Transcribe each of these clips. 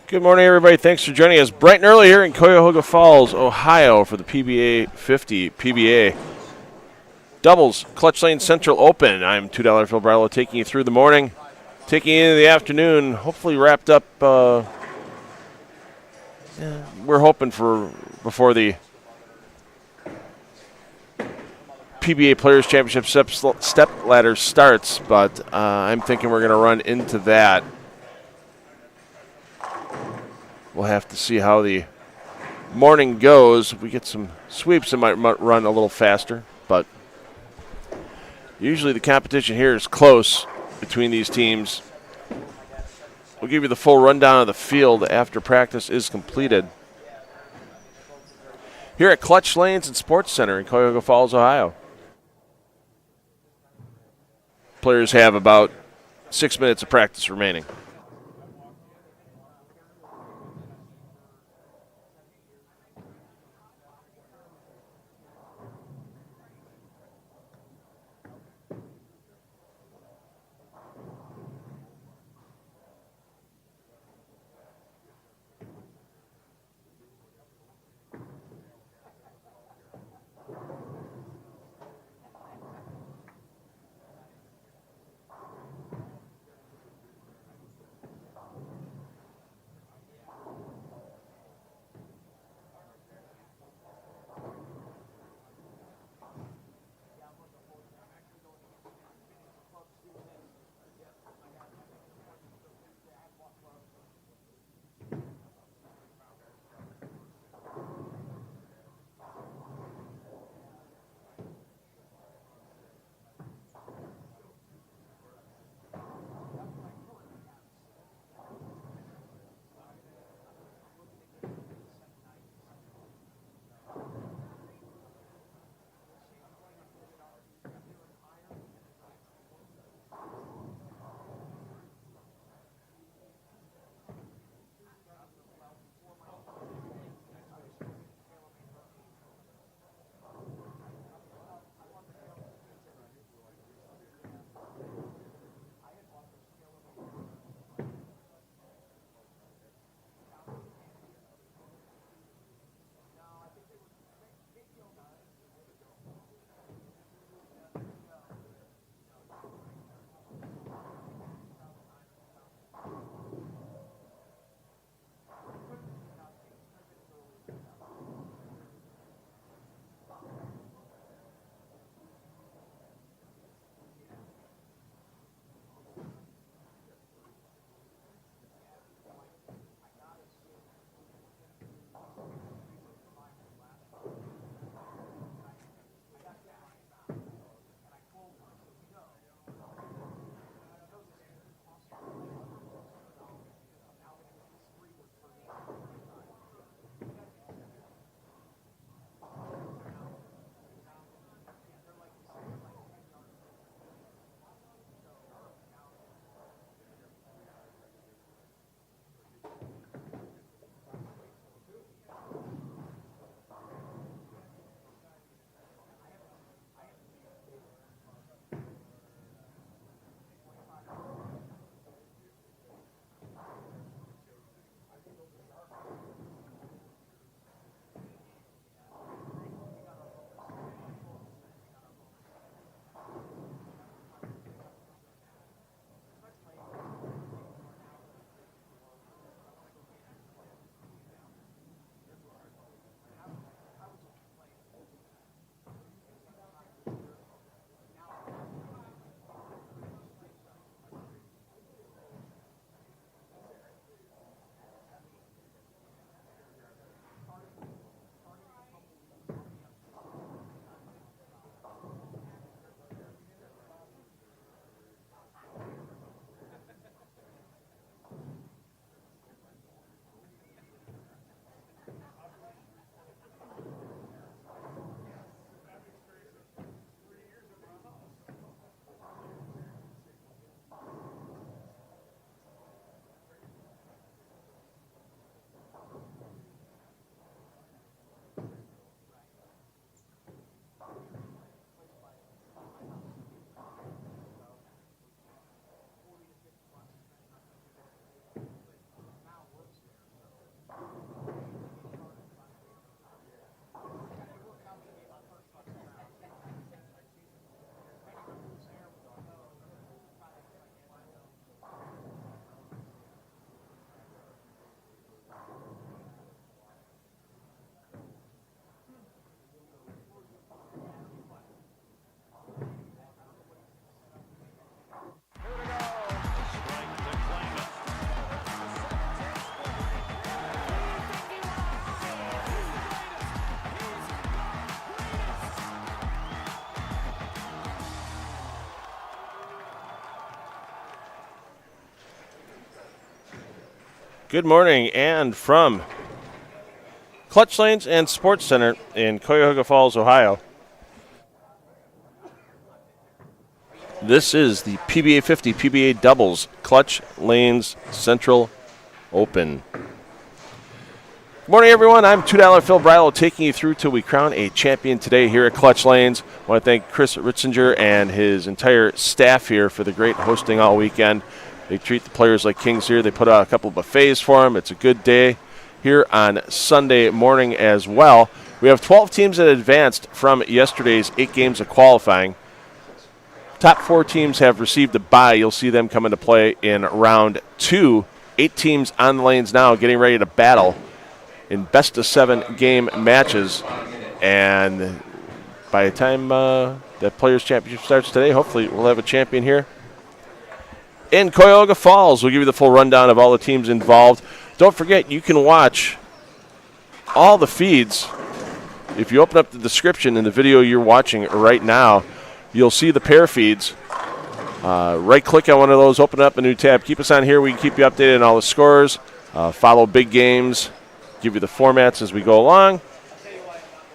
Good morning, everybody. Thanks for joining us bright and early here in Cuyahoga Falls, Ohio for the PBA50 PBA Doubles Clutch Lane Central Open. I'm $2 Phil Barlow taking you through the morning, taking you into the afternoon, hopefully wrapped up. We're hoping for before the PBA Players Championship step ladder starts, but I'm thinking we're going to run into that. We'll have to see how the morning goes. If we get some sweeps, it might run a little faster, but usually the competition here is close between these teams. We'll give you the full rundown of the field after practice is completed here at Clutch Lanes and Sports Center in Cuyahoga Falls, Ohio. Players have about 6 minutes of practice remaining. Good morning, and from Clutch Lanes and Sports Center in Cuyahoga Falls, Ohio. This is the PBA50 PBA Doubles Clutch Lanes Central Open. Good morning, everyone. I'm $2 Phil Brylo taking you through till we crown a champion today here at Clutch Lanes. I want to thank Chris Ritzinger and his entire staff here for the great hosting all weekend. They treat the players like kings here. They put out a couple of buffets for them. It's a good day here on Sunday morning as well. We have 12 teams that advanced from yesterday's 8 games of qualifying. Top 4 teams have received a bye. You'll see them come into play in round 2. 8 teams on the lanes now getting ready to battle in best-of-7 game matches. And by the time the Players' Championship starts today, hopefully we'll have a champion here in Cuyahoga Falls. We'll give you the full rundown of all the teams involved. Don't forget, you can watch all the feeds. If you open up the description in the video you're watching right now, you'll see the pair feeds. Right-click on one of those, open up a new tab. Keep us on here. We can keep you updated on all the scores. Follow big games. Give you the formats as we go along.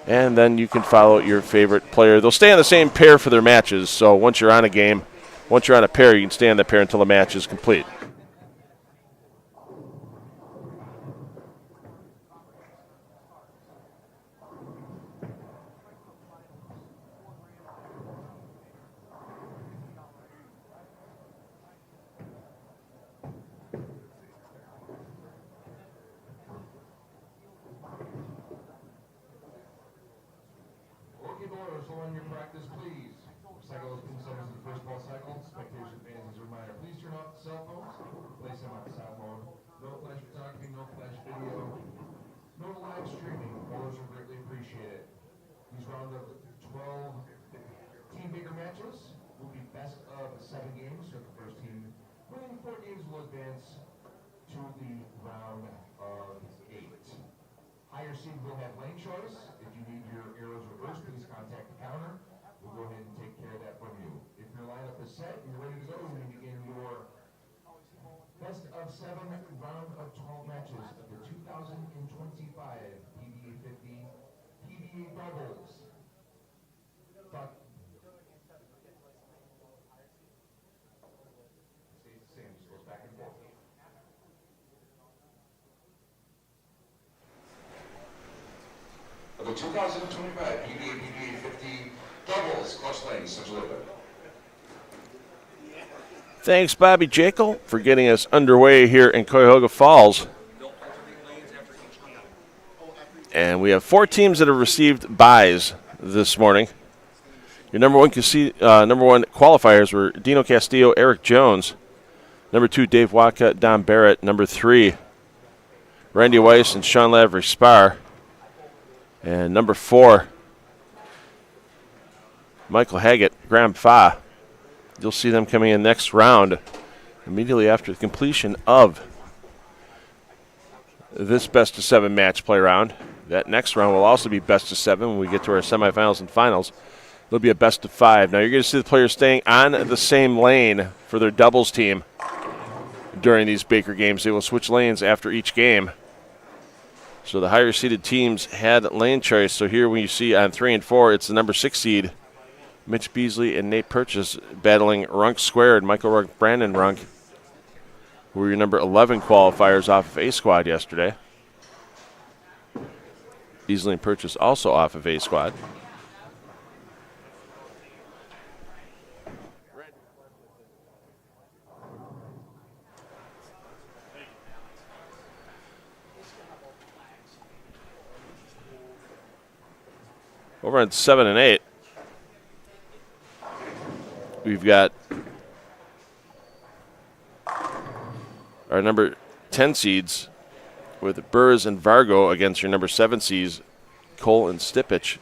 And then you can follow your favorite player. They'll stay on the same pair for their matches, so once you're on a game, once you're on a pair, you can stay on that pair until the match is complete. Higher seed will have lane choice. If you need your arrows reversed, please contact the counter. We'll go ahead and take care of that from you. If your lineup is set and you're ready to go, we begin your best of 7 round of 12 matches of the 2025 PBA50 PBA Doubles. Stays the same, just goes back and forth. The 2025 PBA50 Doubles Clutch Lanes Central Open. Thanks, Bobby Jekyll, for getting us underway here in Cuyahoga Falls. And we have 4 teams that have received byes this morning. Your number one qualifiers were Dino Castillo, Eric Jones. Number 2, Dave Waka, Don Barrett. Number 3, Randy Weiss and Sean Lavery Spar. And number 4, Michael Haggett, Graham Fa. You'll see them coming in next round immediately after the completion of this best-of-7 match play round. That next round will also be best-of-7 when we get to our semifinals and finals. It'll be a best-of-5. Now you're going to see the players staying on the same lane for their doubles team during these Baker games. They will switch lanes after each game. So the higher-seeded teams had lane choice. So here when you see on 3 and 4, it's the number 6 seed, Mitch Beasley and Nate Purchase, battling Runk Squared, Michael Runk, Brandon Runk, who were your number 11 qualifiers off of A-Squad yesterday. Beasley and Purchase also off of A-Squad. Over on 7 and 8, we've got our number 10 seeds with Burrs and Vargo against your number 7 seeds, Cole and Stipich.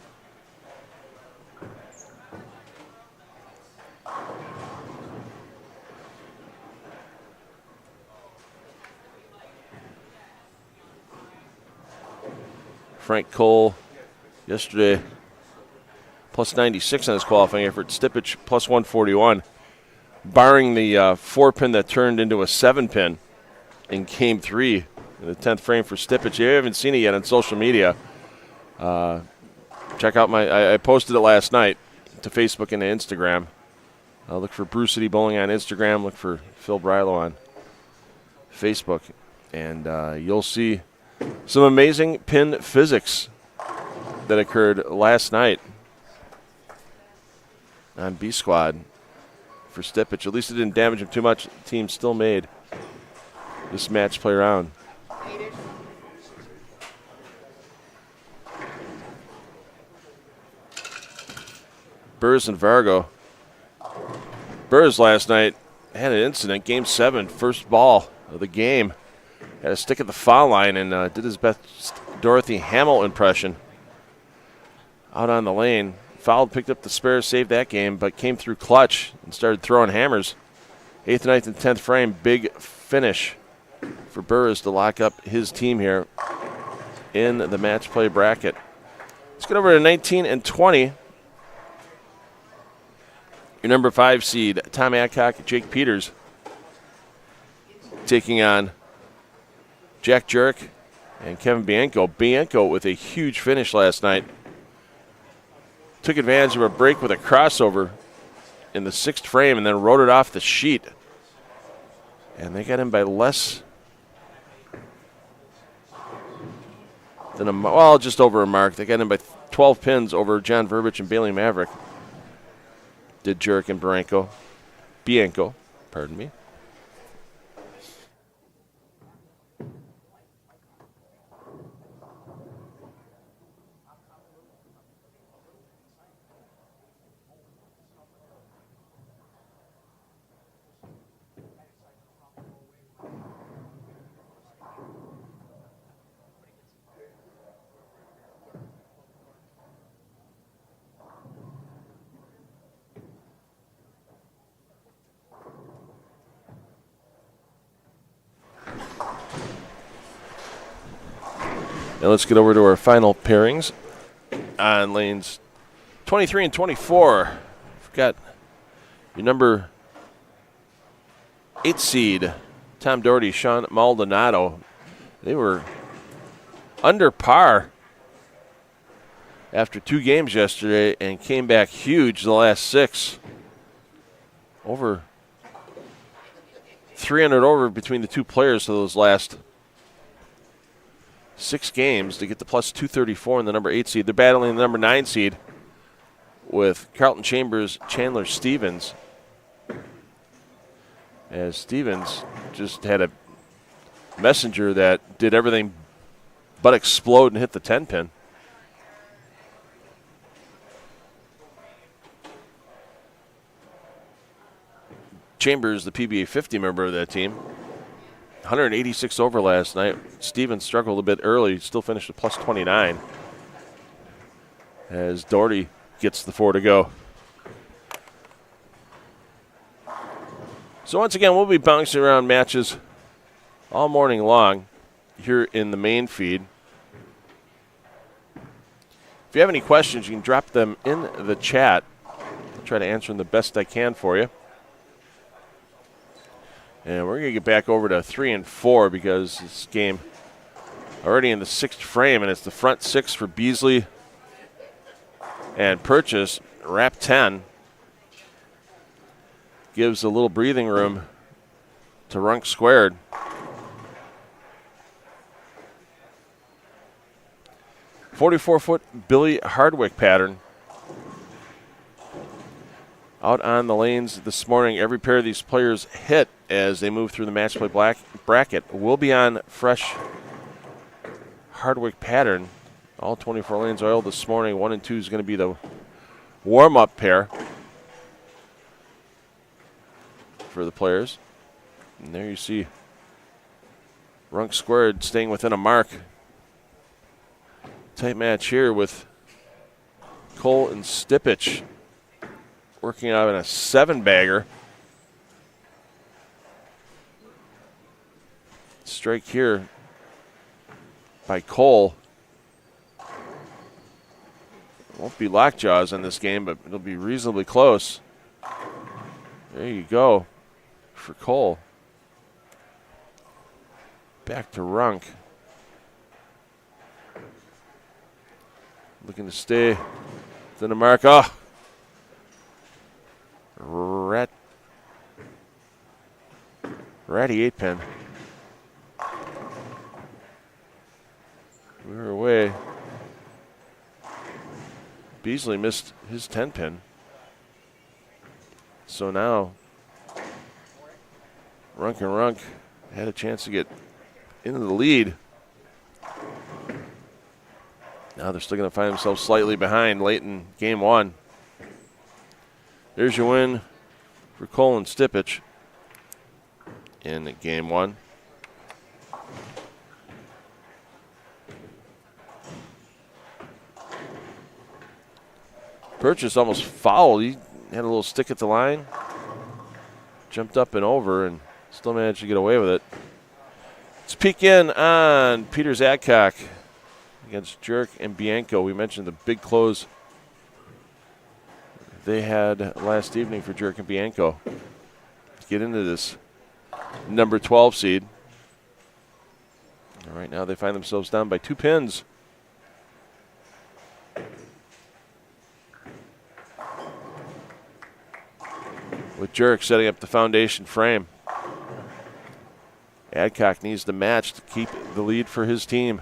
Frank Cole yesterday plus 96 on his qualifying effort. Stipich plus 141. Barring the 4-pin that turned into a 7-pin in Game 3 in the 10th frame for Stippich. If you haven't seen it yet on social media, check out I posted it last night to Facebook and to Instagram. Look for Brew City Bowling on Instagram. Look for Phil Brilo on Facebook. And you'll see some amazing pin physics that occurred last night on B Squad for Stippich. At least it didn't damage him too much. The team still made this match play around. Burrs and Vargo. Burrs last night had an incident, Game 7, first ball of the game. Had a stick at the foul line and did his best Dorothy Hamill impression out on the lane. Fouled, picked up the spare, saved that game, but came through clutch and started throwing hammers. 8th, 9th, and 10th frame, big finish for Burrs to lock up his team here in the match play bracket. Let's get over to 19 and 20. Your number 5 seed, Tom Adcock, Jake Peters, taking on Jack Jurek and Kevin Bianco. Bianco with a huge finish last night. Took advantage of a break with a crossover in the 6th frame and then rode it off the sheet. And they got him by less than just over a mark. They got him by 12 pins over John Verbich and Bailey Maverick. Did Jurek and Bianco, pardon me. Now let's get over to our final pairings on lanes 23 and 24. We've got your number 8 seed, Tom Doherty, Sean Maldonado. They were under par after 2 games yesterday and came back huge the last 6. Over 300 over between the 2 players for those last 6 games to get the plus 234 in the number 8 seed. They're battling the number 9 seed with Carlton Chambers, Chandler Stevens. As Stevens just had a messenger that did everything but explode and hit the 10 pin. Chambers, the PBA 50 member of that team. 186 over last night. Stevens struggled a bit early, still finished at plus 29. As Doherty gets the 4 to go. So once again, we'll be bouncing around matches all morning long here in the main feed. If you have any questions, you can drop them in the chat. I'll try to answer them the best I can for you. And we're going to get back over to 3 and 4 because this game already in the 6th frame, and it's the front 6 for Beasley and Purchase. Wrap 10 gives a little breathing room to Runk Squared. .44-foot Billy Hardwick pattern. Out on the lanes this morning, every pair of these players hit as they move through the match play bracket. Will be on fresh Hardwick pattern. All 24 lanes oiled this morning. 1 and 2 is going to be the warm-up pair for the players. And there you see Runk Squared staying within a mark. Tight match here with Cole and Stippich working out in a 7-bagger. Strike here by Cole. Won't be lockjaws in this game, but it'll be reasonably close. There you go for Cole. Back to Runk. Looking to stay within the mark. Oh! Ratty 8-pin. We were away. Beasley missed his 10-pin. So now, Runk had a chance to get into the lead. Now they're still going to find themselves slightly behind late in game one. There's your win for Colin Stipich in game one. Purchase almost fouled. He had a little stick at the line, jumped up and over, and still managed to get away with it. Let's peek in on Peters Adcock against Jurek and Bianco. We mentioned the big close they had last evening for Jurek and Bianco to get into this number 12 seed. All right, now they find themselves down by 2 pins. With Jurek setting up the foundation frame. Adcock needs the match to keep the lead for his team.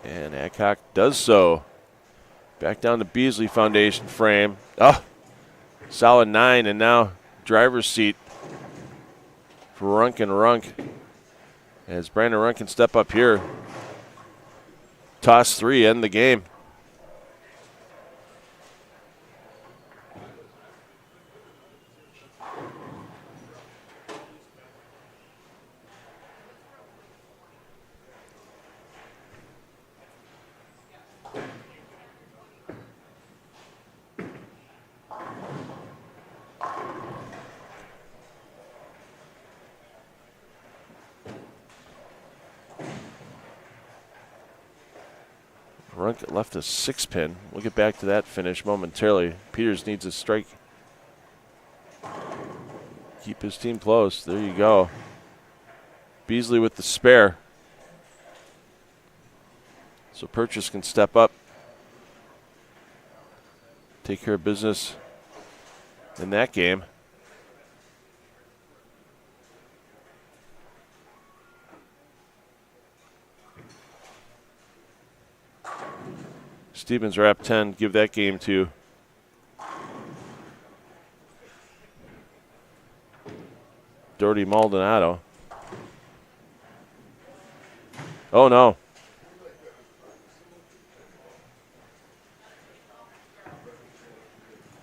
And Adcock does so. Back down to Beasley foundation frame. Oh, solid 9, and now driver's seat for Runk and Runk. As Brandon Runk can step up here. Toss 3, end the game. Runk left a 6-pin. We'll get back to that finish momentarily. Peters needs a strike. Keep his team close. There you go. Beasley with the spare. So Purchase can step up. Take care of business in that game. Stevens are up 10. Give that game to Doherty Maldonado. Oh, no.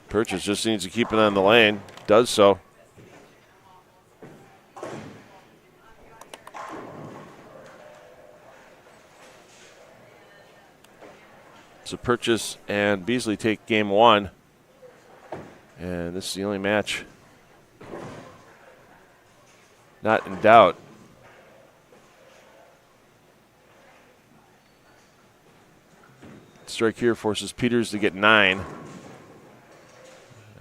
Purchase just needs to keep it on the lane. Does so. So Purchase and Beasley take game one. And this is the only match not in doubt. Strike here forces Peters to get 9.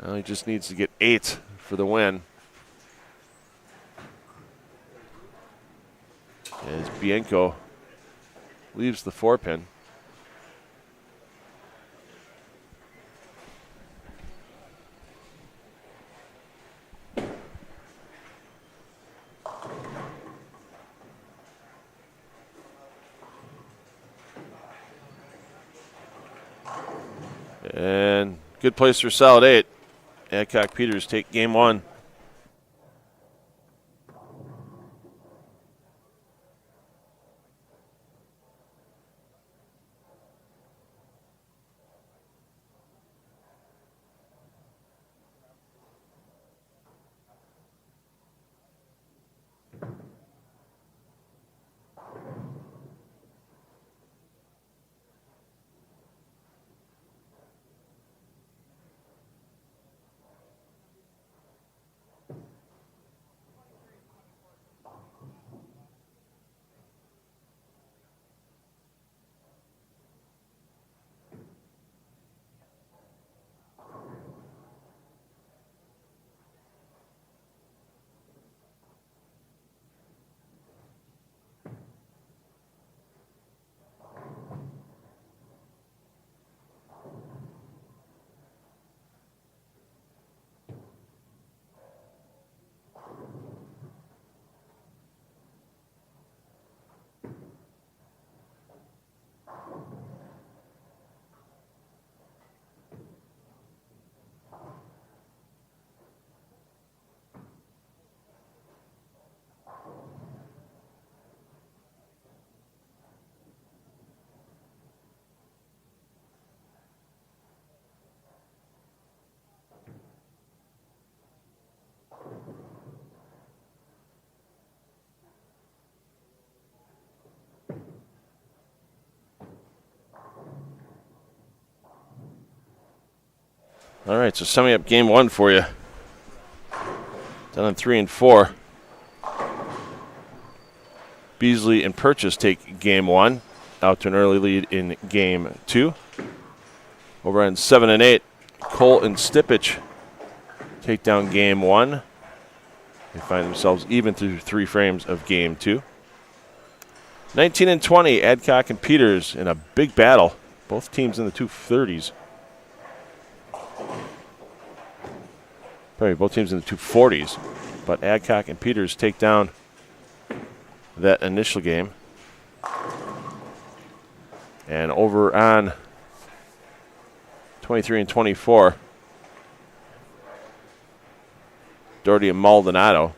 Well, he just needs to get 8 for the win. As Bianco leaves the 4-pin. And good place for solid 8. Adcock Peters take game one. All right, so summing up game one for you. Down on 3 and 4. Beasley and Purchase take game one, out to an early lead in game two. Over on 7 and 8, Cole and Stipich take down game one. They find themselves even through 3 frames of game two. 19 and 20, Adcock and Peters in a big battle. Both teams in the 230s. Probably both teams in the 240s. But Adcock and Peters take down that initial game. And over on 23 and 24, Doherty and Maldonado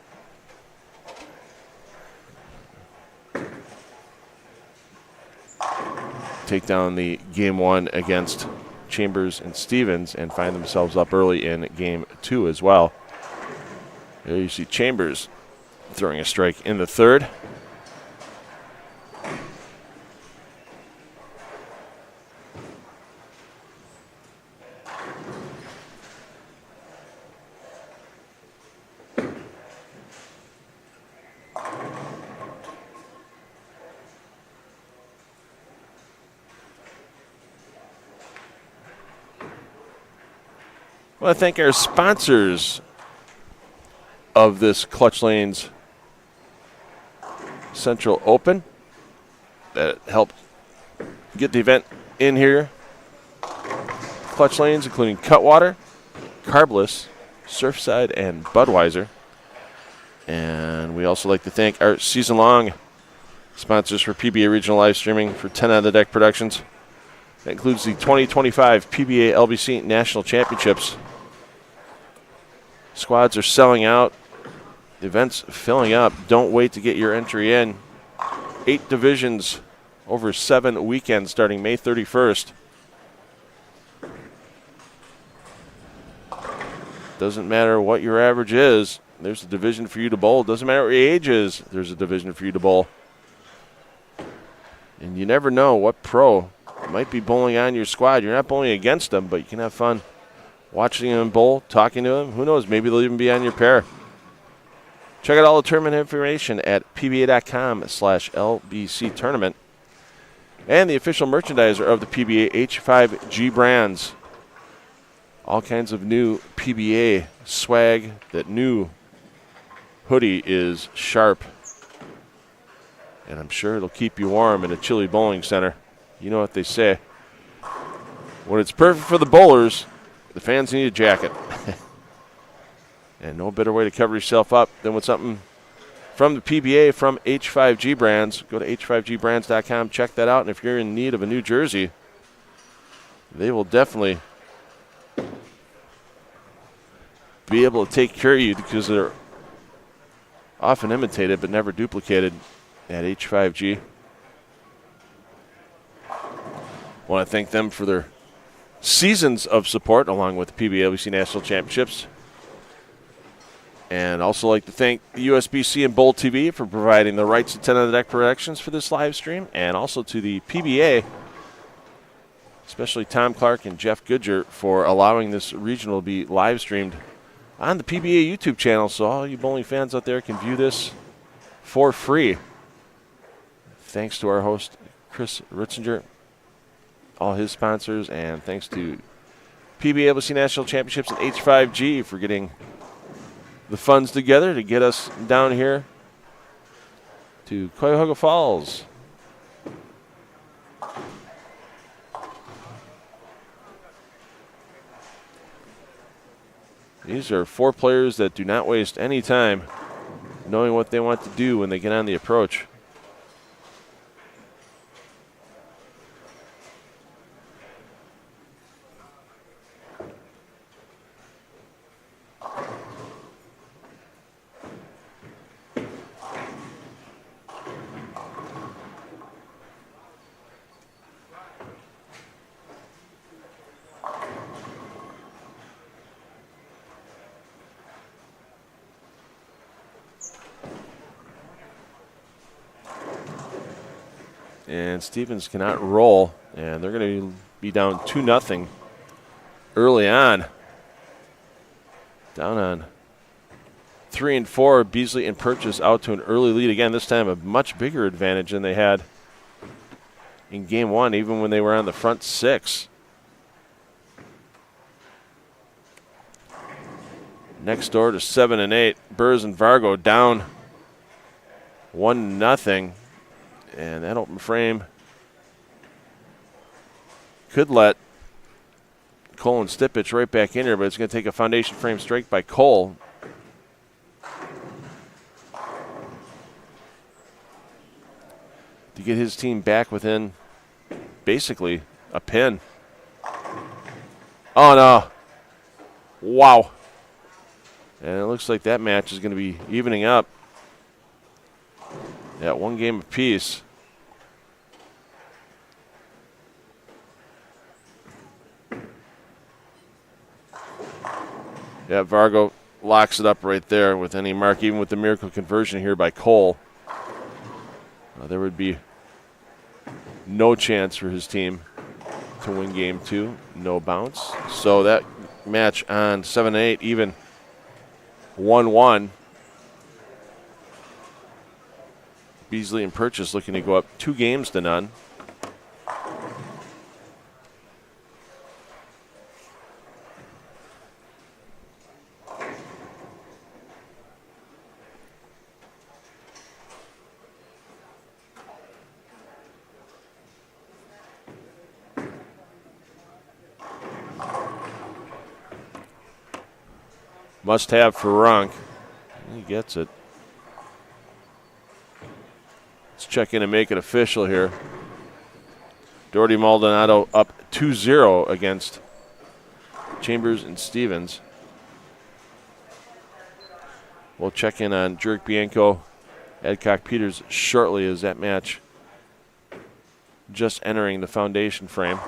take down the game one against Chambers and Stevens and find themselves up early in game two as well. There you see Chambers throwing a strike in the third. I want to thank our sponsors of this Clutch Lanes Central Open that helped get the event in here. Clutch Lanes, including Cutwater, Carbless, Surfside, and Budweiser. And we also like to thank our season-long sponsors for PBA Regional Live Streaming for 10 on the Deck Productions. That includes the 2025 PBA LBC National Championships. Squads are selling out. The event's filling up. Don't wait to get your entry in. 8 divisions over 7 weekends starting May 31st. Doesn't matter what your average is. There's a division for you to bowl. Doesn't matter what your age is. There's a division for you to bowl. And you never know what pro might be bowling on your squad. You're not bowling against them, but you can have fun watching them bowl, talking to them. Who knows? Maybe they'll even be on your pair. Check out all the tournament information at pba.com/LBC tournament. And the official merchandiser of the PBA H5G brands. All kinds of new PBA swag. That new hoodie is sharp. And I'm sure it'll keep you warm in a chilly bowling center. You know what they say. When it's perfect for the bowlers, the fans need a jacket. And no better way to cover yourself up than with something from the PBA from H5G Brands. Go to h5gbrands.com, check that out. And if you're in need of a new jersey, they will definitely be able to take care of you because they're often imitated but never duplicated at H5G. Want to thank them for their seasons of support along with the PBA LBC National Championships. And also like to thank the USBC and Bowl TV for providing the rights to 10 on the Deck Productions for this live stream. And also to the PBA, especially Tom Clark and Jeff Goodger, for allowing this regional to be live streamed on the PBA YouTube channel. So all you bowling fans out there can view this for free. Thanks to our host, Chris Ritzinger, all his sponsors, and thanks to PBA LBC National Championships and H5G for getting the funds together to get us down here to Cuyahoga Falls. These are 4 players that do not waste any time knowing what they want to do when they get on the approach. And Stevens cannot roll, and they're going to be down 2-0 early on. Down on 3 and 4. Beasley and Purchase out to an early lead again. This time a much bigger advantage than they had in game one, even when they were on the front 6. Next door to 7 and 8. Burrs and Vargo down 1-0. And that open frame could let Cole and Stipich right back in here, but it's going to take a foundation frame strike by Cole. To get his team back within basically a pin. Oh, no. Wow. And it looks like that match is going to be evening up at 1 game apiece. Yeah, Vargo locks it up right there with any mark, even with the miracle conversion here by Cole. There would be no chance for his team to win game 2. No bounce. So that match on 7-8, even 1-1. Beasley and Purchase looking to go up 2-0. Must have for Runk. He gets it. Let's check in and make it official here. Doherty Maldonado up 2-0 against Chambers and Stevens. We'll check in on Jurek Bianco, Adcock Peters shortly as that match just entering the foundation frame.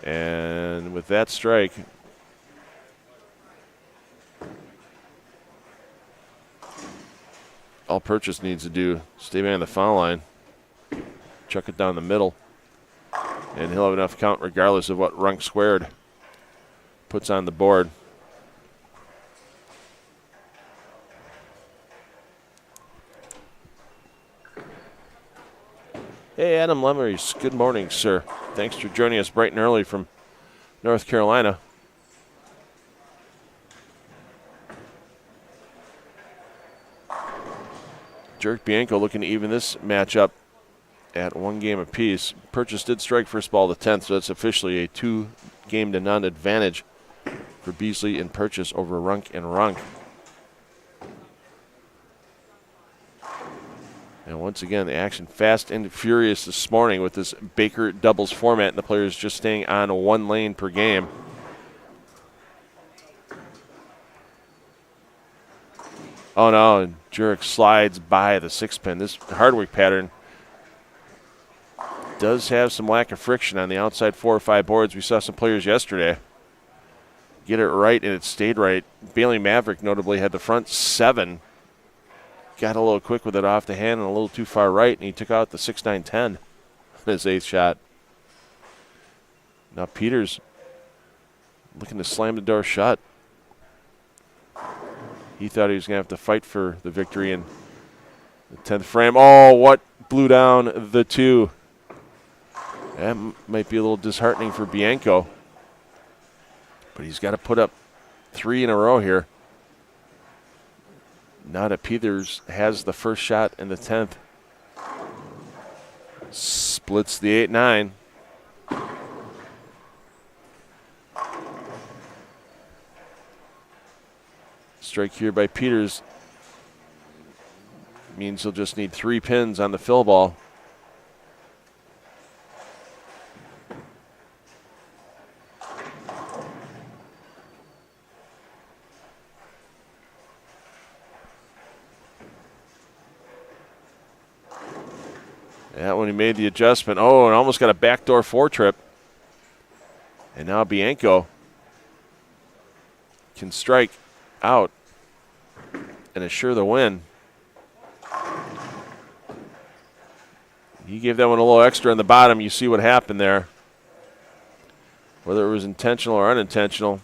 And with that strike, all Purchase needs to do, stay behind the foul line, chuck it down the middle, and he'll have enough count regardless of what Runk squared puts on the board. Hey, Adam Lemmeries, good morning, sir. Thanks for joining us bright and early from North Carolina. Jurek Bianco looking to even this matchup at 1 game apiece. Purchase did strike first ball the 10th, so that's officially a 2-0 advantage for Beasley and Purchase over Runk and Runk. And once again, the action fast and furious this morning with this Baker doubles format, and the players just staying on 1 lane per game. Oh no, and Jurek slides by the 6-pin. This Hardwick pattern does have some lack of friction on the outside 4 or 5 boards. We saw some players yesterday get it right, and it stayed right. Bailey Maverick notably had the front 7. Got a little quick with it off the hand and a little too far right, and he took out the 6-9-10 on his 8th shot. Now Peters looking to slam the door shut. He thought he was going to have to fight for the victory in the 10th frame. Oh, what blew down the 2. That might be a little disheartening for Bianco. But he's got to put up 3 in a row here. Now that Peters has the first shot in the 10th. Splits the 8-9. Strike here by Peters means he'll just need 3 pins on the fill ball. Yeah, when he made the adjustment. Oh, and almost got a backdoor 4-trip. And now Bianco can strike out and assure the win. He gave that one a little extra in the bottom. You see what happened there. Whether it was intentional or unintentional,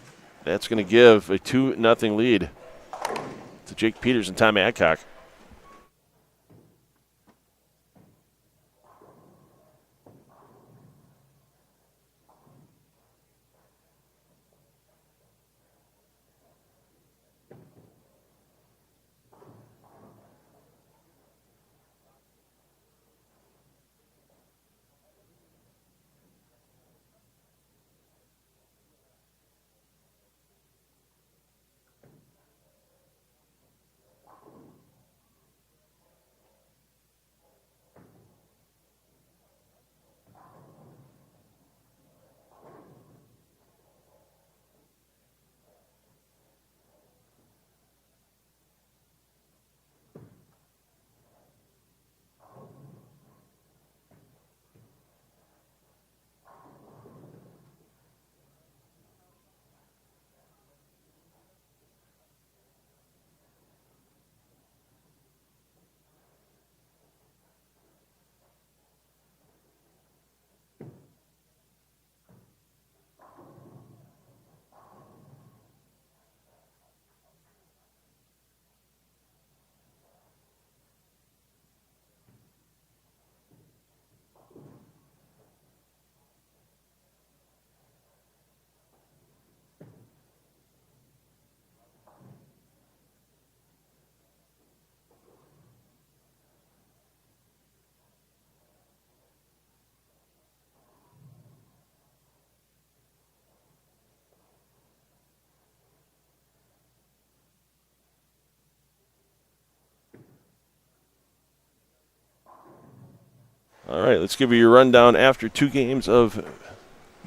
That's going to give a 2-0 lead to Jake Peters and Tom Adcock. All right, let's give you your rundown after 2 games of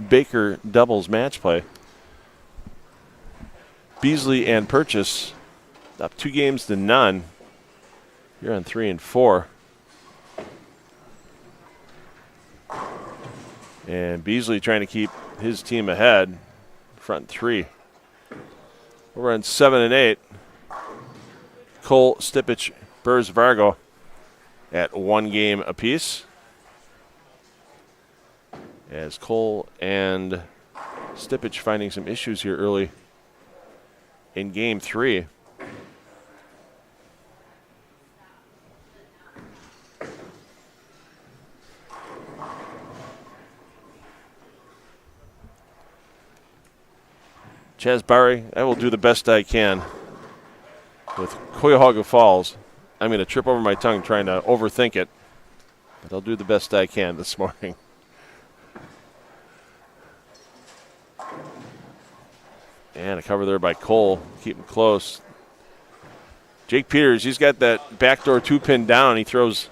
Baker doubles match play. Beasley and Purchase up 2 games to none. You're on 3 and 4. And Beasley trying to keep his team ahead, front 3. We're on 7 and 8. Cole, Stipich, Burrs, Vargo at 1 game apiece. As Cole and Stipich finding some issues here early in game 3. Chaz Barry, I will do the best I can with Cuyahoga Falls. I'm going to trip over my tongue trying to overthink it, but I'll do the best I can this morning. And a cover there by Cole, keep him close. Jake Peters, he's got that backdoor 2 pin down. He throws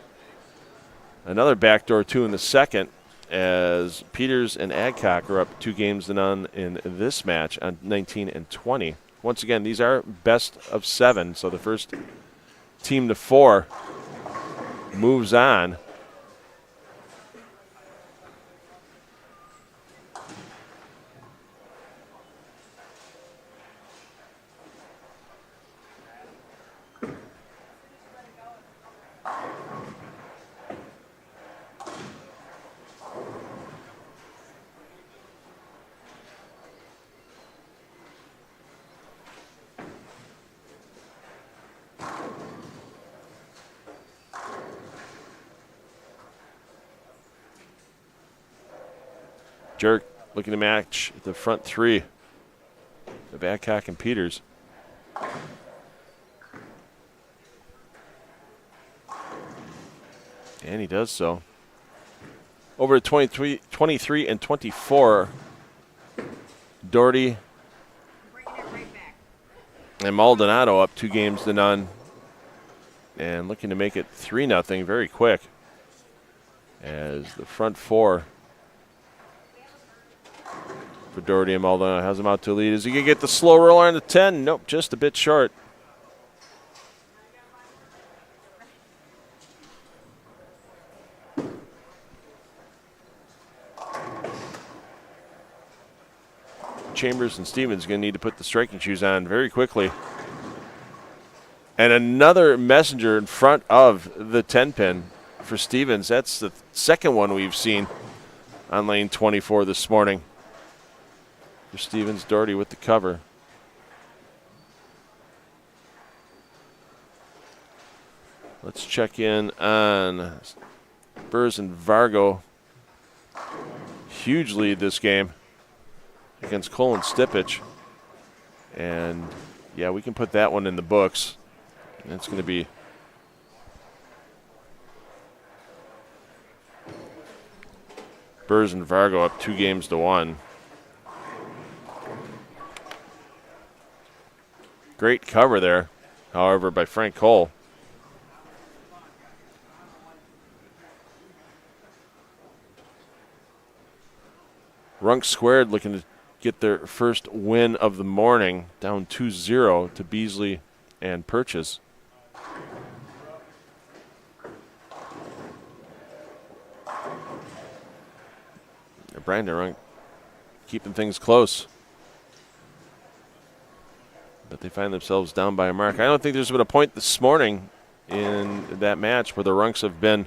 another backdoor 2 in the second as Peters and Adcock are up 2 games to none in this match on 19 and 20. Once again, these are best of 7, so the first team to 4 moves on. Jerk looking to match the front 3 of Adcock and Peters. And he does so. Over to 23 and 24, Doherty and Maldonado up 2 games to none. And looking to make it 3-0 very quick. As the front 4 for Doherty and Maldonado has him out to lead. Is he going to get the slow roller on the 10? Nope, just a bit short. Chambers and Stevens going to need to put the striking shoes on very quickly. And another messenger in front of the 10-pin for Stevens. That's the second one we've seen on lane 24 this morning. For Stevens, Doherty with the cover. Let's check in on Burrs and Vargo. Huge lead this game against Colin Stipich. And, yeah, we can put that one in the books. And it's going to be Burrs and Vargo up 2-1. Great cover there, however, by Frank Cole. Runk Squared looking to get their first win of the morning, down 2-0 to Beasley and Purchase. Brandon Runk keeping things close. But they find themselves down by a mark. I don't think there's been a point this morning in that match where the Runks have been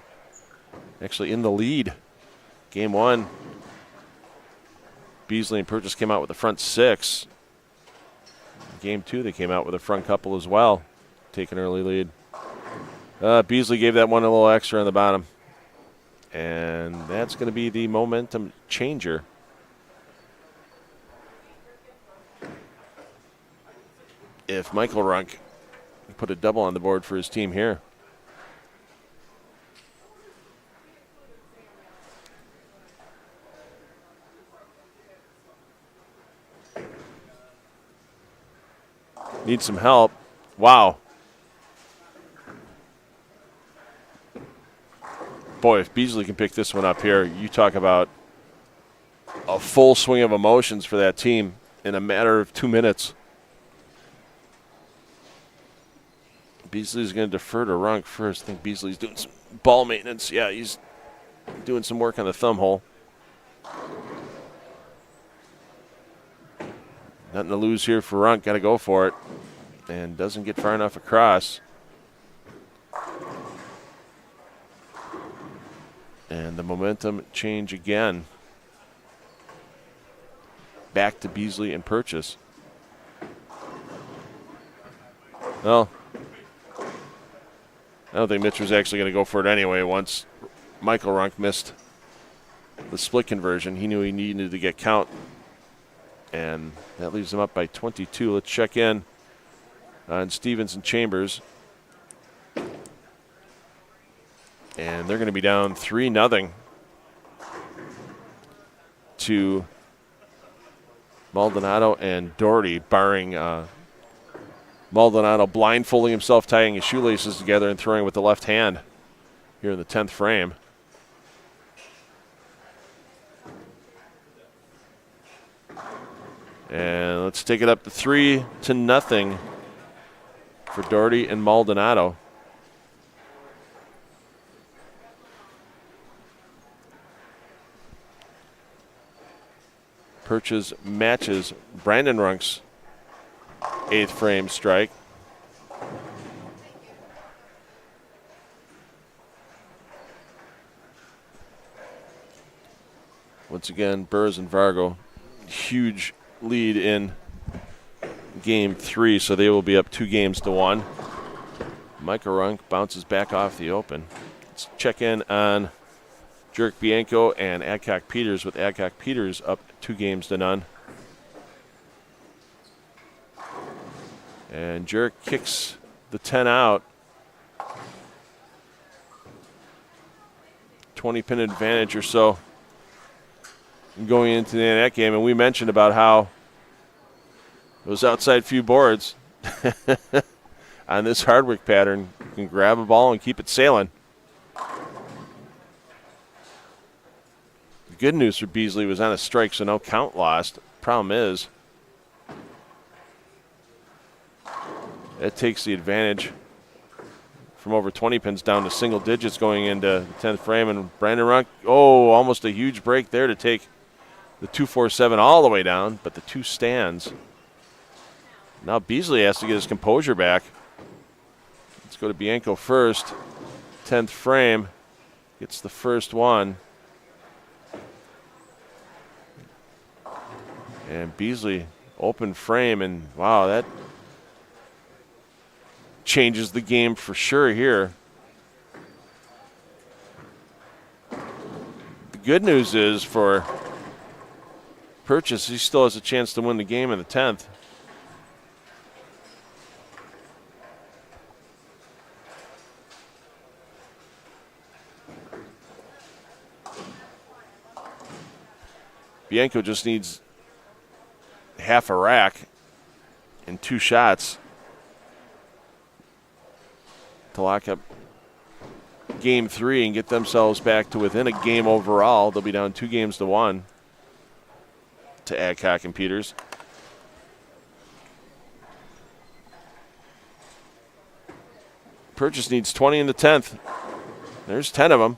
actually in the lead. Game 1, Beasley and Purchase came out with the front 6. Game 2, they came out with a front couple as well, take an early lead. Beasley gave that one a little extra on the bottom. And that's going to be the momentum changer. If Michael Runk put a double on the board for his team here. Need some help. Wow. Boy, if Beasley can pick this one up here, you talk about a full swing of emotions for that team in a matter of 2 minutes. Beasley's going to defer to Runk first. I think Beasley's doing some ball maintenance. Yeah, he's doing some work on the thumb hole. Nothing to lose here for Runk. Got to go for it. And doesn't get far enough across. And the momentum change again. Back to Beasley and Purchase. Well, I don't think Mitch was actually going to go for it anyway once Michael Runk missed the split conversion. He knew he needed to get count. And that leaves him up by 22. Let's check in on Stevens and Chambers. And they're going to be down 3-0 to Maldonado and Doherty, barring Maldonado blindfolding himself, tying his shoelaces together and throwing with the left hand here in the 10th frame. And let's take it up to 3-0 for Doherty and Maldonado. Purchase matches Brandon Runk's 8th frame strike. Once again, Burrs and Vargo, huge lead in game 3, so they will be up 2-1. Michael Runk bounces back off the open. Let's check in on Jurek Bianco and Adcock Peters, with Adcock Peters up 2-0. And Jurek kicks the 10 out. 20-pin advantage or so going into the end of that game. And we mentioned about how those outside few boards on this Hardwick pattern, you can grab a ball and keep it sailing. The good news for Beasley was on a strike, so no count lost. Problem is, it takes the advantage from over 20 pins down to single digits going into the 10th frame. And Brandon Runk, almost a huge break there to take the 2-4-7 all the way down, but the 2 stands. Now Beasley has to get his composure back. Let's go to Bianco first. 10th frame, gets the first one. And Beasley, open frame, and wow, that changes the game for sure here. good news is for Purchase, he still has a chance to win the game in the 10th. Bianco just needs half a rack in 2 shots to lock up game 3 and get themselves back to within a game overall. They'll be down 2-1 to Adcock and Peters. Purchase needs 20 in the 10th. There's 10 of them.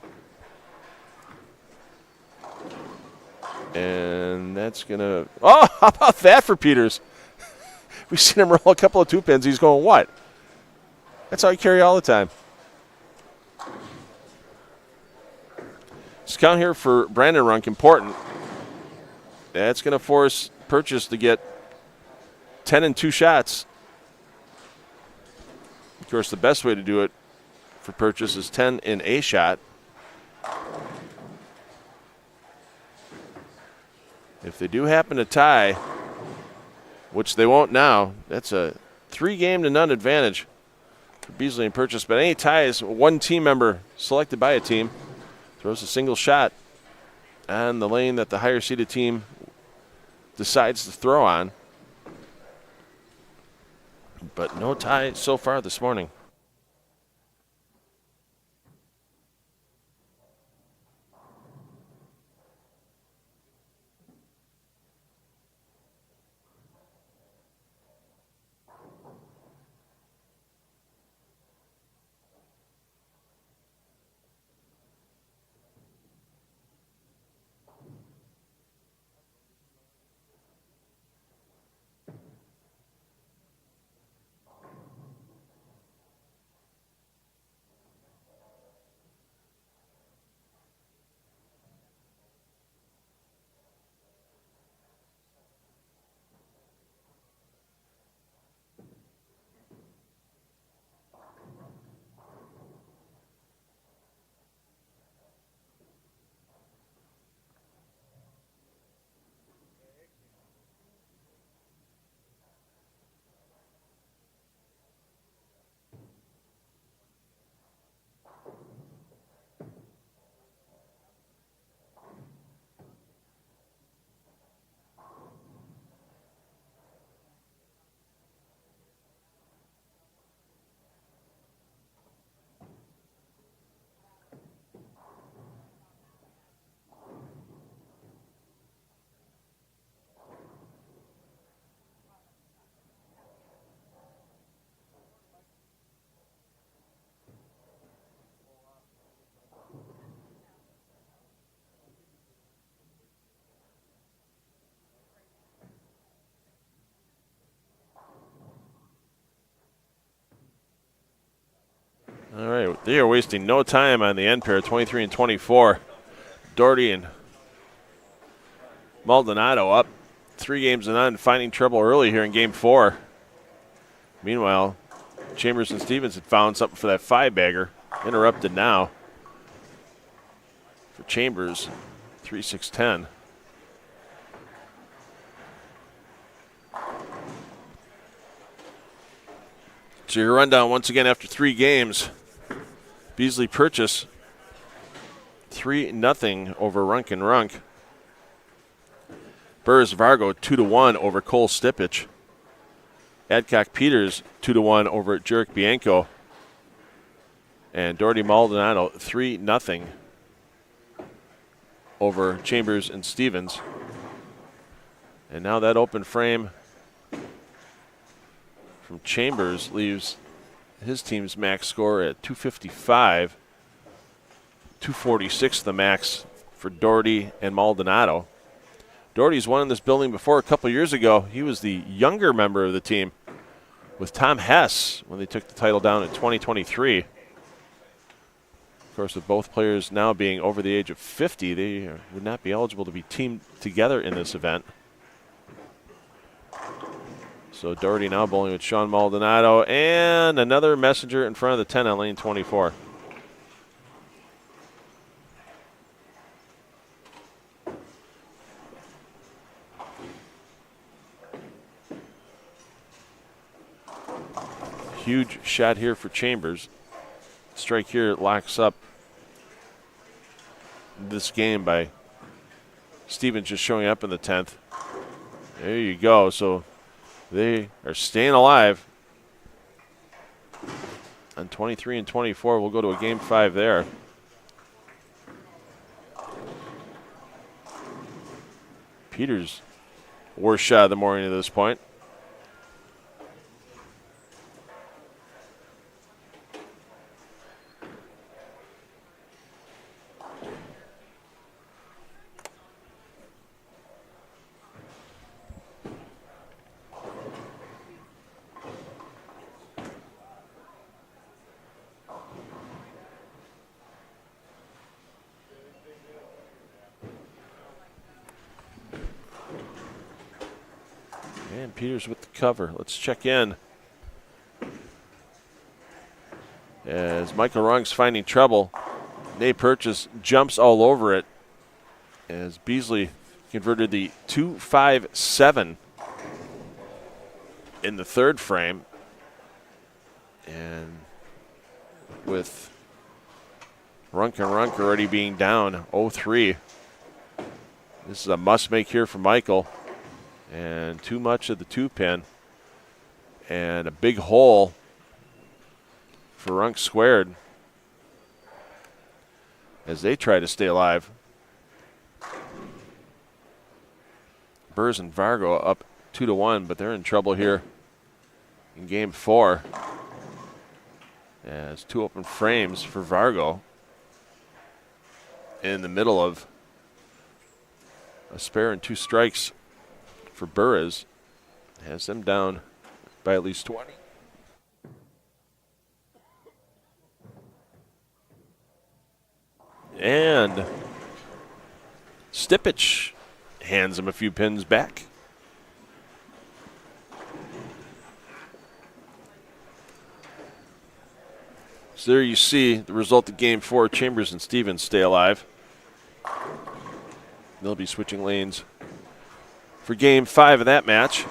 And that's going to... Oh, how about that for Peters? We've seen him roll a couple of 2-pins. He's going, what? That's how I carry all the time. This count here for Brandon Runk, important. That's going to force Purchase to get 10 in 2 shots. Of course, the best way to do it for Purchase is 10 in a shot. If they do happen to tie, which they won't now, that's a 3-0 advantage for Beasley and Purchase. But any ties, one team member selected by a team throws a single shot on the lane that the higher seeded team decides to throw on. But no tie so far this morning. All right, they are wasting no time on the end pair, 23 and 24. Doherty and Maldonado up 3-0, finding trouble early here in game 4. Meanwhile, Chambers and Stevens had found something for that 5-bagger. Interrupted now for Chambers, 3-6-10. So your rundown once again after 3 games. Beasley Purchase 3-0 over Runk and Runk. Burrs Vargo 2-1 over Cole Stipich. Adcock Peters 2-1 over Jurek Bianco. And Doherty Maldonado 3-0 over Chambers and Stevens. And now that open frame from Chambers leaves his team's max score at 255. 246 the max for Doherty and Maldonado. Doherty's won in this building before a couple years ago. He was the younger member of the team with Tom Hess when they took the title down in 2023. Of course, with both players now being over the age of 50, they would not be eligible to be teamed together in this event. So Doherty now bowling with Sean Maldonado and another messenger in front of the 10 on lane 24. huge shot here for Chambers. Strike here locks up this game by Stevens just showing up in the 10th. There you go. So they are staying alive. On 23 and 24, we'll go to a game 5 there. Peters, worst shot of the morning to this point. And Peters with the cover. Let's check in. As Michael Rung's finding trouble, Nate Purchase jumps all over it as Beasley converted the 2-5-7 in the third frame. And with Runk and Runk already being down 0-3, this is a must-make here for Michael. And too much of the 2-pin. And a big hole for Runk squared as they try to stay alive. Burrs and Vargo up 2-1, but they're in trouble here in game 4. As 2 open frames for Vargo in the middle of a spare and 2 strikes for Burris. Has them down by at least 20. And Stipich hands him a few pins back. So there you see the result of game 4. Chambers and Stevens stay alive. They'll be switching lanes for game 5 of that match.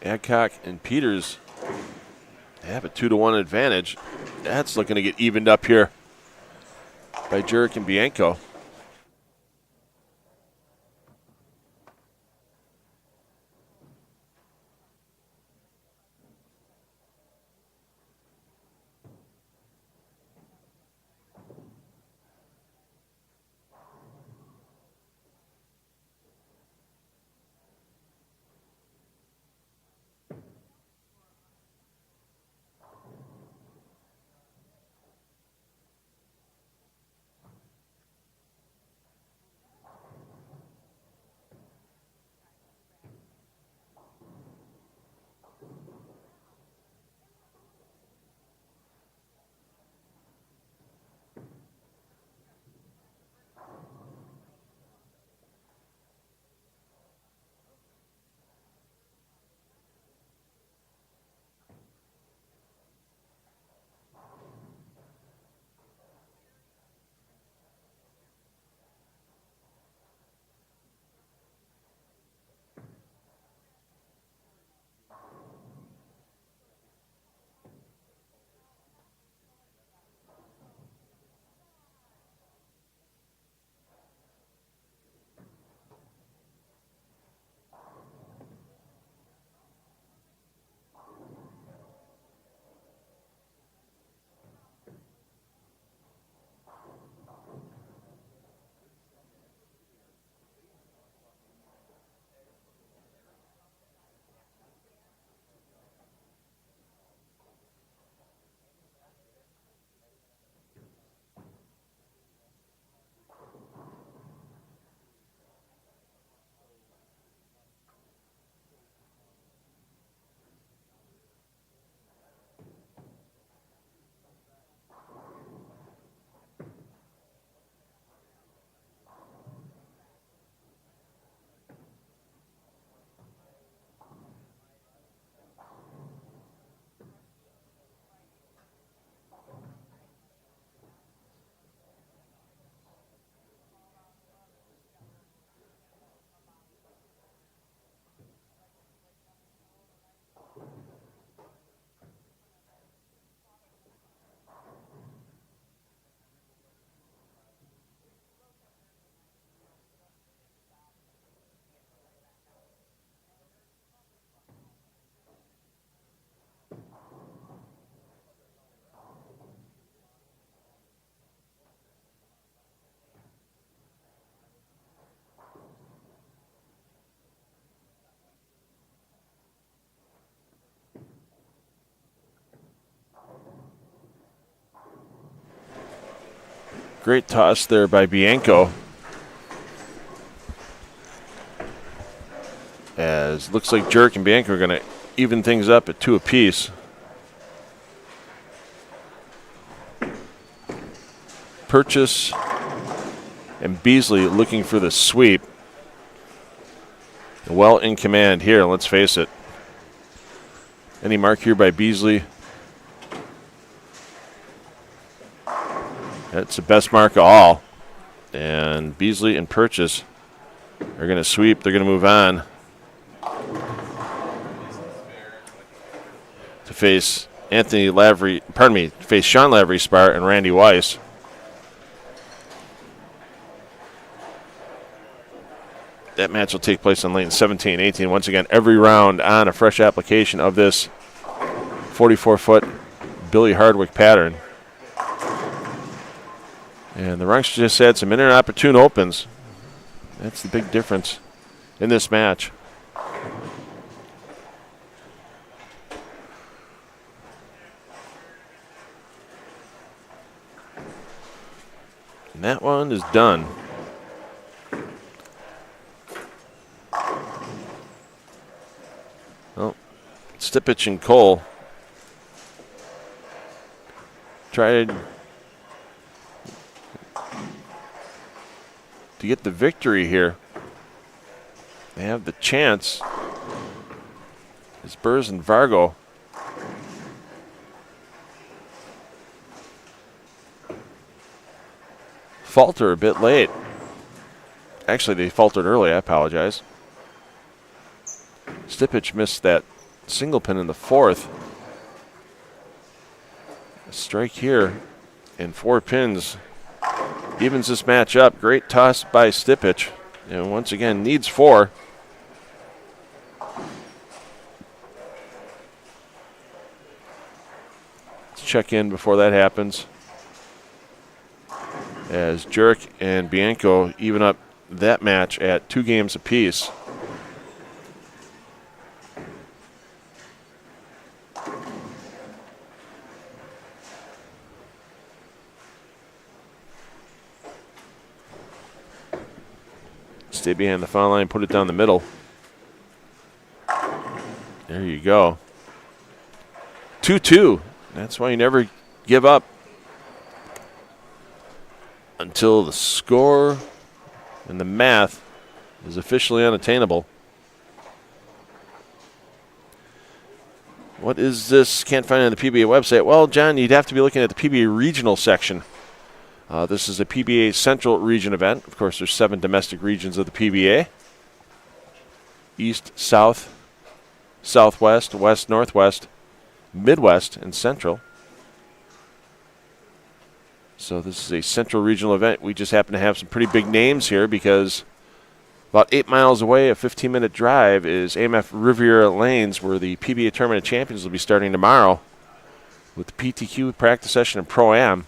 Adcock and Peters have a 2-1 advantage. That's looking to get evened up here by Jurek and Bianco. Great toss there by Bianco. As looks like Jerk and Bianco are going to even things up at 2 apiece. Purchase and Beasley looking for the sweep. Well in command here, let's face it. Any mark here by Beasley. That's the best mark of all. And Beasley and Purchase are going to sweep. They're going to move on to face face Sean Lavery Spar and Randy Weiss. That match will take place on lane 17, 18. Once again, every round on a fresh application of this 44-foot Billy Hardwick pattern. And the Runks just had some inopportune opens. That's the big difference in this match. And that one is done. Well, Stipich and Cole tried to get the victory here. They have the chance. It's Burrs and Vargo. Falter a bit late. Actually, they faltered early. I apologize. Stipich missed that single pin in the 4th. A strike here and 4 pins evens this match up. Great toss by Stipich. And once again, needs 4. Let's check in before that happens. As Jerk and Bianco even up that match at 2 games apiece. Stay behind the foul line, put it down the middle. There you go. 2-2. That's why you never give up until the score and the math is officially unattainable. What is this? Can't find it on the PBA website. Well, John, you'd have to be looking at the PBA regional section. This is a PBA Central region event. Of course, there's 7 domestic regions of the PBA. East, South, Southwest, West, Northwest, Midwest, and Central. So this is a Central regional event. We just happen to have some pretty big names here because about 8 miles away, a 15-minute drive, is AMF Riviera Lanes, where the PBA Tournament of Champions will be starting tomorrow with the PTQ practice session and Pro-Am.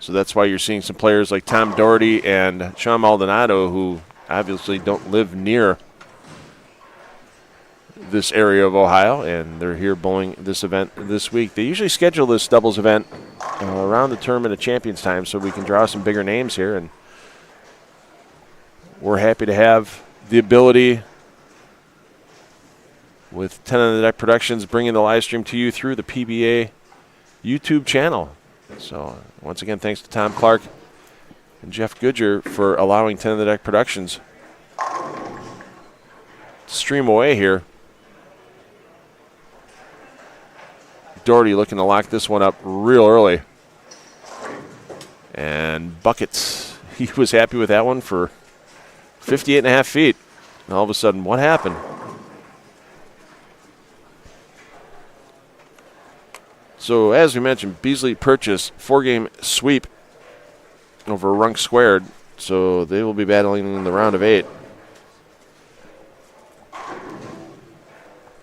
So that's why you're seeing some players like Tom Doherty and Sean Maldonado, who obviously don't live near this area of Ohio, and they're here bowling this event this week. They usually schedule this doubles event around the Tournament of Champions time so we can draw some bigger names here, and we're happy to have the ability with 10 on the Deck Productions bringing the live stream to you through the PBA YouTube channel. So once again, thanks to Tom Clark and Jeff Goodger for allowing 10 on the Deck Productions to stream away here. Doherty looking to lock this one up real early. And buckets. He was happy with that one for 58.5 feet. And all of a sudden, what happened? So as we mentioned, Beasley Purchase 4-game sweep over Runk Squared. So they will be battling in the round of 8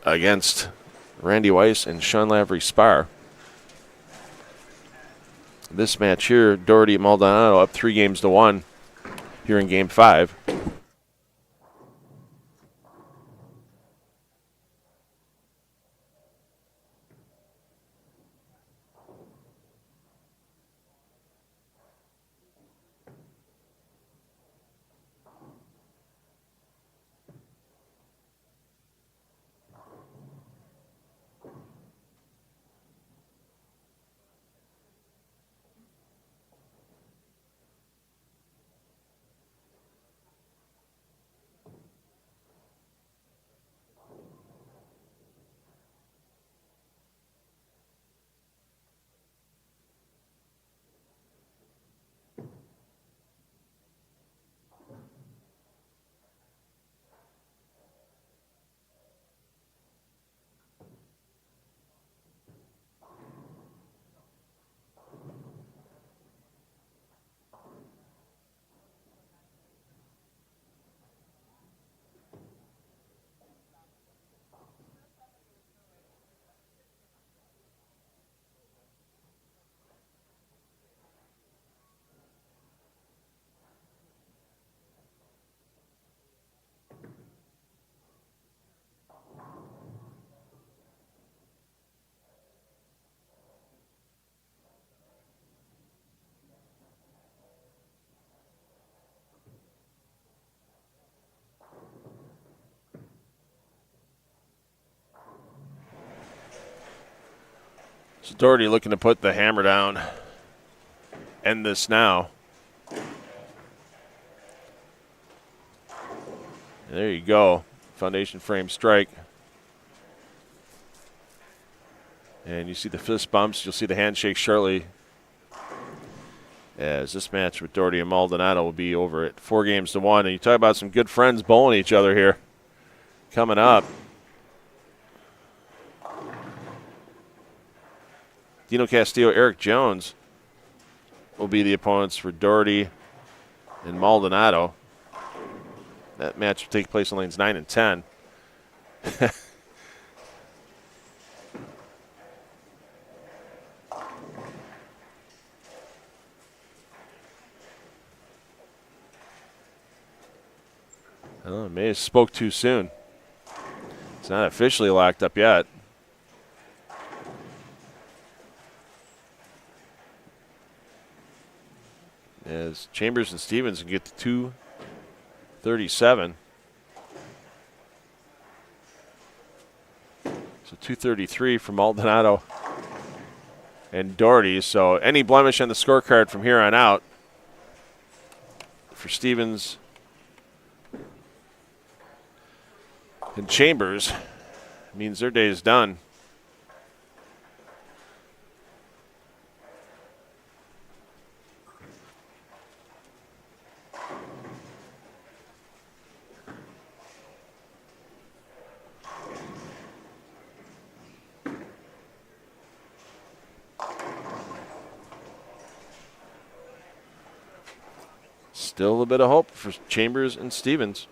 against Randy Weiss and Sean Lavery Spar. This match here, Doherty and Maldonado up 3-1 here in Game 5. So Doherty looking to put the hammer down. End this now. There you go. Foundation frame strike. And you see the fist bumps. You'll see the handshake shortly, as this match with Doherty and Maldonado will be over at 4-1. And you talk about some good friends bowling each other here. Coming up, Dino Castillo, Eric Jones will be the opponents for Doherty and Maldonado. That match will take place on lanes 9 and 10. Oh, may have spoke too soon. It's not officially locked up yet. As Chambers and Stevens can get to 237. So 233 for Maldonado and Doherty. So any blemish on the scorecard from here on out for Stevens and Chambers means their day is done. Still a bit of hope for Chambers and Stevens.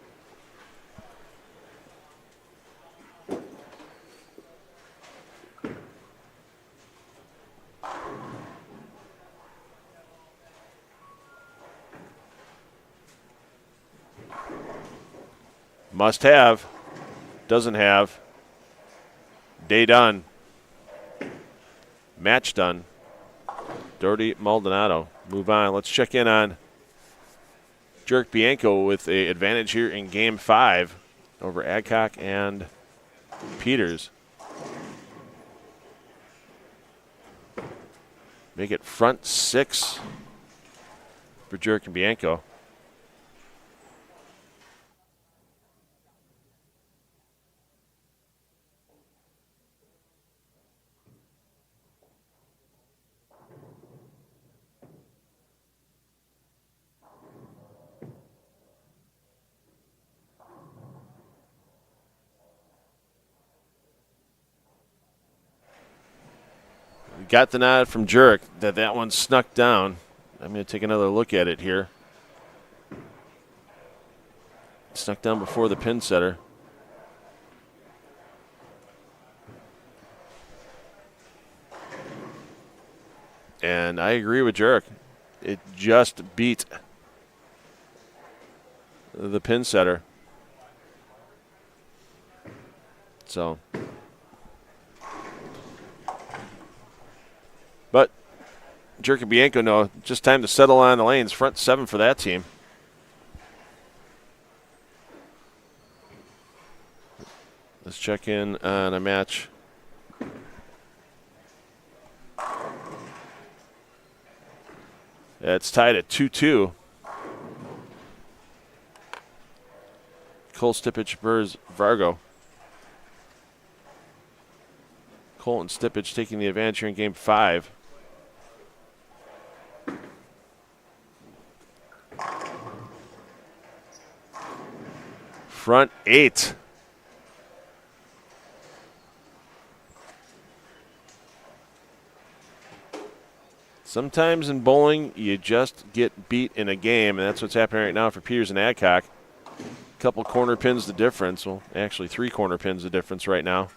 Must have, doesn't have. Day done. Match done. Doherty, Maldonado. Move on. Let's check in on Jurek Bianco with an advantage here in Game 5 over Adcock and Peters. Make it front 6 for Jurek and Bianco. Got the nod from Jurek that one snuck down. I'm going to take another look at it here. Snuck down before the pin setter. And I agree with Jurek. It just beat the pin setter. So, but Jurek and Bianco know just time to settle on the lanes. Front 7 for that team. Let's check in on a match. It's tied at 2-2. Cole Stippich, Burrs, Vargo. Cole and Stippich taking the advantage here in Game 5. Front 8. Sometimes in bowling, you just get beat in a game, and that's what's happening right now for Peters and Adcock. A couple corner pins the difference. Well, actually 3 corner pins the difference right now.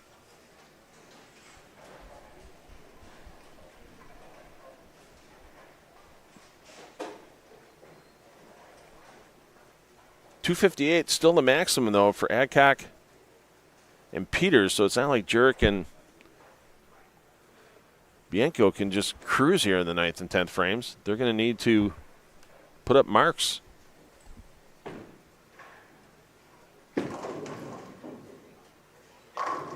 .258, still the maximum, though, for Adcock and Peters, so it's not like Jurek and Bianco can just cruise here in the 9th and 10th frames. They're going to need to put up marks.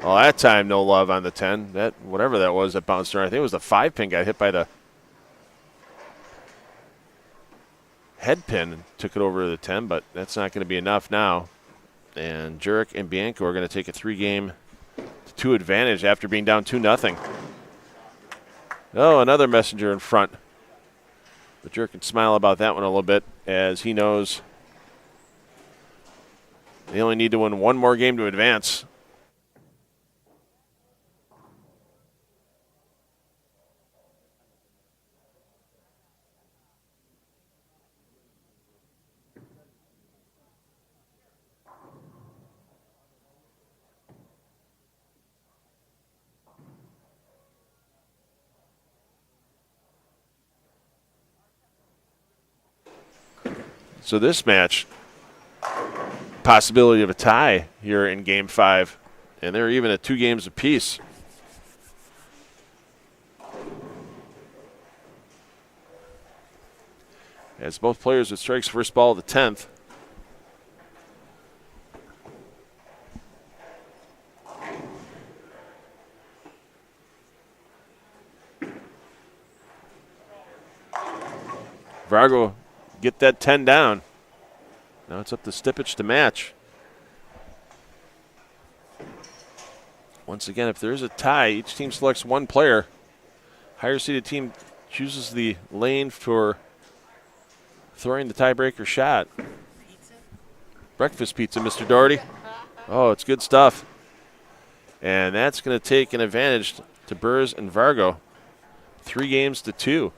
Well, that time, no love on the 10. That whatever that was that bounced around. I think it was the 5 pin got hit by the head pin and took it over to the 10, but that's not going to be enough now. And Jurek and Bianco are going to take a 3-game to 2 advantage after being down 2-0. Oh, another messenger in front. But Jurek can smile about that one a little bit as he knows they only need to win one more game to advance. So this match, possibility of a tie here in Game 5. And they're even at 2 games apiece. As both players with strikes first ball of the 10th. Vargo get that 10 down. Now it's up to Stipich to match. Once again, if there is a tie, each team selects one player. Higher seeded team chooses the lane for throwing the tiebreaker shot. Breakfast pizza, Mr. Doherty. Oh, it's good stuff. And that's going to take an advantage to Burrs and Vargo. 3 games to 2.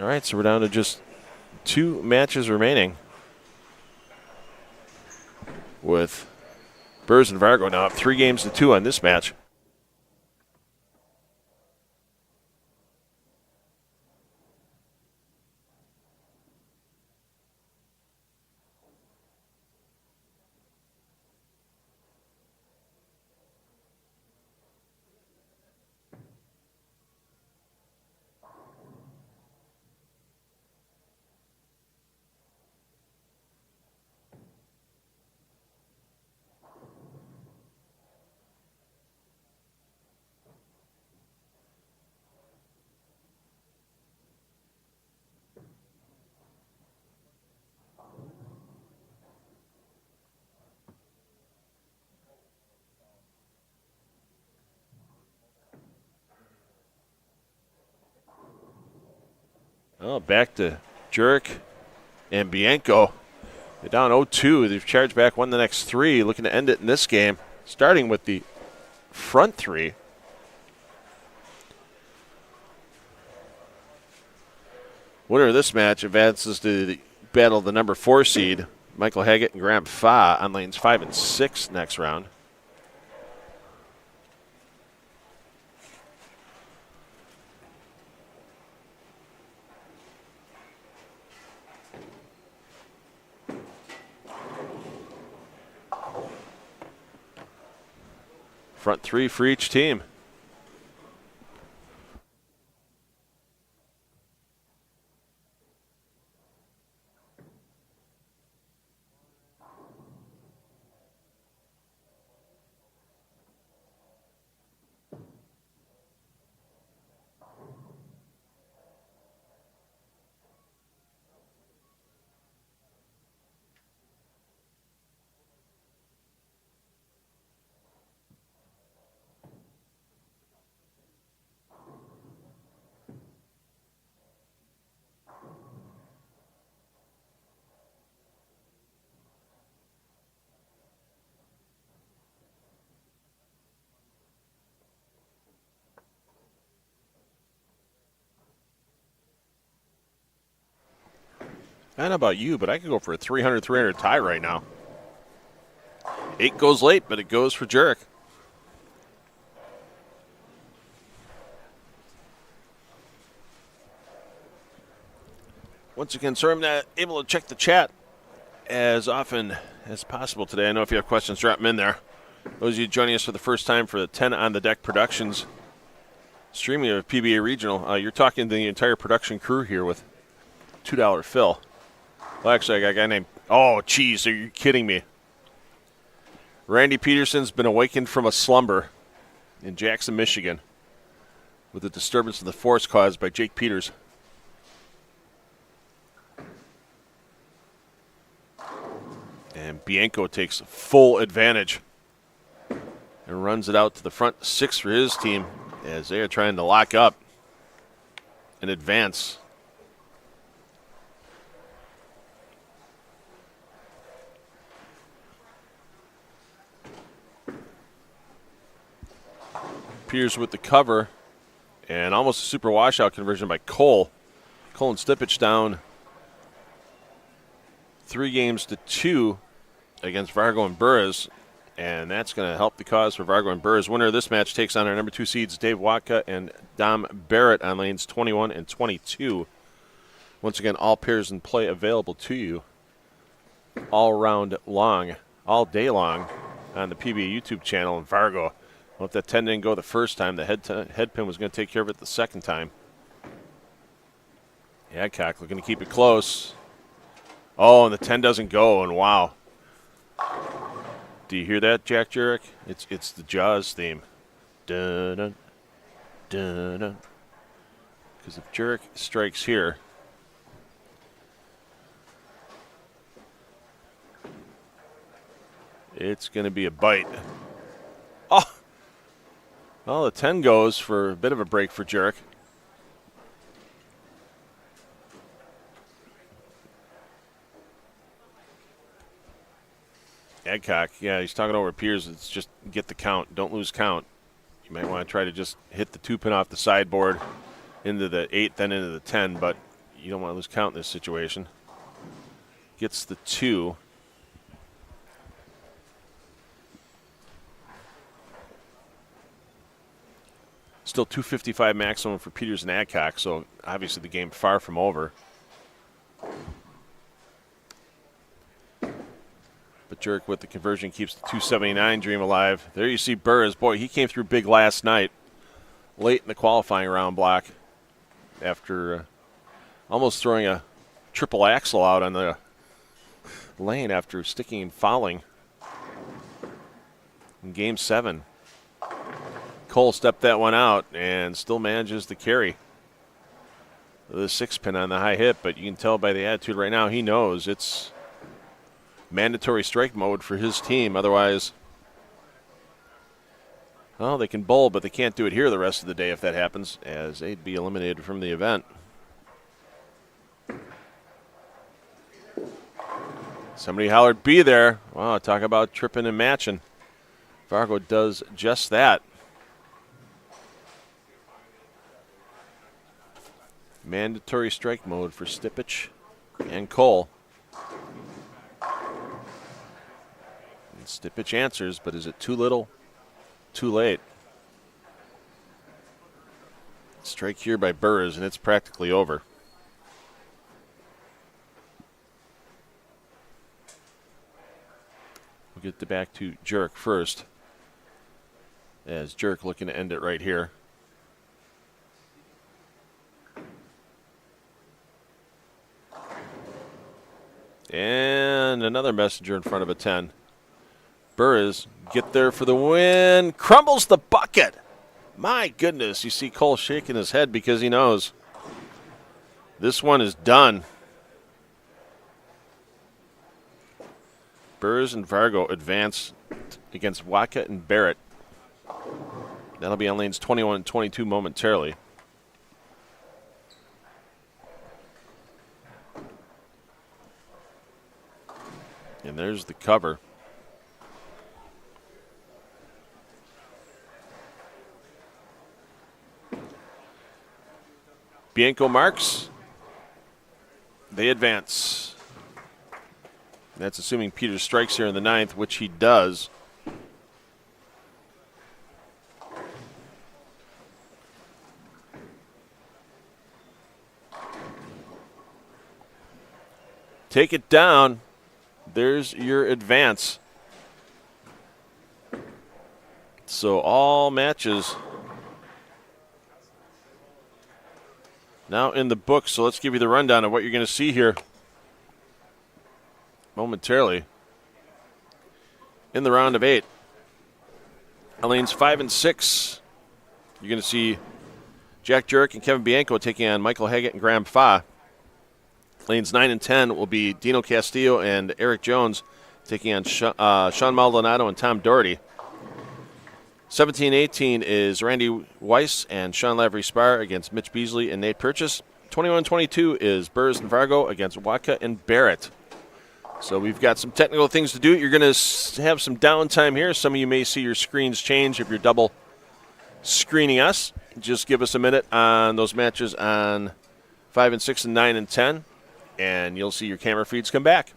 right, so we're down to just 2 matches remaining, with Burrs and Vargo now up 3-2 on this match. Oh, back to Jurek and Bianco. They're down 0-2. They've charged back, won the next 3, looking to end it in this game, starting with the front 3. Winner of this match advances to the battle of the number 4 seed, Michael Haggett and Graham Fa, on lanes 5 and 6 next round. Front 3 for each team. I don't know about you, but I could go for a 300-300 tie right now. 8 goes late, but it goes for Jurek. Once again, sorry I'm not able to check the chat as often as possible today. I know if you have questions, drop them in there. Those of you joining us for the first time for the 10 on the Deck Productions streaming of PBA Regional, you're talking to the entire production crew here with $2 Phil. Well, actually, I got a guy named, oh, geez, are you kidding me? Randy Peterson's been awakened from a slumber in Jackson, Michigan, with a disturbance of the force caused by Jake Peters. And Bianco takes full advantage and runs it out to the front 6 for his team as they are trying to lock up and advance. Peters with the cover, and almost a super washout conversion by Cole. Cole and Stipich down 3-2 against Vargo and Burris, and that's going to help the cause for Vargo and Burris. Winner of this match takes on our number 2 seeds, Dave Watka and Dom Barrett, on lanes 21 and 22. Once again, all pairs in play available to you all round long, all day long on the PBA YouTube channel. And Vargo, well, if that 10 didn't go the first time, the head pin was going to take care of it the second time. Adcock looking to keep it close. Oh, and the 10 doesn't go, and wow. Do you hear that, Jack Jurek? It's the Jaws theme. Dun-dun, dun-dun. Because if Jurek strikes here, it's going to be a bite. Oh! Well, the 10 goes for a bit of a break for Jurek. Adcock, yeah, he's talking over Piers. It's just get the count. Don't lose count. You might want to try to just hit the 2 pin off the sideboard into the 8, then into the 10, but you don't want to lose count in this situation. Gets the 2. Still 255 maximum for Peters and Adcock, so obviously the game far from over. But Jurek with the conversion keeps the 279 dream alive. There you see Burrs. Boy, he came through big last night, late in the qualifying round block, after almost throwing a triple axle out on the lane after sticking and fouling in Game 7. Cole stepped that one out and still manages to carry the 6-pin on the high hit, but you can tell by the attitude right now he knows it's mandatory strike mode for his team. Otherwise, well, they can bowl, but they can't do it here the rest of the day if that happens, as they'd be eliminated from the event. Somebody hollered, "Be there." Wow, talk about tripping and matching. Fargo does just that. Mandatory strike mode for Stipich and Cole. And Stipich answers, but is it too little, too late? Strike here by Burrs, and it's practically over. We'll get back to Jurek first, as Jurek looking to end it right here. And another messenger in front of a 10. Burrs get there for the win. Crumbles the bucket. My goodness, you see Cole shaking his head because he knows this one is done. Burrs and Fargo advance against Waka and Barrett. That'll be on lanes 21 and 22 momentarily. And there's the cover. Bianco marks. They advance. That's assuming Peters strikes here in the 9th, which he does. Take it down. There's your advance. So all matches now in the book. So let's give you the rundown of what you're going to see here momentarily. In the round of 8, lanes 5 and 6, you're going to see Jack Jurek and Kevin Bianco taking on Michael Haggett and Graham Fa. Lanes 9 and 10 will be Dino Castillo and Eric Jones taking on Sean Maldonado and Tom Doherty. 17-18 is Randy Weiss and Sean Lavery-Spar against Mitch Beasley and Nate Purchase. 21-22 is Burrs and Fargo against Waka and Barrett. So we've got some technical things to do. You're going to have some downtime here. Some of you may see your screens change if you're double screening us. Just give us a minute on those matches on 5 and 6 and 9 and 10. And you'll see your camera feeds come back.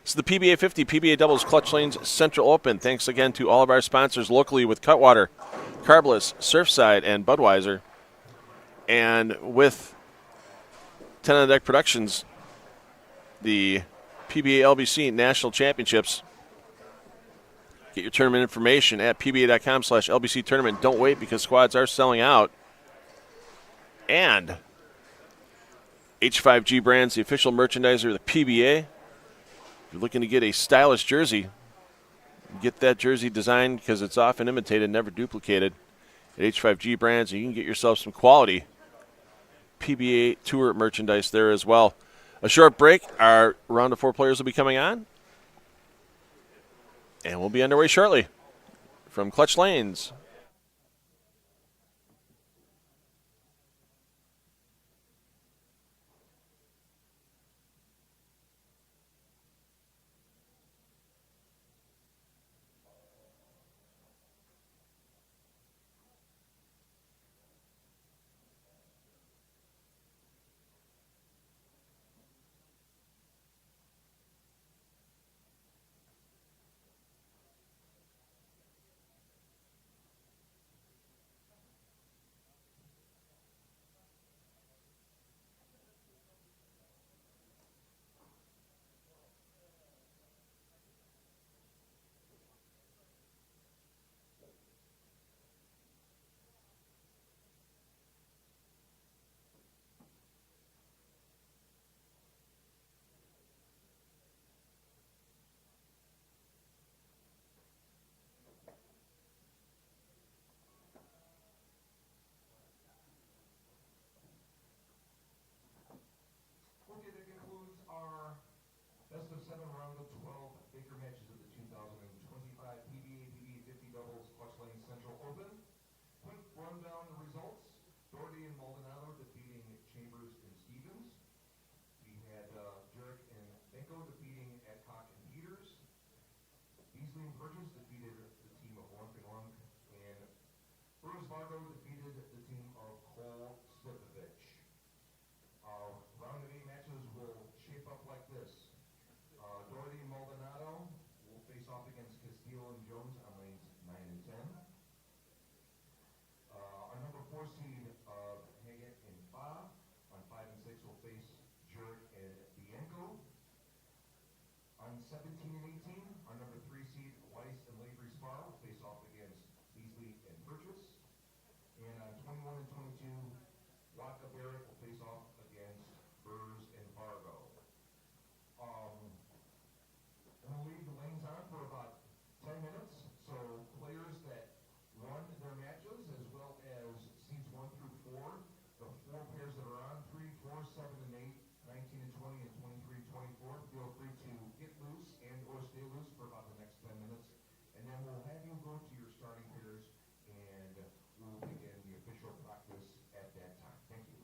It's the PBA50 PBA Doubles Clutch Lanes Central Open. Thanks again to all of our sponsors locally with Cutwater, Carbless, Surfside, and Budweiser. And with 10 on Deck Productions, the PBA LBC National Championships. Get your tournament information at pba.com/LBC tournament. Don't wait because squads are selling out. And H5G Brands, the official merchandiser of the PBA. If you're looking to get a stylish jersey, get that jersey designed because it's often imitated, never duplicated at H5G Brands. And you can get yourself some quality PBA Tour merchandise there as well. A short break. Our round of 4 players will be coming on. And we'll be underway shortly from Clutch Lanes. Purchase defeated the team of Lunk and Lunk, and Bruce Vargo defeated the team of Cole Slipovich. Round of 8 matches will shape up like this. Dorothy Maldonado will face off against Castillo and Jones on lanes 9 and 10. Our number 4 seed of Haggett and Bob on 5 and 6 will face Jurek and Bianco. On 17 and 18, our number 3 seed Weiss and Lavery Spar will face off against Beasley and Purchase. And on 21 and 22, Waka Barrett will face off against Burrs and Vargo. I'm going to leave the lanes on for about 10 minutes, so players that won their matches, as well as seeds 1 through 4, the 4 pairs that are on, 3, 4, 7, and 8, 19 and 20, and 23 and 24, feel free to get loose and or stay loose for about the next 10 minutes. And then we'll have you go to your starting pairs, and we'll begin the official practice at that time. Thank you.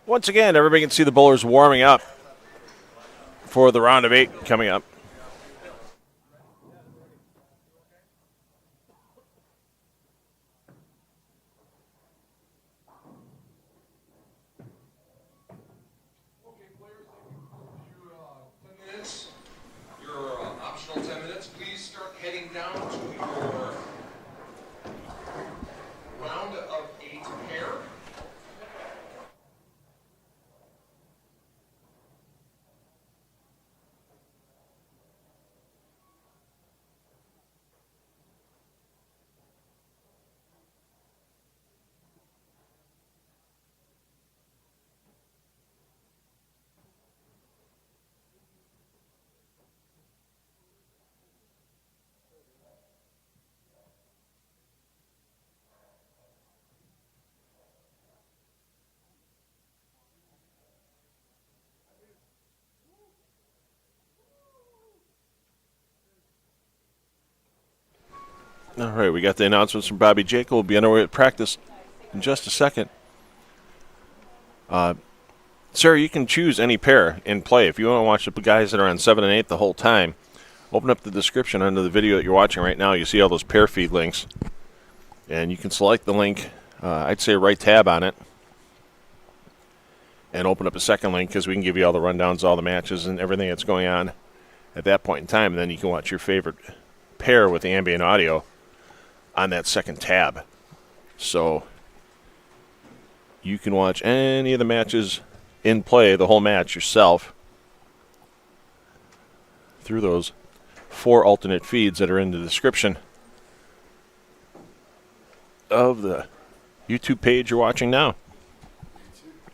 Once again, everybody can see the bowlers warming up for the round of 8 coming up. Okay, players, your 10 minutes, your optional 10 minutes. Please start heading down to your round of 8 pair. All right, we got the announcements from Bobby Jacob. We'll be underway at practice in just a second. Sir, you can choose any pair in play. If you want to watch the guys that are on 7 and 8 the whole time, open up the description under the video that you're watching right now. You see all those pair feed links. And you can select the link, I'd say right tab on it, and open up a second link because we can give you all the rundowns, all the matches, and everything that's going on at that point in time. And then you can watch your favorite pair with the ambient audio on that second tab. So you can watch any of the matches in play, the whole match yourself, through those 4 alternate feeds that are in the description of the YouTube page you're watching now.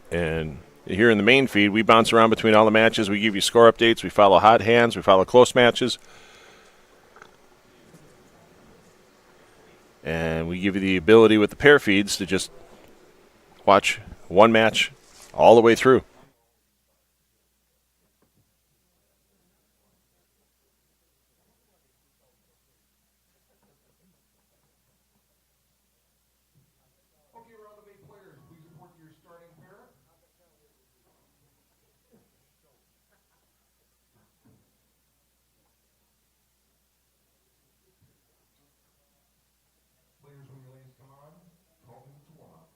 And here in the main feed, we bounce around between all the matches. We give you score updates. We follow hot hands. We follow close matches. And we give you the ability with the pair feeds to just watch one match all the way through. Okay, round of 8 players, please report your starting pair. Players, when your lanes come on, call them to warm up.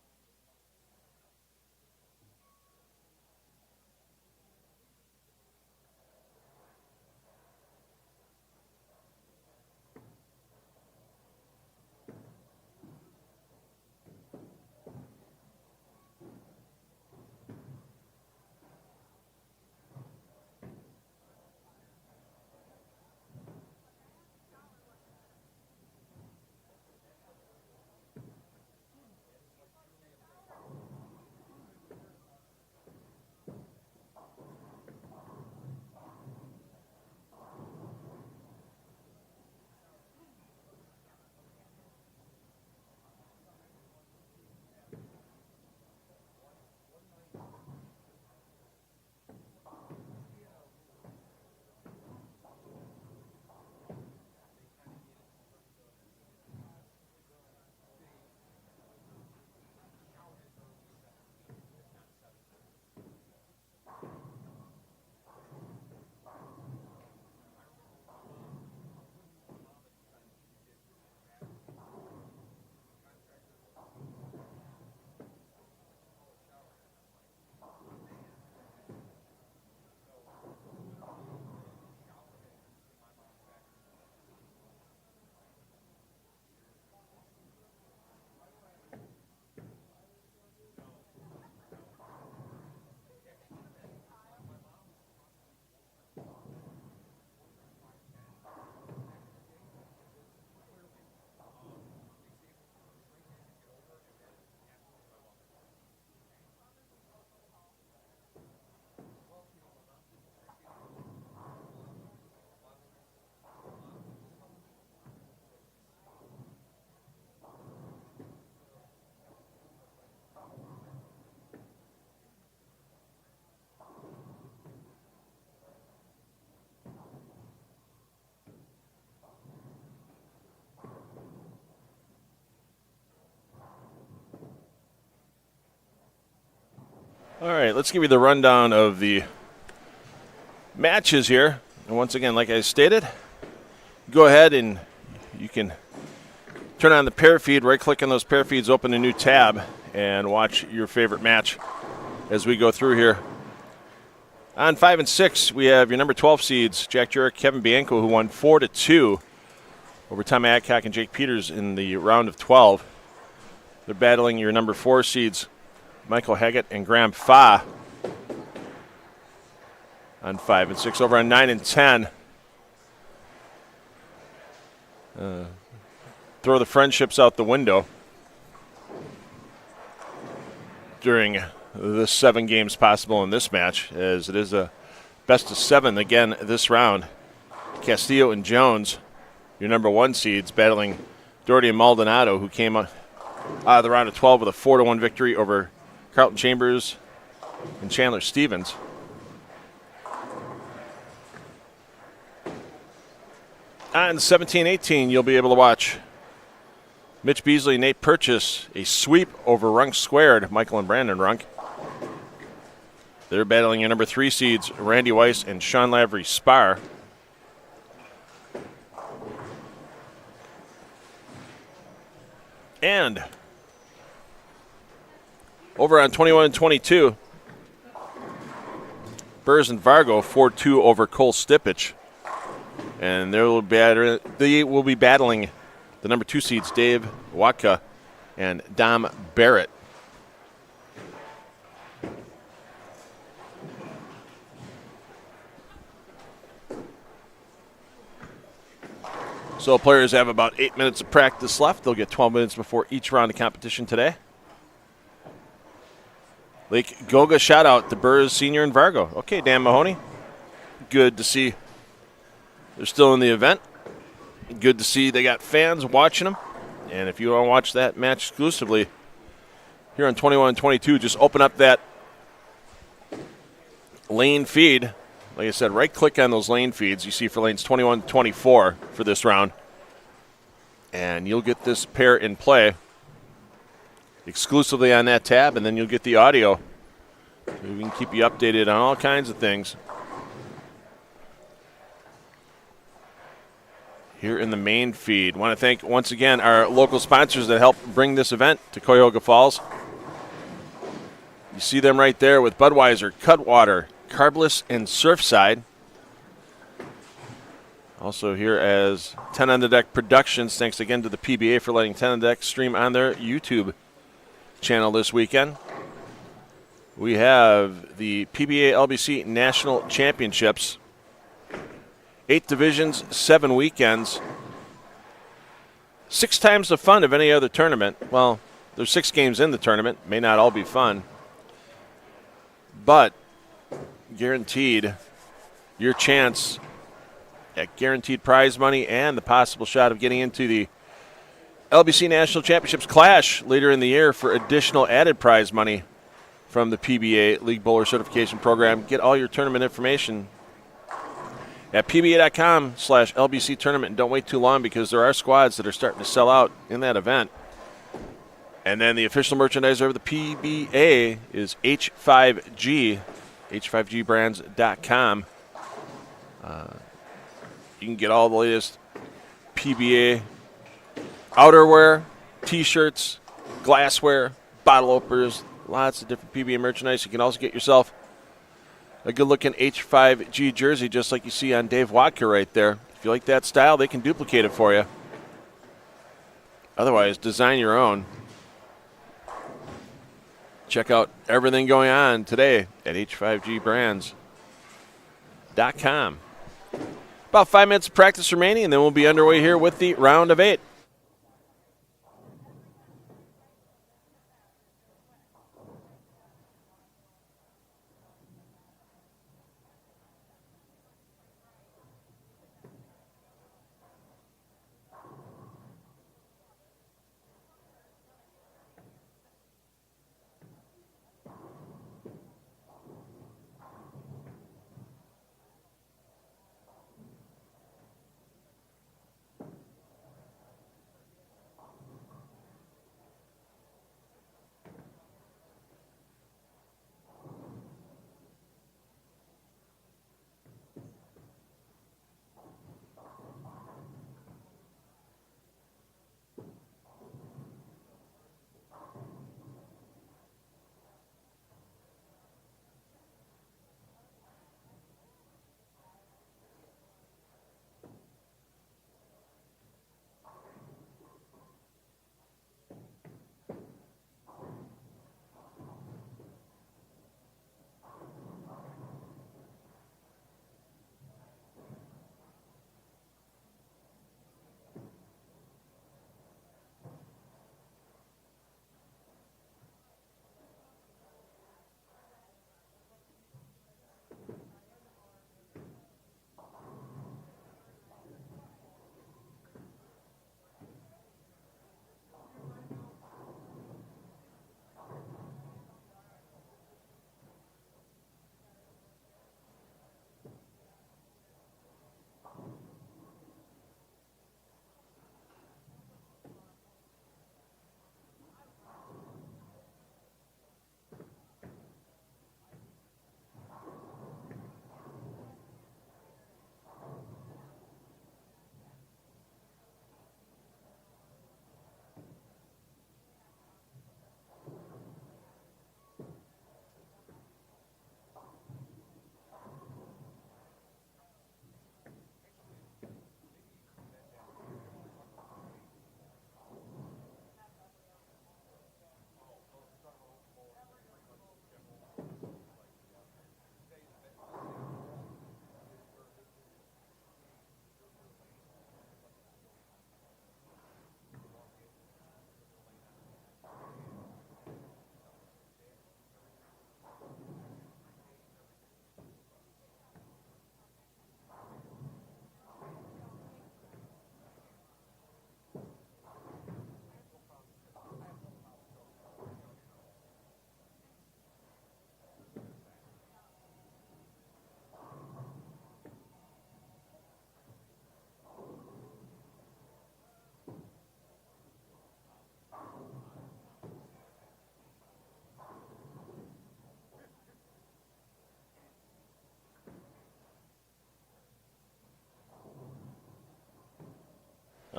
All right, let's give you the rundown of the matches here. And once again, like I stated, go ahead and you can turn on the pair feed, right-click on those pair feeds, open a new tab, and watch your favorite match as we go through here. On 5 and 6, we have your number 12 seeds, Jack Jurek, Kevin Bianco, who won 4-2 over Tom Adcock and Jake Peters in the round of 12. They're battling your number 4 seeds, Michael Haggett and Graham Fa, on 5 and 6. Over on 9 and 10, throw the friendships out the window during the 7 games possible in this match, as it is a best of 7 again this round. Castillo and Jones, your number 1 seeds, battling Doherty and Maldonado, who came out of the round of 12 with a 4-1 victory over Carlton Chambers and Chandler Stevens. On 17-18, you'll be able to watch Mitch Beasley and Nate Purchase a sweep over Runk Squared, Michael and Brandon Runk. They're battling your number 3 seeds, Randy Weiss and Sean Lavery Spar. And over on 21 and 22, Burrs and Vargo 4-2 over Cole Stipich. And they will be battling the number 2 seeds, Dave Watka and Dom Barrett. So players have about 8 minutes of practice left. They'll get 12 minutes before each round of competition today. Lake Goga shout out to Burrs Senior and Vargo. Okay, Dan Mahoney. Good to see they're still in the event. Good to see they got fans watching them. And if you want to watch that match exclusively here on 21 and 22, just open up that lane feed. Like I said, right-click on those lane feeds you see for lanes 21 and 24 for this round. And you'll get this pair in play exclusively on that tab, and then you'll get the audio. We can keep you updated on all kinds of things here in the main feed. Want to thank, once again, our local sponsors that help bring this event to Cuyahoga Falls. You see them right there with Budweiser, Cutwater, Carbless, and Surfside. Also here as 10 on the Deck Productions. Thanks again to the PBA for letting 10 on the Deck stream on their YouTube channel this weekend. We have the PBA LBC National Championships. 8 divisions, 7 weekends. 6 times the fun of any other tournament. Well, there's 6 games in the tournament. May not all be fun. But guaranteed your chance at guaranteed prize money and the possible shot of getting into the LBC National Championships Clash later in the year for additional added prize money from the PBA League Bowler Certification Program. Get all your tournament information at pba.com/LBC tournament. And don't wait too long, because there are squads that are starting to sell out in that event. And then the official merchandiser of the PBA is H5G, h5gbrands.com. You can get all the latest PBA outerwear, T-shirts, glassware, bottle openers, lots of different PBA merchandise. You can also get yourself a good-looking H5G jersey, just like you see on Dave Watka right there. If you like that style, they can duplicate it for you. Otherwise, design your own. Check out everything going on today at h5gbrands.com. About 5 minutes of practice remaining, and then we'll be underway here with the round of 8.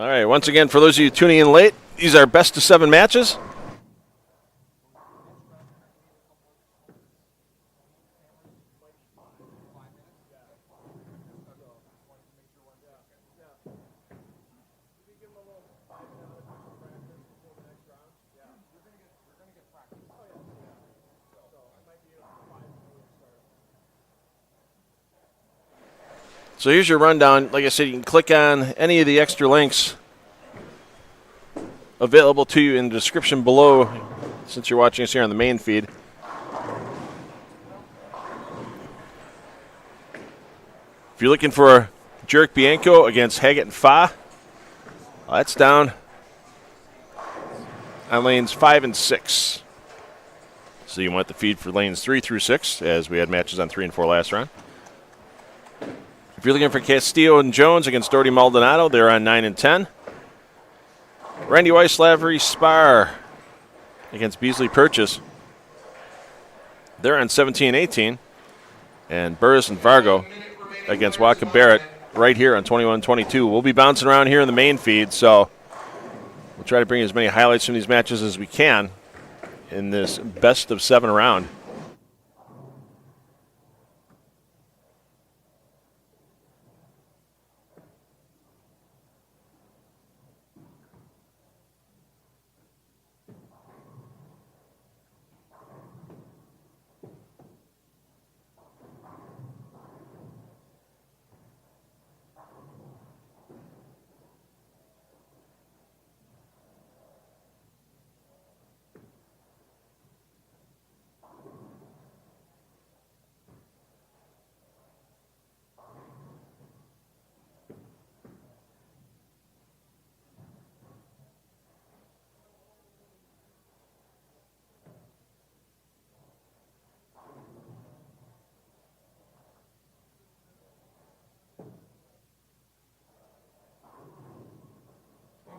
All right, once again, for those of you tuning in late, these are best of 7 matches. So here's your rundown. Like I said, you can click on any of the extra links available to you in the description below since you're watching us here on the main feed. If you're looking for Jurek Bianco against Haggett and Fa, that's down on lanes 5 and 6. So you want the feed for lanes 3 through 6, as we had matches on 3 and 4 last round. If you're looking for Castillo and Jones against Doherty Maldonado, they're on 9 and 10. Randy Weiss, Lavery, Spar against Beasley Purchase. They're on 17 and 18. And Burris and Vargo against Waka Barrett right here on 21-22. We'll be bouncing around here in the main feed, so we'll try to bring as many highlights from these matches as we can in this best of 7 round.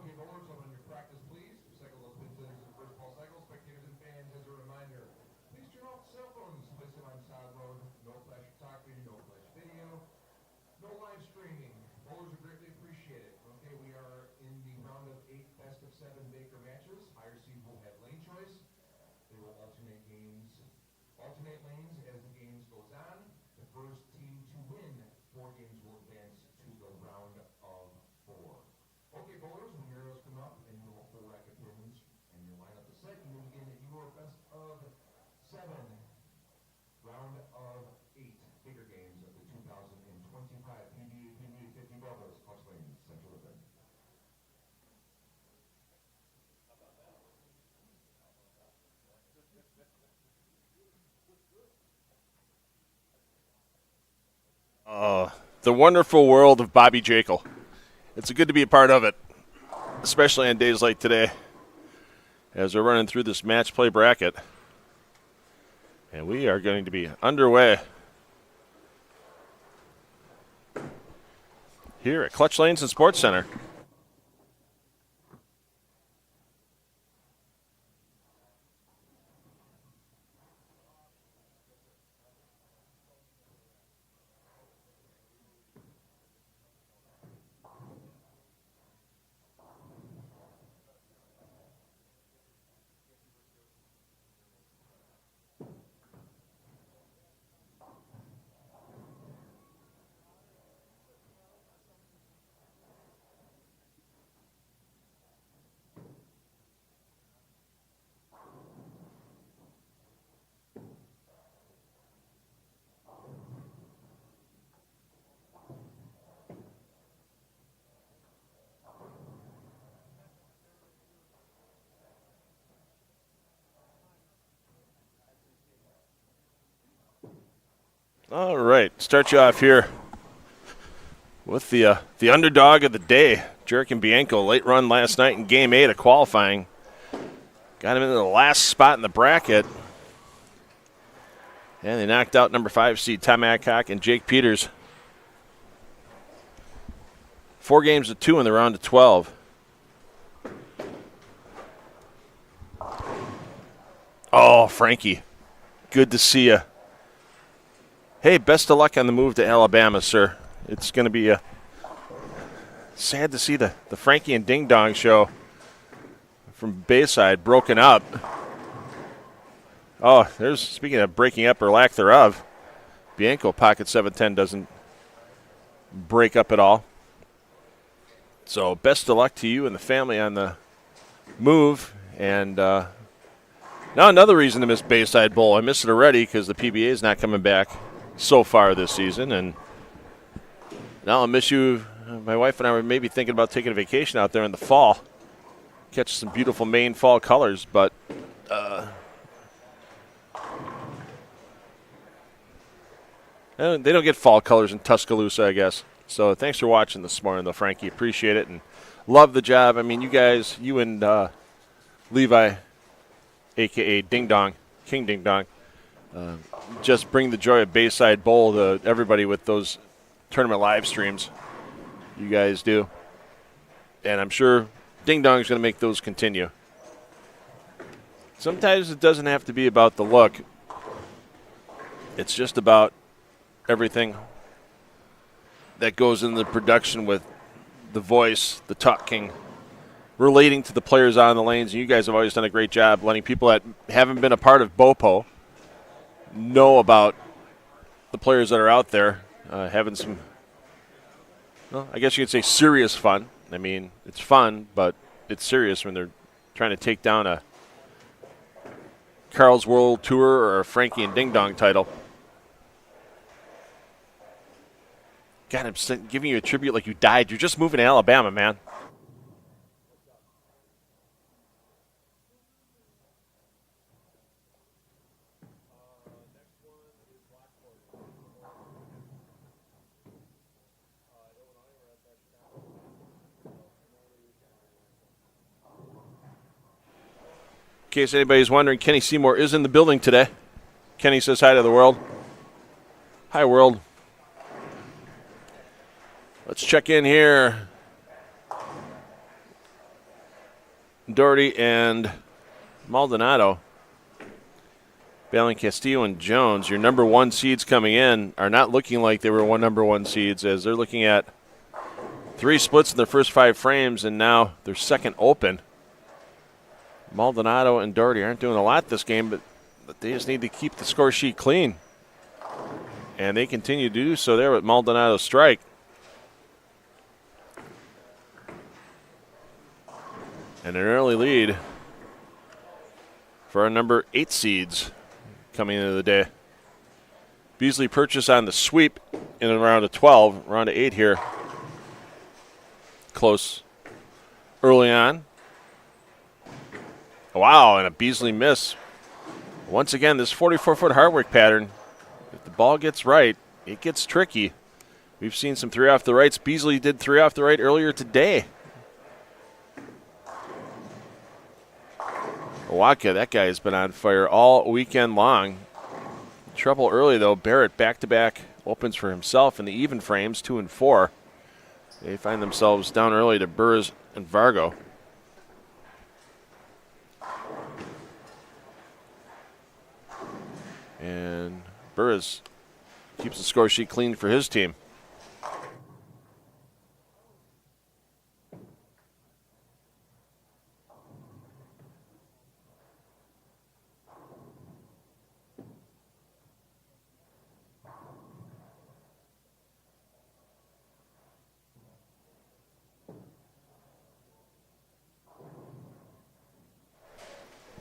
Okay, bowlers, on your practice, please. Recycle those pin settings in the first ball cycle. Spectators and fans, as a reminder, please turn off cell phones. Place them on side mode. No flash photography, no flash video, no live streaming. Bowlers are greatly appreciated. Okay, we are in the round of 8 best of 7 Baker matches. Higher seeds will have lane choice. They will alternate lanes as the games goes on. The first team to win 4 games will advance to the round of 4. Okay, bowlers, when your arrows come up and your full rack of pins and your lineup is set, you will begin your best of 7 round of 8 bigger games of the 2025 PBA50 Doubles, Clutch Lanes, Central Event. The wonderful world of Bobby Jekyll. It's good to be a part of it, especially on days like today, as we're running through this match play bracket. And we are going to be underway here at Clutch Lanes and Sports Center. All right, start you off here with the underdog of the day, Jurek and Bianco. Late run last night in Game 8 of qualifying. Got him into the last spot in the bracket. And they knocked out number 5 seed Tom Adcock and Jake Peters. 4 games to 2 in the round of 12. Oh, Frankie, good to see you. Hey, best of luck on the move to Alabama, sir. It's going to be Sad to see the Frankie and Ding Dong show from Bayside broken up. Oh, speaking of breaking up or lack thereof, Bianco Pocket 710 doesn't break up at all. So best of luck to you and the family on the move. And now another reason to miss Bayside Bowl. I missed it already because the PBA is not coming back so far this season. And now I'll miss you. My wife and I were maybe thinking about taking a vacation out there in the fall. Catch some beautiful Maine fall colors, but they don't get fall colors in Tuscaloosa, I guess. So thanks for watching this morning, though, Frankie. Appreciate it and love the job. I mean, you guys, you and Levi, a.k.a. Ding Dong, King Ding Dong, just bring the joy of Bayside Bowl to everybody with those tournament live streams you guys do. And I'm sure Ding Dong is going to make those continue. Sometimes it doesn't have to be about the look. It's just about everything that goes in the production with the voice, the talking, relating to the players on the lanes. And you guys have always done a great job letting people that haven't been a part of BOPO know about the players that are out there, having some, well, I guess you could say serious fun. I mean, it's fun, but it's serious when they're trying to take down a Carl's World Tour or a Frankie and Ding Dong title. God, I'm giving you a tribute like you died. You're just moving to Alabama, man. In case anybody's wondering, Kenny Seymour is in the building today. Kenny says hi to the world. Hi, world. Let's check in here. Doherty and Maldonado. Bailey, Castillo, and Jones, your number one seeds coming in, are not looking like they were number one seeds, as they're looking at 3 splits in their first 5 frames, and now their second open. Maldonado and Doherty aren't doing a lot this game, but they just need to keep the score sheet clean. And they continue to do so there with Maldonado's strike. And an early lead for our number 8 seeds coming into the day. Beasley Purchase on the sweep in a round of 12, round of 8 here. Close early on. Wow, and a Beasley miss. Once again, this 44-foot hard work pattern, if the ball gets right, it gets tricky. We've seen some 3 off the rights. Beasley did 3 off the right earlier today. Waka, that guy has been on fire all weekend long. Trouble early, though. Barrett back-to-back opens for himself in the even frames, 2 and 4. They find themselves down early to Burrs and Vargo. And Burrs keeps the score sheet clean for his team.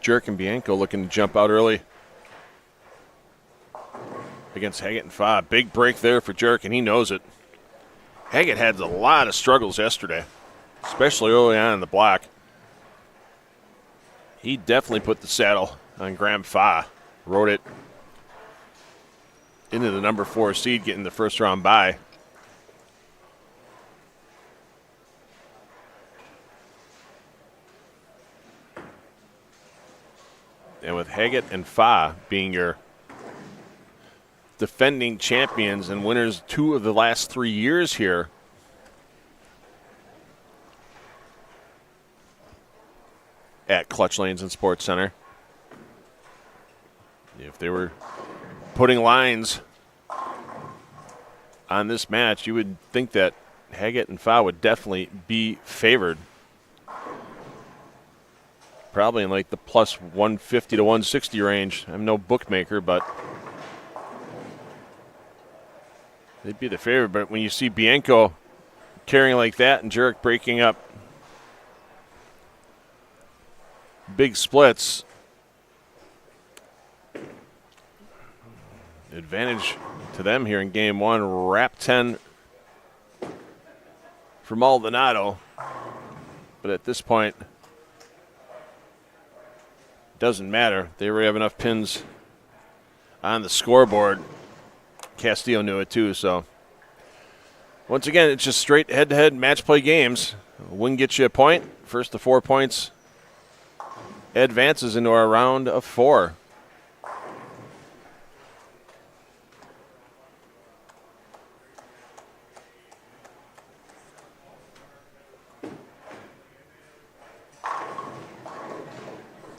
Jerk and Bianco looking to jump out early against Haggett and Fa. Big break there for Jerk, and he knows it. Haggett had a lot of struggles yesterday, especially early on in the block. He definitely put the saddle on Graham Fa. Rode it into the number 4 seed, getting the first round bye. And with Haggett and Fa being your defending champions and winners 2 of the last 3 years here, at Clutch Lanes and Sports Center, if they were putting lines on this match, you would think that Haggett and Fa would definitely be favored. Probably in like the plus 150 to 160 range. I'm no bookmaker, but they'd be the favorite. But when you see Bianco carrying like that and Jurek breaking up big splits, advantage to them here in game one. Wrap 10 for Maldonado. But at this point, doesn't matter. They already have enough pins on the scoreboard. Castillo knew it too, so. Once again, it's just straight head-to-head match play games. Win gets you a point. First to 4 points advances into our round of 4.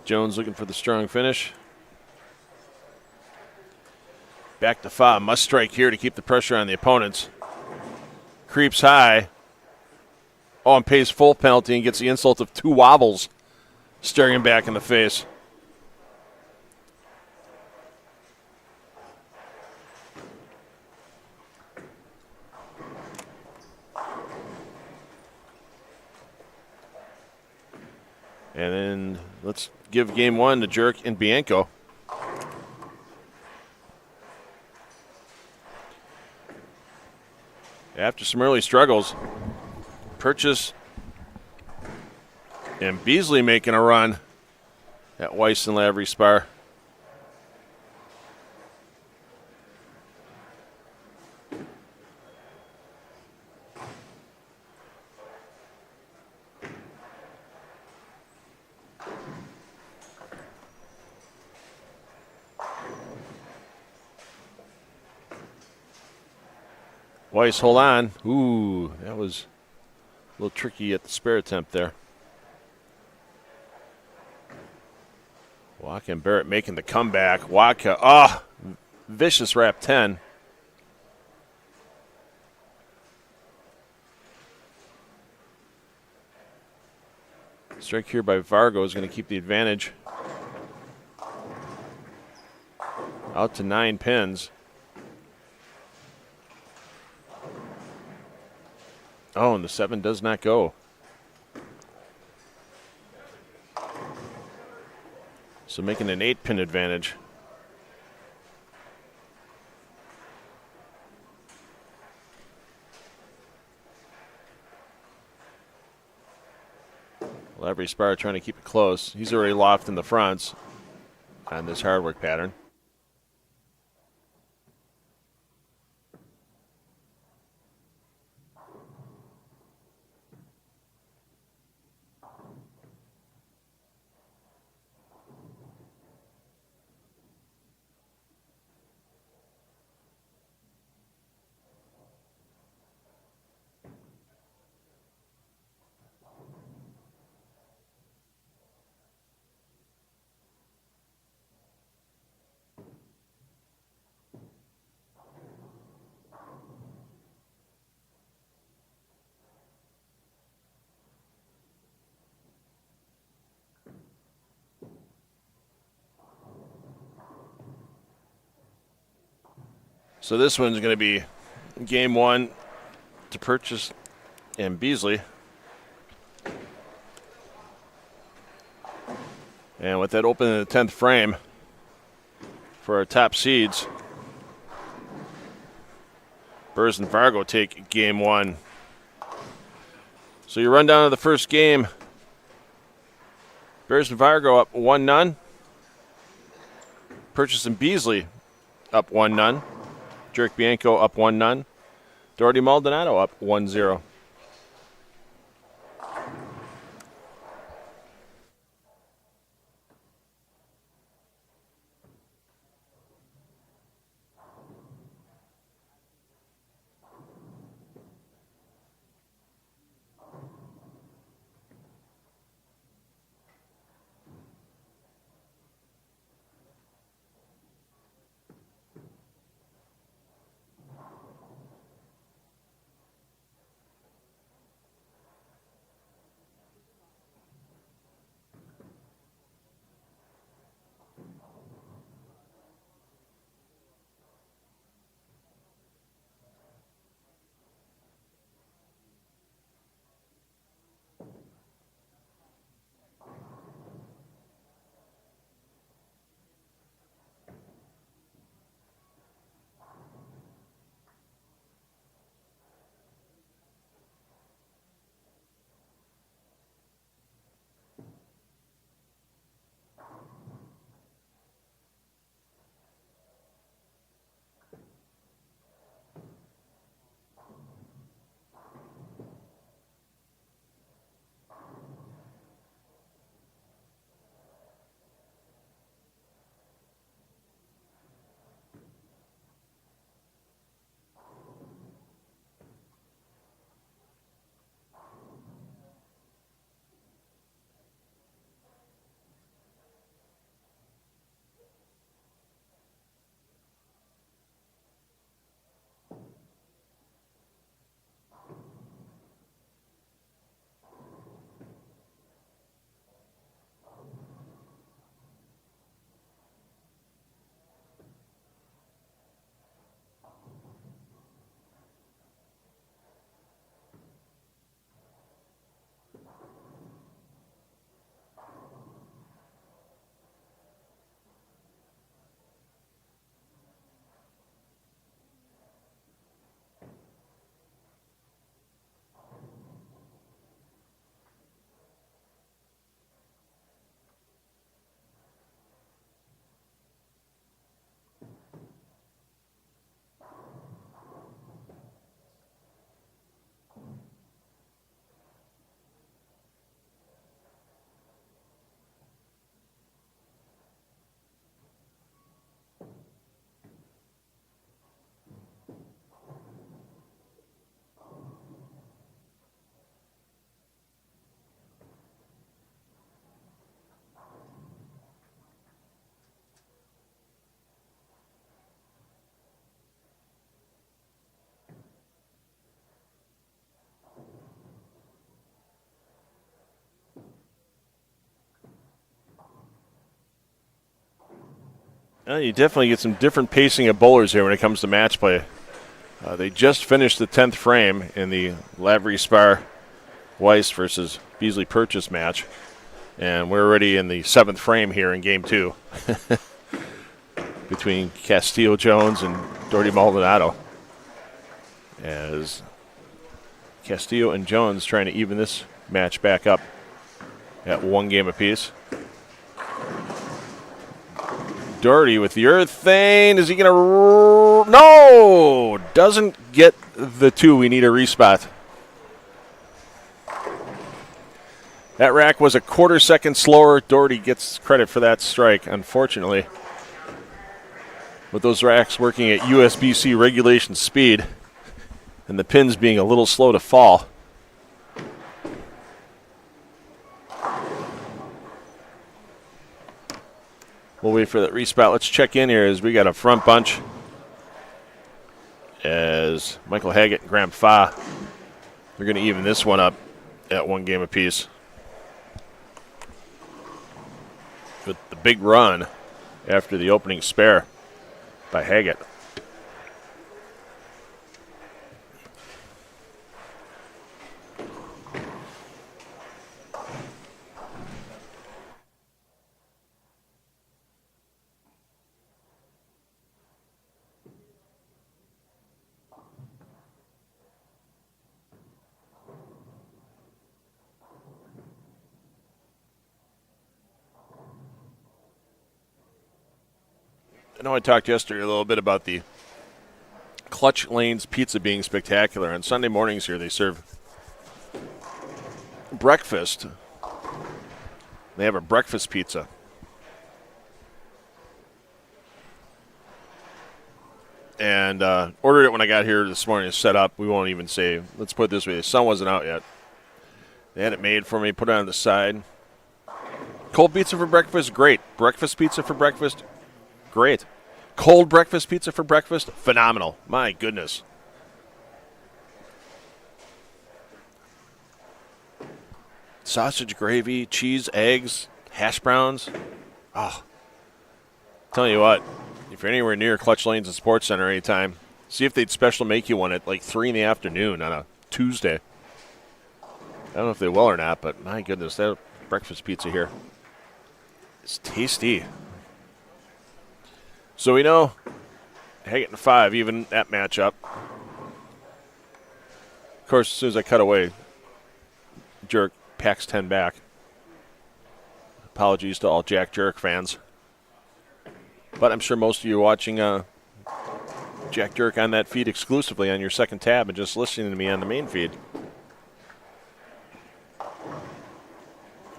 Jones looking for the strong finish. Back to Fa. Must strike here to keep the pressure on the opponents. Creeps high. Oh, and pays full penalty and gets the insult of 2 wobbles staring him back in the face. And then let's give game one to Jurek and Bianco. After some early struggles, Purchase and Beasley making a run at Weiss and Lavery Spar. Weiss, hold on. Ooh, that was a little tricky at the spare attempt there. Waka and Barrett making the comeback. Waka, vicious wrap 10. Strike here by Vargo is going to keep the advantage. Out to 9 pins. Oh, and the 7 does not go. So making an 8-pin advantage. Lavery Spar trying to keep it close. He's already loft in the fronts on this hard work pattern. So this one's going to be game one to Purchase and Beasley. And with that open in the 10th frame for our top seeds, Burrs and Vargo take game one. So you run down to the first game. Burrs and Vargo up 1-0. Purchase and Beasley up 1-0. Jurek Bianco up 1-0. Doherty Maldonado up 1-0. Well, you definitely get some different pacing of bowlers here when it comes to match play. They just finished the 10th frame in the Lavery Spar Weiss versus Beasley Purchase match. And we're already in the 7th frame here in game 2 between Castillo-Jones and Doherty Maldonado. As Castillo and Jones trying to even this match back up at 1 game apiece. Doherty with the urethane. Is he going to... No! Doesn't get the 2. We need a respot. That rack was a quarter second slower. Doherty gets credit for that strike, unfortunately. With those racks working at USBC regulation speed and the pins being a little slow to fall. We'll wait for that respot. Let's check in here as we got a front bunch as Michael Haggett and Graham Fa. They're going to even this one up at 1 game apiece. With the big run after the opening spare by Haggett. I know I talked yesterday a little bit about the Clutch Lanes Pizza being spectacular. On Sunday mornings here, they serve breakfast. They have a breakfast pizza. And ordered it when I got here this morning to set up. We won't even say, let's put it this way, the sun wasn't out yet. They had it made for me, put it on the side. Cold pizza for breakfast, great. Breakfast pizza for breakfast, great. Cold breakfast pizza for breakfast, phenomenal. My goodness. Sausage gravy, cheese, eggs, hash browns. Oh, tell you what, if you're anywhere near Clutch Lanes and Sports Center anytime, see if they'd special make you one at like 3 in the afternoon on a Tuesday. I don't know if they will or not, but my goodness, that breakfast pizza here is tasty. So we know Haggett and 5, even that matchup. Of course, as soon as I cut away, Jerk packs 10 back. Apologies to all Jack Jerk fans. But I'm sure most of you are watching Jack Jerk on that feed exclusively on your second tab and just listening to me on the main feed.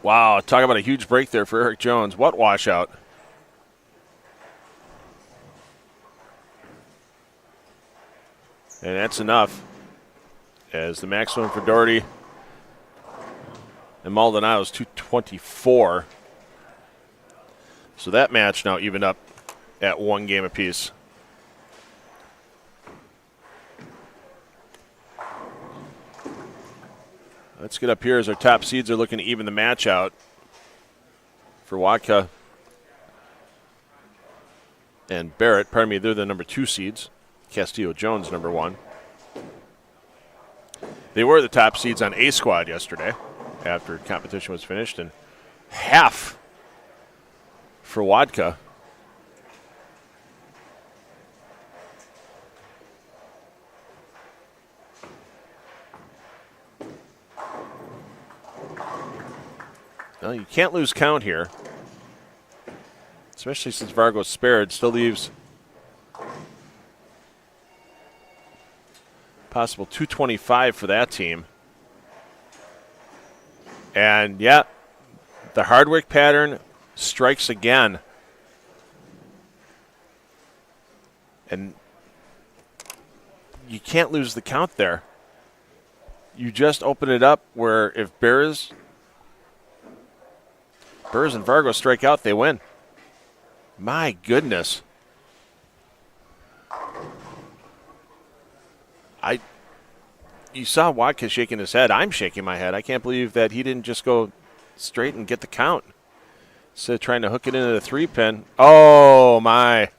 Wow, talk about a huge break there for Eric Jones. What washout. And that's enough as the maximum for Doherty and Maldonado is 224. So that match now evened up at 1 game apiece. Let's get up here as our top seeds are looking to even the match out for Watka and Barrett. Pardon me, they're the number 2 seeds. Castillo-Jones, number 1. They were the top seeds on A Squad yesterday after competition was finished, and half for Watka. Well, you can't lose count here, especially since Vargo's spared. Still leaves possible 225 for that team. And, yeah, the Hardwick pattern strikes again. And you can't lose the count there. You just open it up where if Burrs and Vargo strike out, they win. My goodness. You saw Watka shaking his head. I'm shaking my head. I can't believe that he didn't just go straight and get the count. Instead of trying to hook it into the 3-pin. Oh, my.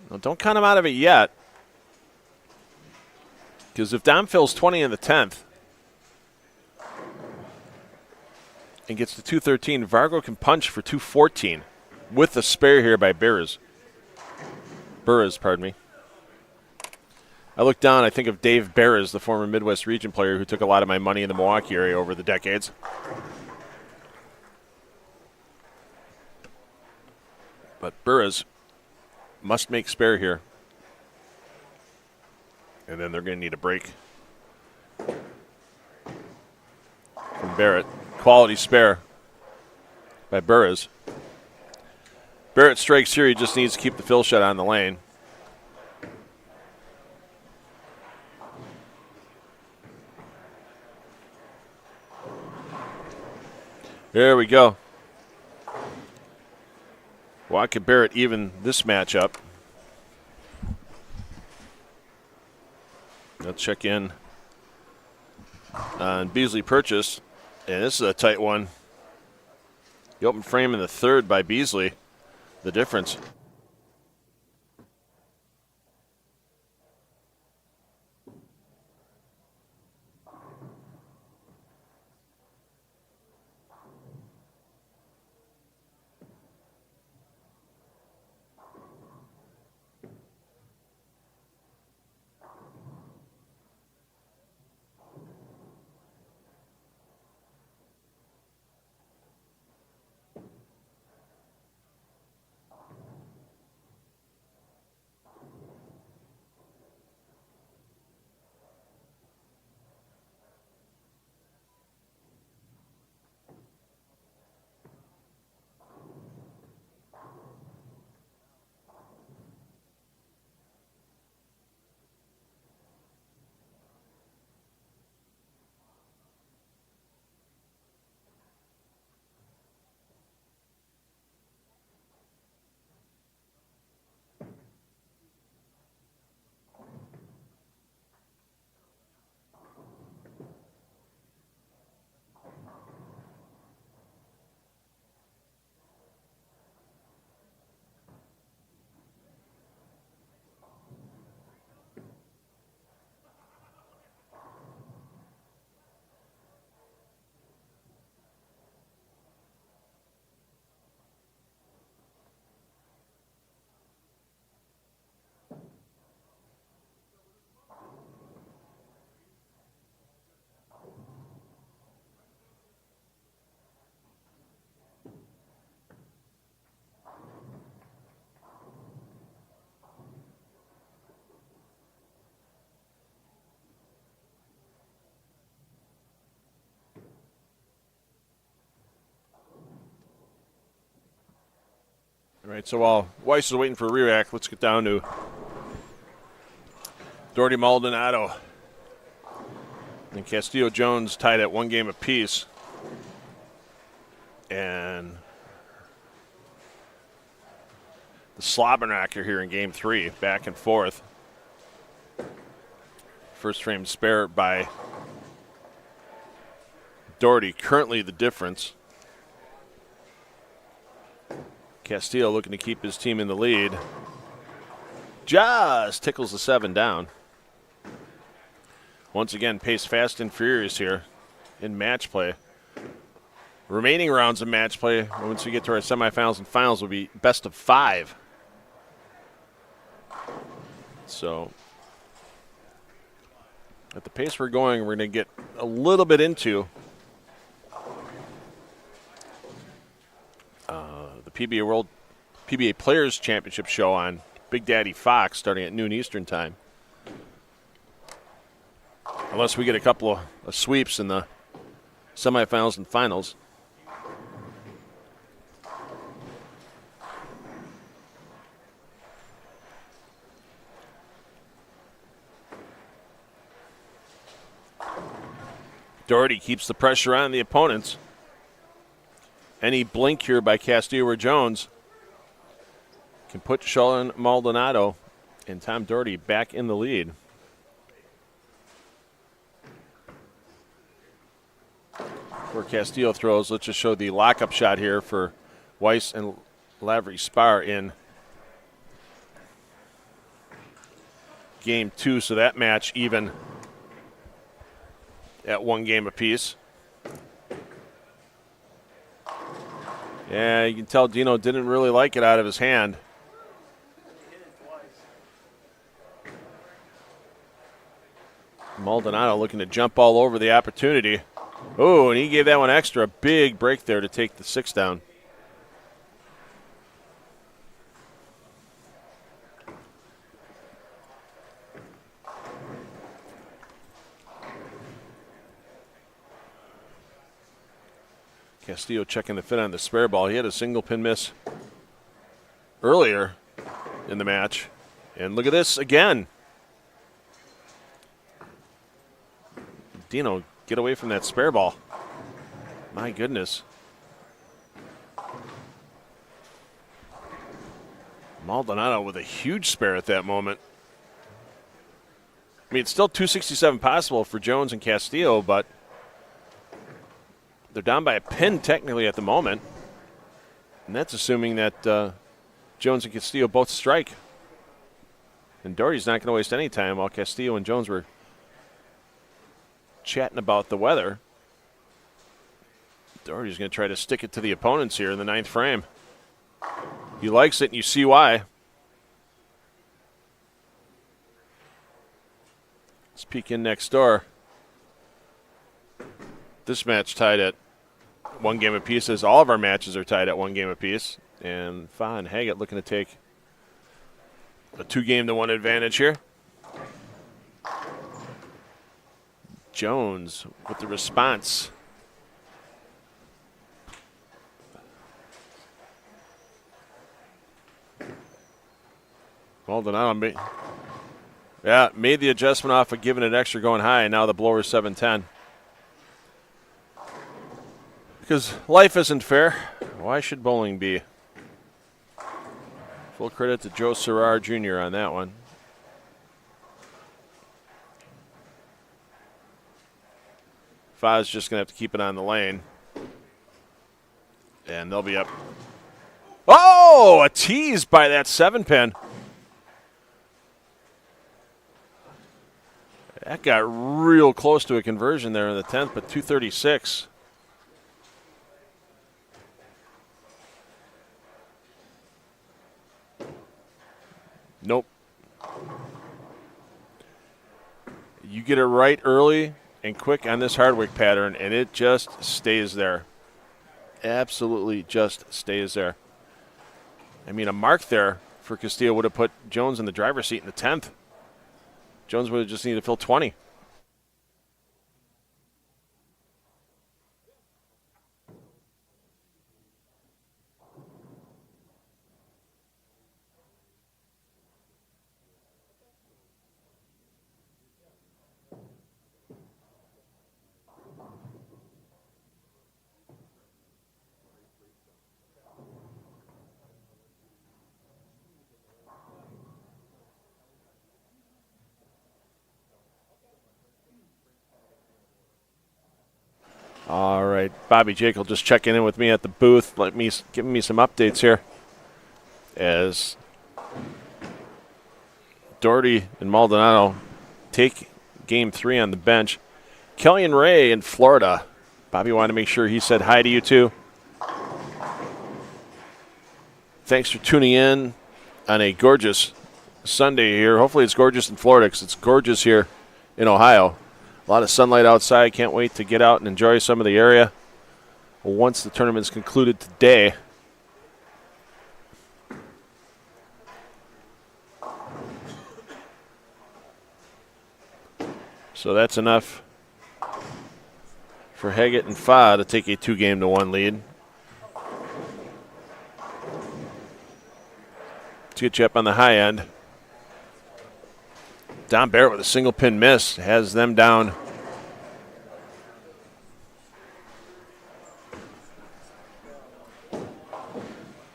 Well, don't count him out of it yet. Because if Dom fills 20 in the 10th and gets to 213, Vargo can punch for 214 with the spare here by Burris, pardon me. I look down, I think of Dave Burris, the former Midwest Region player who took a lot of my money in the Milwaukee area over the decades. But Burris must make spare here. And then they're going to need a break from Barrett. Quality spare by Burris. Barrett strikes here. He just needs to keep the fill shot on the lane. There we go. Why could Barrett even this matchup? Let's check in on Beasley Purchase. And this is a tight one. The open frame in the third by Beasley. The difference. All right, so while Weiss is waiting for a re-rack, let's get down to Doherty Maldonado and Castillo Jones tied at 1 game apiece. And the Slobberknocker here in game 3, back and forth. First frame spare by Doherty, currently the difference. Castillo looking to keep his team in the lead. Just tickles the 7 down. Once again, pace fast and furious here in match play. Remaining rounds of match play, once we get to our semifinals and finals, will be best of 5. So, at the pace we're going, we're going to get a little bit into the PBA Players Championship show on Big Daddy Fox starting at noon Eastern time. Unless we get a couple of sweeps in the semifinals and finals. Doherty keeps the pressure on the opponents. Any blink here by Castillo or Jones can put Sheldon Maldonado and Tom Doherty back in the lead. where Castillo throws. Let's just show the lockup shot here for Weiss and Lavery Spar in game 2. So that match even at 1 game apiece. Yeah, you can tell Dino didn't really like it out of his hand. Maldonado looking to jump all over the opportunity. Oh, and he gave that one extra. Big break there to take the 6 down. Castillo checking the fit on the spare ball. He had a single pin miss earlier in the match. And look at this again. Dino, get away from that spare ball. My goodness. Maldonado with a huge spare at that moment. I mean, it's still 267 possible for Jones and Castillo, but they're down by a pin technically at the moment. And that's assuming that Jones and Castillo both strike. And Doherty's not going to waste any time while Castillo and Jones were chatting about the weather. Doherty's going to try to stick it to the opponents here in the 9th frame. He likes it, and you see why. Let's peek in next door. This match tied at 1 game apiece, as all of our matches are tied at 1 game apiece. And Fa and Haggett looking to take a 2-game-to-1 advantage here. Jones with the response. Maldonado made the adjustment off of giving it extra going high, and now the blower is 7-10. Because life isn't fair, why should bowling be? Full credit to Joe Serrar Jr. on that one. Fa's just going to have to keep it on the lane. And they'll be up. Oh, a tease by that 7-pin. That got real close to a conversion there in the 10th, but 236. Nope. You get it right early and quick on this Hardwick pattern, and it just stays there. Absolutely just stays there. I mean, a mark there for Castillo would have put Jones in the driver's seat in the 10th. Jones would have just needed to fill 20. All right, Bobby Jekyll just checking in with me at the booth, giving me some updates here. As Doherty and Maldonado take game 3 on the bench. Kelly and Ray in Florida. Bobby wanted to make sure he said hi to you too. Thanks for tuning in on a gorgeous Sunday here. Hopefully it's gorgeous in Florida because it's gorgeous here in Ohio. A lot of sunlight outside. Can't wait to get out and enjoy some of the area once the tournament's concluded today. So that's enough for Haggett and Fa to take a 2-game-to-1 lead. Let's get you up on the high end. Don Barrett with a single pin miss has them down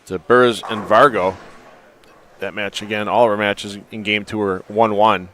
to Burrs and Vargo. That match again, all of our matches in game 2 are 1-1.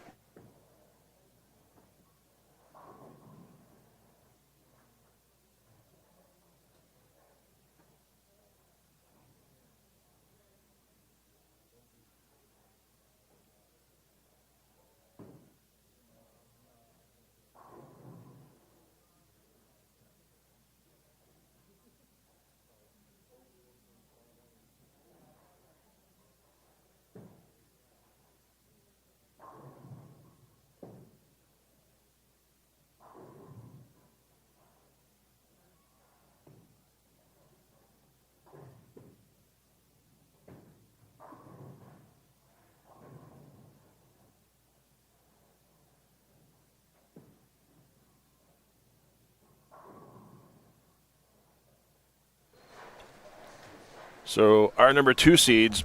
So our number 2 seeds,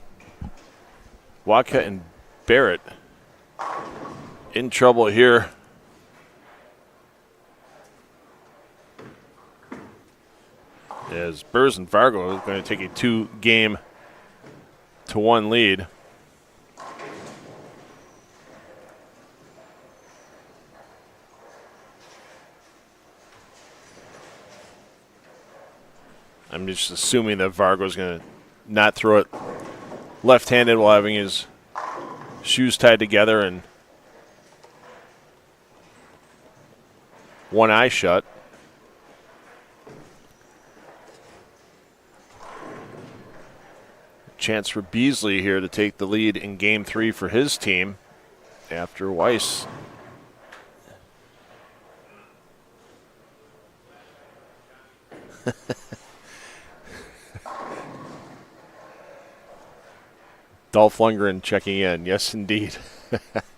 Waka and Barrett, in trouble here. As Burrs and Fargo is going to take a 2-game-1 lead. I'm just assuming that Vargo's going to not throw it left-handed while having his shoes tied together and one eye shut. Chance for Beasley here to take the lead in Game 3 for his team after Weiss. Dolph Lundgren checking in. Yes, indeed.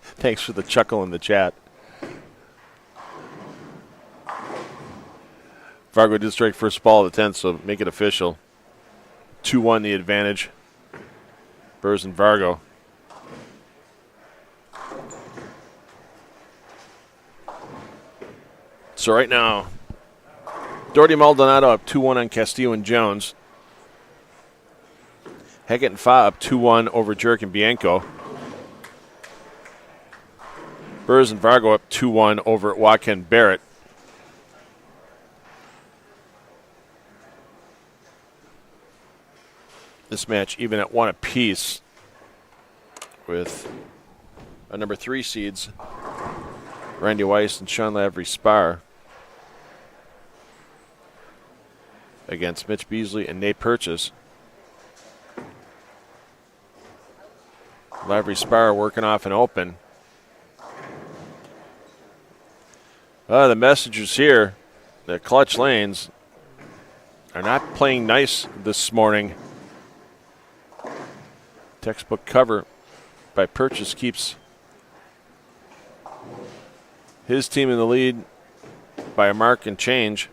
Thanks for the chuckle in the chat. Fargo did strike first ball of the 10th, so make it official. 2-1 the advantage. Burrs and Fargo. So right now, Doherty Maldonado up 2-1 on Castillo and Jones. Hackett and Fa up 2-1 over Jerk and Bianco. Burrs and Fargo up 2-1 over Waka and Barrett. This match even at 1 apiece with our number 3 seeds, Randy Weiss and Sean Lavery Spar, against Mitch Beasley and Nate Purchase. Lavery Spar working off an open. The messengers here, the clutch lanes, are not playing nice this morning. Textbook cover by Purchase keeps his team in the lead by a mark and change.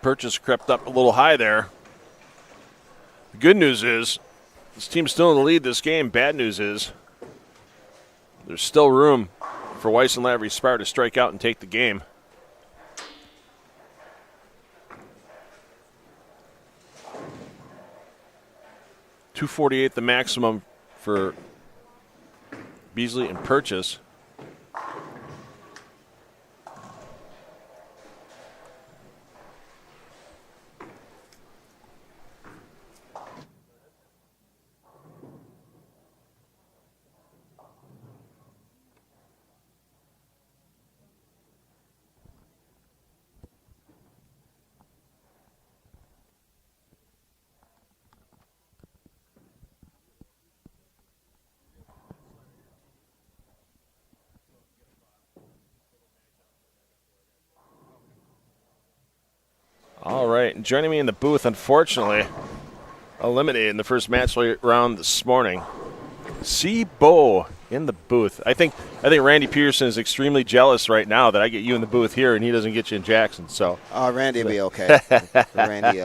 Purchase crept up a little high there. The good news is this team's still in the lead this game. Bad news is there's still room for Weiss and Lavery Spar to strike out and take the game. .248 the maximum for Beasley and Purchase. All right, and joining me in the booth, unfortunately, eliminated in the first match round this morning, Sebo in the booth. I think Randy Peterson is extremely jealous right now that I get you in the booth here and he doesn't get you in Jackson. So Randy will be okay. Randy,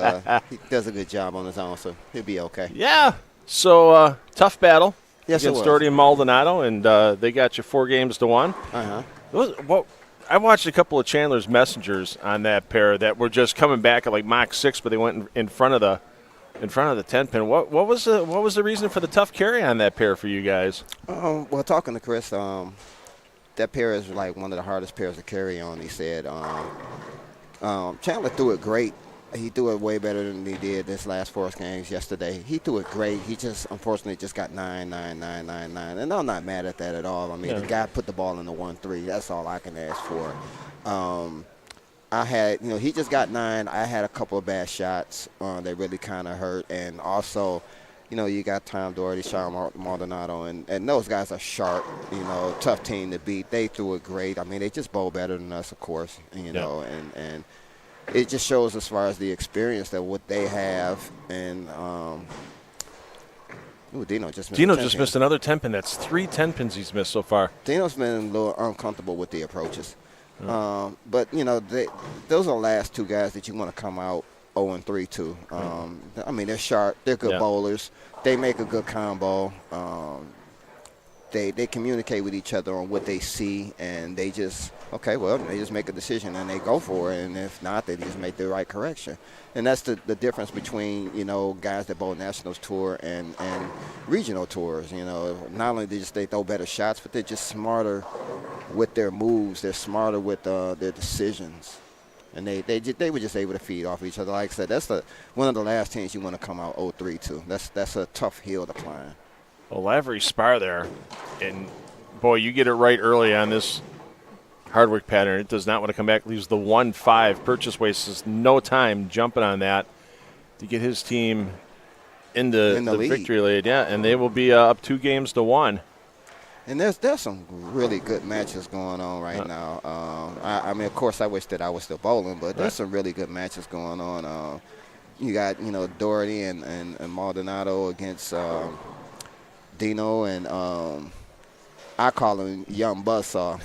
he does a good job on his own, so he'll be okay. Yeah. So tough battle Yes, against Doherty and Maldonado, and they got you 4-1. I watched a couple of Chandler's messengers on that pair that were just coming back at like Mach 6, but they went in front of the 10-pin. What was the reason for the tough carry on that pair for you guys? Well, talking to Chris, that pair is like one of the hardest pairs to carry on. He said Chandler threw it great. He threw it way better than he did this last 4 games yesterday. He threw it great. He just unfortunately just got 9, 9, 9, 9, 9. And I'm not mad at that at all. I mean, the guy put the ball in the 1-3. That's all I can ask for. I had, he just got 9. I had a couple of bad shots that really kind of hurt. And also, you got Tom Doherty, Sean Maldonado, and those guys are sharp, tough team to beat. They threw it great. I mean, they just bowl better than us, of course, and it just shows as far as the experience that what they have. And Dino just missed another 10-pin. That's 3 10-pins he's missed so far. Dino's been a little uncomfortable with the approaches. But, those are the last 2 guys that you want to come out 0-3 to. I mean, they're sharp. They're good bowlers. They make a good combo. They communicate with each other on what they see, and they just make a decision and they go for it. And if not, they just make the right correction. And that's the difference between, guys that bowl Nationals Tour and regional tours. Not only they throw better shots, but they're just smarter with their moves. They're smarter with their decisions. And they were just able to feed off each other. Like I said, that's one of the last teams you want to come out 0-3 to. That's a tough hill to climb. Well, Lavery spar there, and boy, you get it right early on this Hardwick pattern. It does not want to come back. Leaves the 1-5. Purchase wastes no time jumping on that to get his team in the victory lead. Yeah, and they will be up 2-1. And there's some really good matches going on right now. I mean, of course, I wish that I was still bowling, but there's some really good matches going on. You got, Doherty and Maldonado against Dino, and I call him Young Buzzsaw.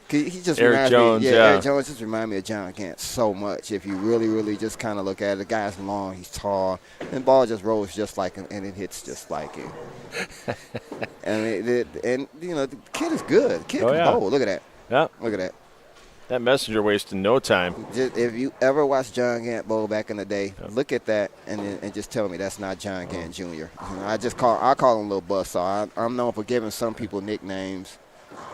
He just Eric Jones, Eric Jones just reminds me of John Gant so much. If you really, really just kind of look at it, the guy's long, he's tall, and the ball just rolls just like him, and it hits just like him. The kid is good. The kid can bowl. Look at that. Yeah. Look at that. That messenger wasted no time. If you ever watched John Gant bowl back in the day, look at that and just tell me that's not John Gant Jr. I call him Little Buzzsaw. I'm known for giving some people nicknames,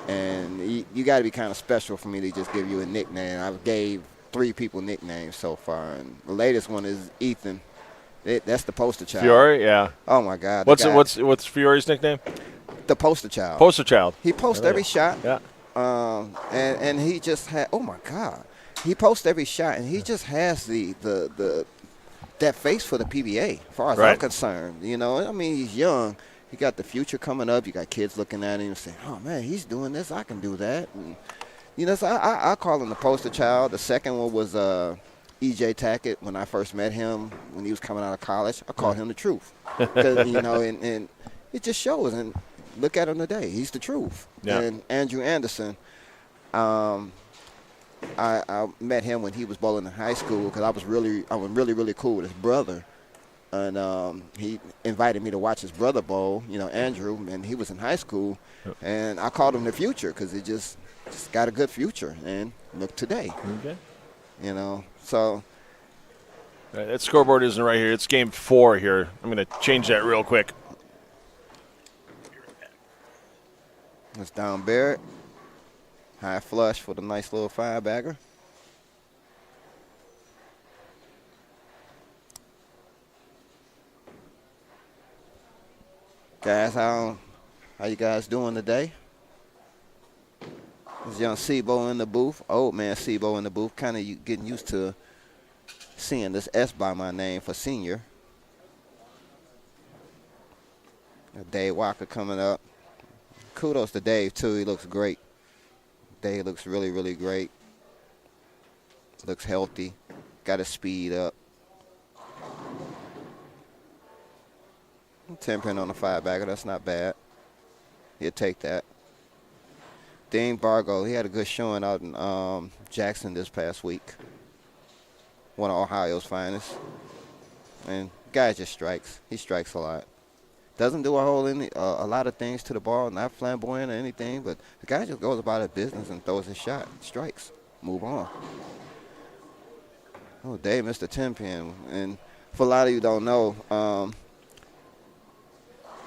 and you got to be kind of special for me to just give you a nickname. I've gave 3 people nicknames so far, and the latest one is Ethan. That's the poster child. Fiore, yeah. Oh my God. What's Fiore's nickname? The poster child. Poster child. He posts every shot. Yeah. And he just had, oh my God, he posts every shot, and he just has that face for the PBA, as far as I'm concerned. I mean, he's young. He got the future coming up. You got kids looking at him and saying, oh man, he's doing this, I can do that. And, so I call him the poster child. The second one was E.J. Tackett. When I first met him, when he was coming out of college, I called him the truth. Because, and it just shows. And look at him today. He's the truth. Yeah. And Andrew Anderson, I met him when he was bowling in high school because I was really, really cool with his brother. And he invited me to watch his brother bowl, Andrew, and he was in high school. And I called him the future because it just got a good future. And look today. Okay. So. That scoreboard isn't right here. It's game 4 here. I'm going to change that real quick. It's down Barrett. High flush for the nice little 5-bagger. Guys, how you guys doing today? There's young Sebo in the booth. Old man Sebo in the booth. Kind of getting used to seeing this S by my name for senior. Dave Walker coming up. Kudos to Dave, too. He looks great. Dave looks really, really great. Looks healthy. Got his speed up. 10-pin on the 5-bagger. That's not bad. He'll take that. Dean Bargo, he had a good showing out in Jackson this past week. One of Ohio's finest. And guy just strikes. He strikes a lot. Doesn't do a lot of things to the ball, not flamboyant or anything, but the guy just goes about his business and throws his shot, strikes, move on. Oh, Dave missed a 10-pin. And for a lot of you don't know,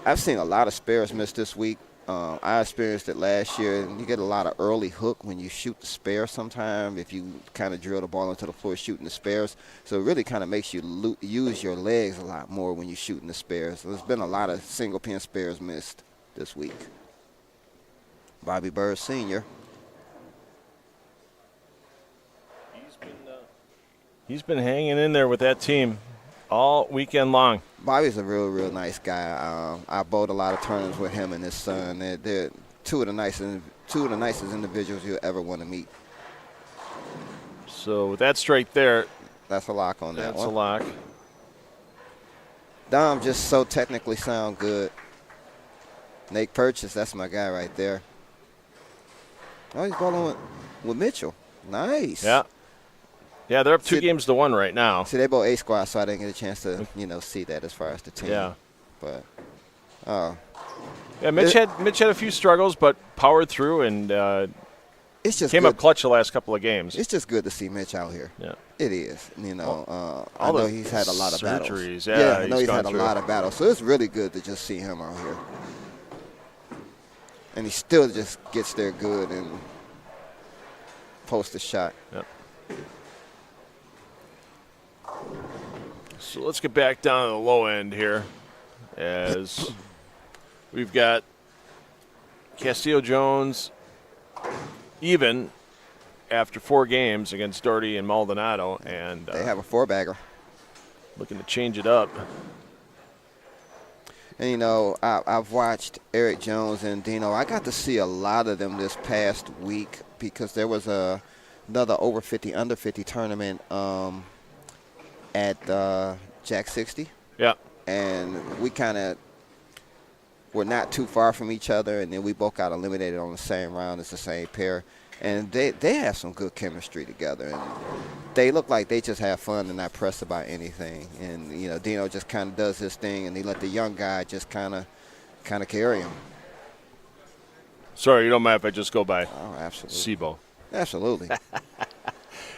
I've seen a lot of spares miss this week. I experienced it last year, and you get a lot of early hook when you shoot the spare sometime if you kind of drill the ball into the floor shooting the spares. So it really kind of makes you use your legs a lot more when you're shooting the spares. So there's been a lot of single-pin spares missed this week. Bobby Bird Sr. He's been hanging in there with that team all weekend long. Bobby's a real nice guy. I bowled a lot of tournaments with him and his son. They're two of the nicest individuals you'll ever want to meet. So with that straight there, that's a lock on that one. That's a lock. Dom just so technically sound good. Nate Purchase, that's my guy right there. Oh, he's bowling with Mitchell. Nice. Yeah. Yeah, they're up 2-1 right now. See, they both A squad, so I didn't get a chance to, see that as far as the team. Yeah. But, yeah, Mitch had a few struggles, but powered through and it's just came good. up clutch the last couple of games. It's just good to see Mitch out here. Yeah. It is. I know he's had a lot of surgeries. battles. Yeah, I know he's had through a lot of battles. So it's really good to just see him out here. And he still just gets there good and posts a shot. Yep. So let's get back down to the low end here as we've got Castillo-Jones even after 4 games against Doherty and Maldonado. And they have a 4-bagger. Looking to change it up. And, I've watched Eric Jones and Dino. I got to see a lot of them this past week because there was another over 50, under 50 tournament at Jack 60. Yeah. And we kind of were not too far from each other, and then we both got eliminated on the same round as the same pair. And they have some good chemistry together, and they look like they just have fun and not pressed about anything. And, Dino just kind of does his thing, and he let the young guy just kind of carry him. Sorry, you don't mind if I just go by? Oh, absolutely. SIBO. Absolutely.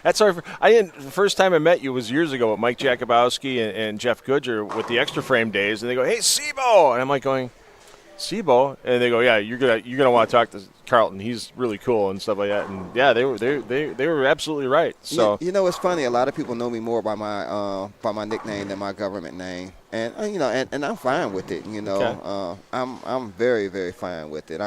That's sorry. The first time I met you was years ago with Mike Jakubowski and Jeff Goodger with the Extra Frame days, and they go, "Hey, SIBO," and I'm like going, "SIBO," and they go, "Yeah, you're gonna want to talk to Carlton. He's really cool and stuff like that." And yeah, they were absolutely right. So it's funny. A lot of people know me more by my nickname than my government name, and and I'm fine with it. Okay. I'm very, very fine with it.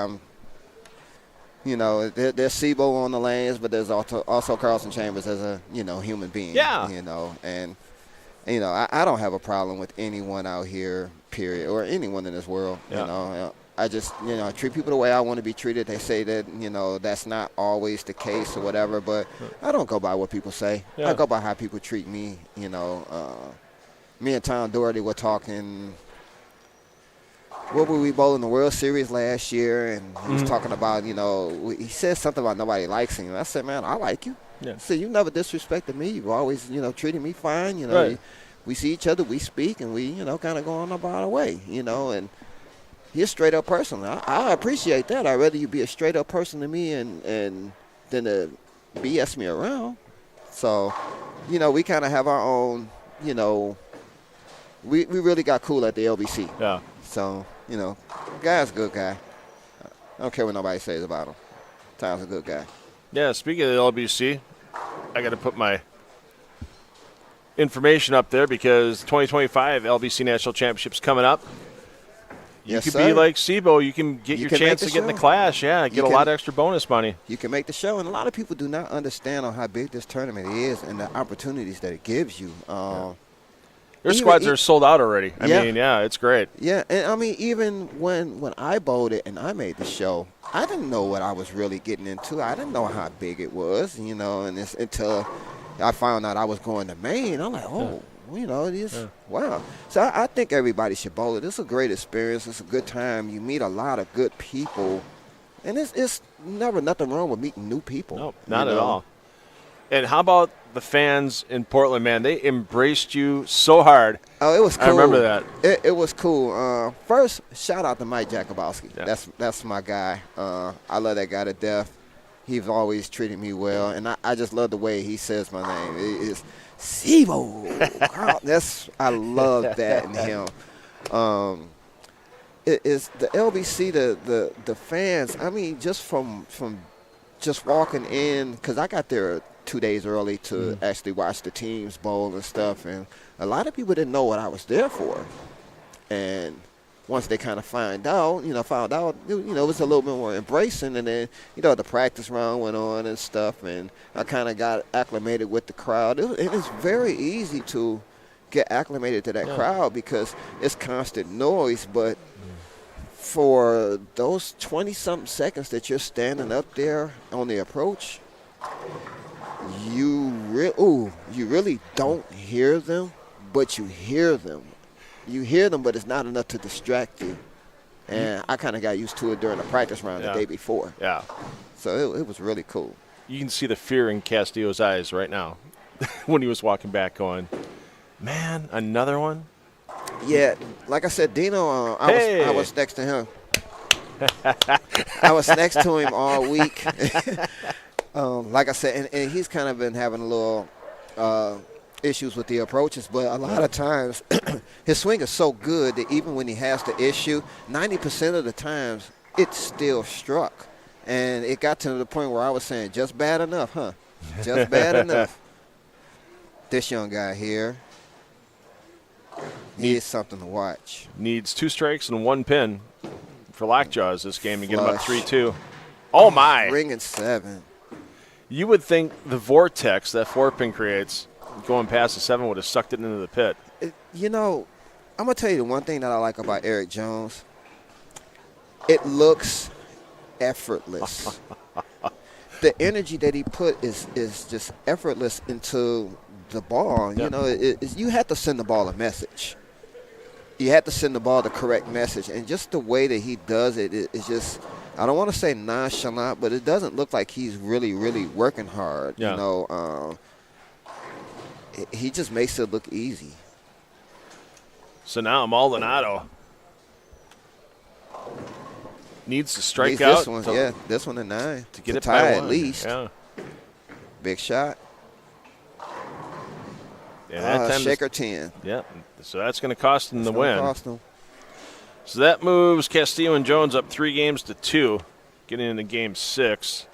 There's SIBO on the lanes, but there's also Carlson Chambers as a, human being. Yeah. And I don't have a problem with anyone out here, period, or anyone in this world. Yeah. I just, I treat people the way I want to be treated. They say that, that's not always the case or whatever, but I don't go by what people say. Yeah. I go by how people treat me. Me and Tom Doherty were talking. What were we bowling the World Series last year? And he was talking about, he said something about nobody likes him. I said, man, I like you. Yeah. So you never disrespected me. You've always, treated me fine. Right. We see each other, we speak, and we, kind of go on about our way, and he's a straight-up person. I appreciate that. I'd rather you be a straight-up person to me and than to BS me around. So, we kind of have our own, we really got cool at the LBC. Yeah. So, guy's a good guy. I don't care what nobody says about him. Tom's a good guy. Yeah, speaking of the LBC, I got to put my information up there because 2025 LBC National Championship's coming up. You Yes, could sir. be like SIBO. You can get You your can chance make to the get in the show. class. Yeah, get a lot of extra bonus money. You can make the show, and a lot of people do not understand on how big this tournament is and the opportunities that it gives you. Their squads are sold out already. I Yeah. mean, yeah, it's great. Yeah, and even when I bowled it and I made the show, I didn't know what I was really getting into. I didn't know how big it was, and it's until I found out I was going to Maine. I'm like, oh, You know, it is, wow. So I think everybody should bowl it. It's a great experience. It's a good time. You meet a lot of good people. And it's never nothing wrong with meeting new people. No, not at all. And how about the fans in Portland, man? They embraced you so hard. Oh, it was cool. I remember that. It was cool. First, shout out to Mike Jakubowski. Yeah. That's my guy. I love that guy to death. He's always treated me well, and I just love the way he says my name. It's Sibo. I love that in him. It is the LBC, the fans. I mean, just from just walking in, because I got there 2 days early to actually watch the teams bowl and stuff, and a lot of people didn't know what I was there for. And once they kind of found out, it was a little bit more embracing, and then, the practice round went on and stuff, and I kind of got acclimated with the crowd. It's very easy to get acclimated to that crowd because it's constant noise, but for those 20-something seconds that you're standing up there on the approach, you really don't hear them, but you hear them. You hear them, but it's not enough to distract you. And I kind of got used to it during the practice round the day before. Yeah. So it was really cool. You can see the fear in Castillo's eyes right now when he was walking back going, man, another one? Yeah, like I said, Dino, I was next to him. I was next to him all week. Like I said, and he's kind of been having a little issues with the approaches, but a lot of times his swing is so good that even when he has the issue, 90% of the times it still struck. And it got to the point where I was saying, just bad enough, huh? Just bad enough. This young guy here, he is something to watch. Needs 2 strikes and 1 pin for Lockjaws this game to get him up 3-2. Oh, my. Ringing 7. You would think the vortex that 4-pin creates going past the 7 would have sucked it into the pit. I'm going to tell you the one thing that I like about Eric Jones. It looks effortless. The energy that he put is just effortless into the ball. Yep. You have to send the ball a message. You have to send the ball the correct message. And just the way that he does it is just, I don't want to say nonchalant, but it doesn't look like he's really, really working hard. Yeah. He just makes it look easy. So now Maldonado needs to strike out. This one, this one at 9 to get it tie by at 1. least. Yeah. Big shot. Yeah, that time shaker 10. Yeah, so that's going to cost him the win. Cost him. So that moves Castillo and Jones up 3-2, getting into game 6.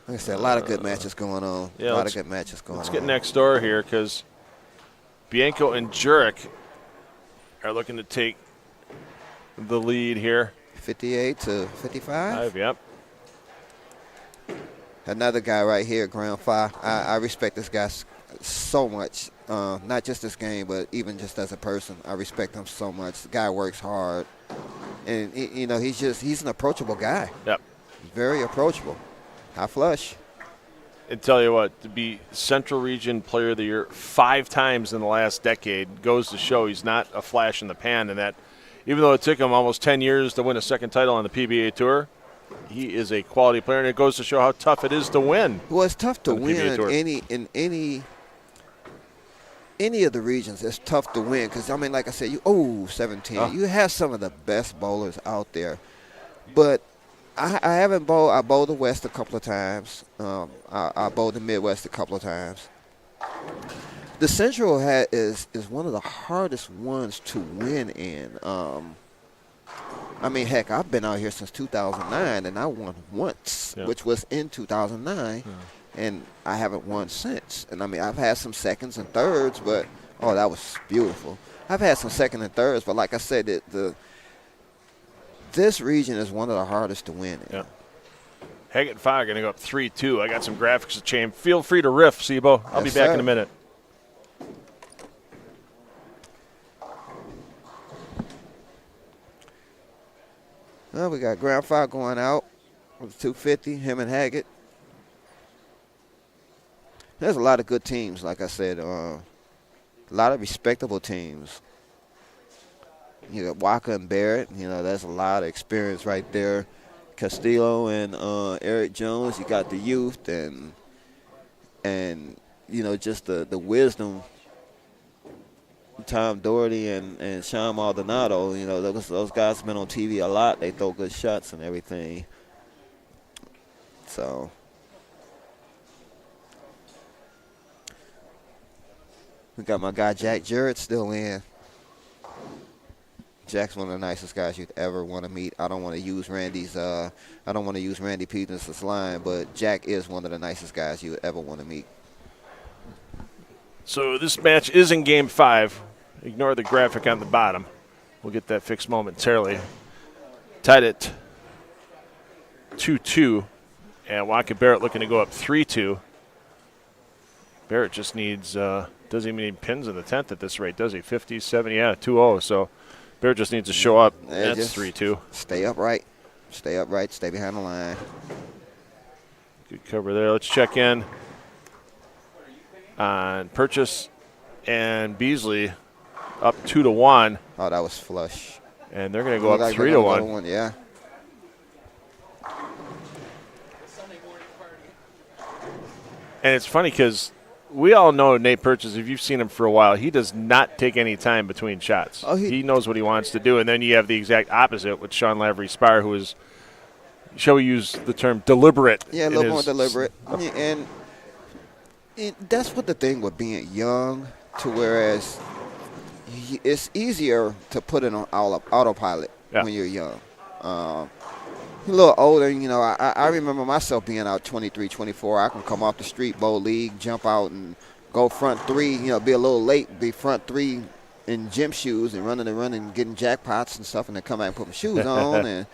Like I said, a lot of good matches going on. Yeah, a lot of good matches going on. Let's get next door here because Bianco and Jurek are looking to take the lead here. 58 to 55. Yep. Another guy right here, ground 5. I respect this guy so much. Not just this game, but even just as a person. I respect him so much. The guy works hard. And, he's an approachable guy. Yep. Very approachable. High flush. And tell you what, to be Central Region Player of the Year 5 times in the last decade goes to show he's not a flash in the pan, and that even though it took him almost 10 years to win a second title on the PBA Tour, he is a quality player, and it goes to show how tough it is to win. Well, it's tough to win in any of the regions. It's tough to win because, like I said, 17. You have some of the best bowlers out there. But I haven't bowled. I bowled the West a couple of times. I bowled the Midwest a couple of times. The Central is one of the hardest ones to win in. Heck, I've been out here since 2009, and I won once, which was in 2009, and I haven't won since. And, I've had some seconds and thirds, but, that was beautiful. I've had some second and thirds, but like I said, this region is one of the hardest to win in. Yeah. Haggett 5 going to go up 3-2. I got some graphics to change. Feel free to riff, Sibo. I'll be back in a minute. Well, we got ground 5 going out with 250, him and Haggett. There's a lot of good teams, like I said. A lot of respectable teams. You got Walker and Barrett. That's a lot of experience right there. Castillo and Eric Jones. You got the youth and just the wisdom. Tom Doherty and Sean Maldonado. Those guys have been on TV a lot. They throw good shots and everything. So. We got my guy Jack Jarrett still in. Jack's one of the nicest guys you'd ever want to meet. I don't want to use Randy Peters' line, but Jack is one of the nicest guys you would ever want to meet. So this match is in Game 5. Ignore the graphic on the bottom. We'll get that fixed momentarily. Tied at 2-2, and Waka Barrett looking to go up 3-2. Barrett just needs, doesn't even need pins in the 10th at this rate, does he? 50, 70, 2-0. So Barrett just needs to show up. That's 3-2. Stay upright. Stay upright. Stay behind the line. Good cover there. Let's check in on Purchase and Beasley up 2-1. Oh, that was flush. And they're going to go up 3-1. Go yeah. And it's funny because we all know Nate Purchase, if you've seen him for a while, he does not take any time between shots. Oh, he knows what he wants to do. And then you have the exact opposite with Sean Lavery Spire, who is, shall we use the term, deliberate. Yeah, a little more deliberate. And that's what the thing with being young, to whereas it's easier to put it on autopilot when you're young. A little older, I remember myself being out 23, 24. I can come off the street, bowl league, jump out and go front three, be a little late, be front three in gym shoes and running, getting jackpots and stuff, and then come back and put my shoes on. And,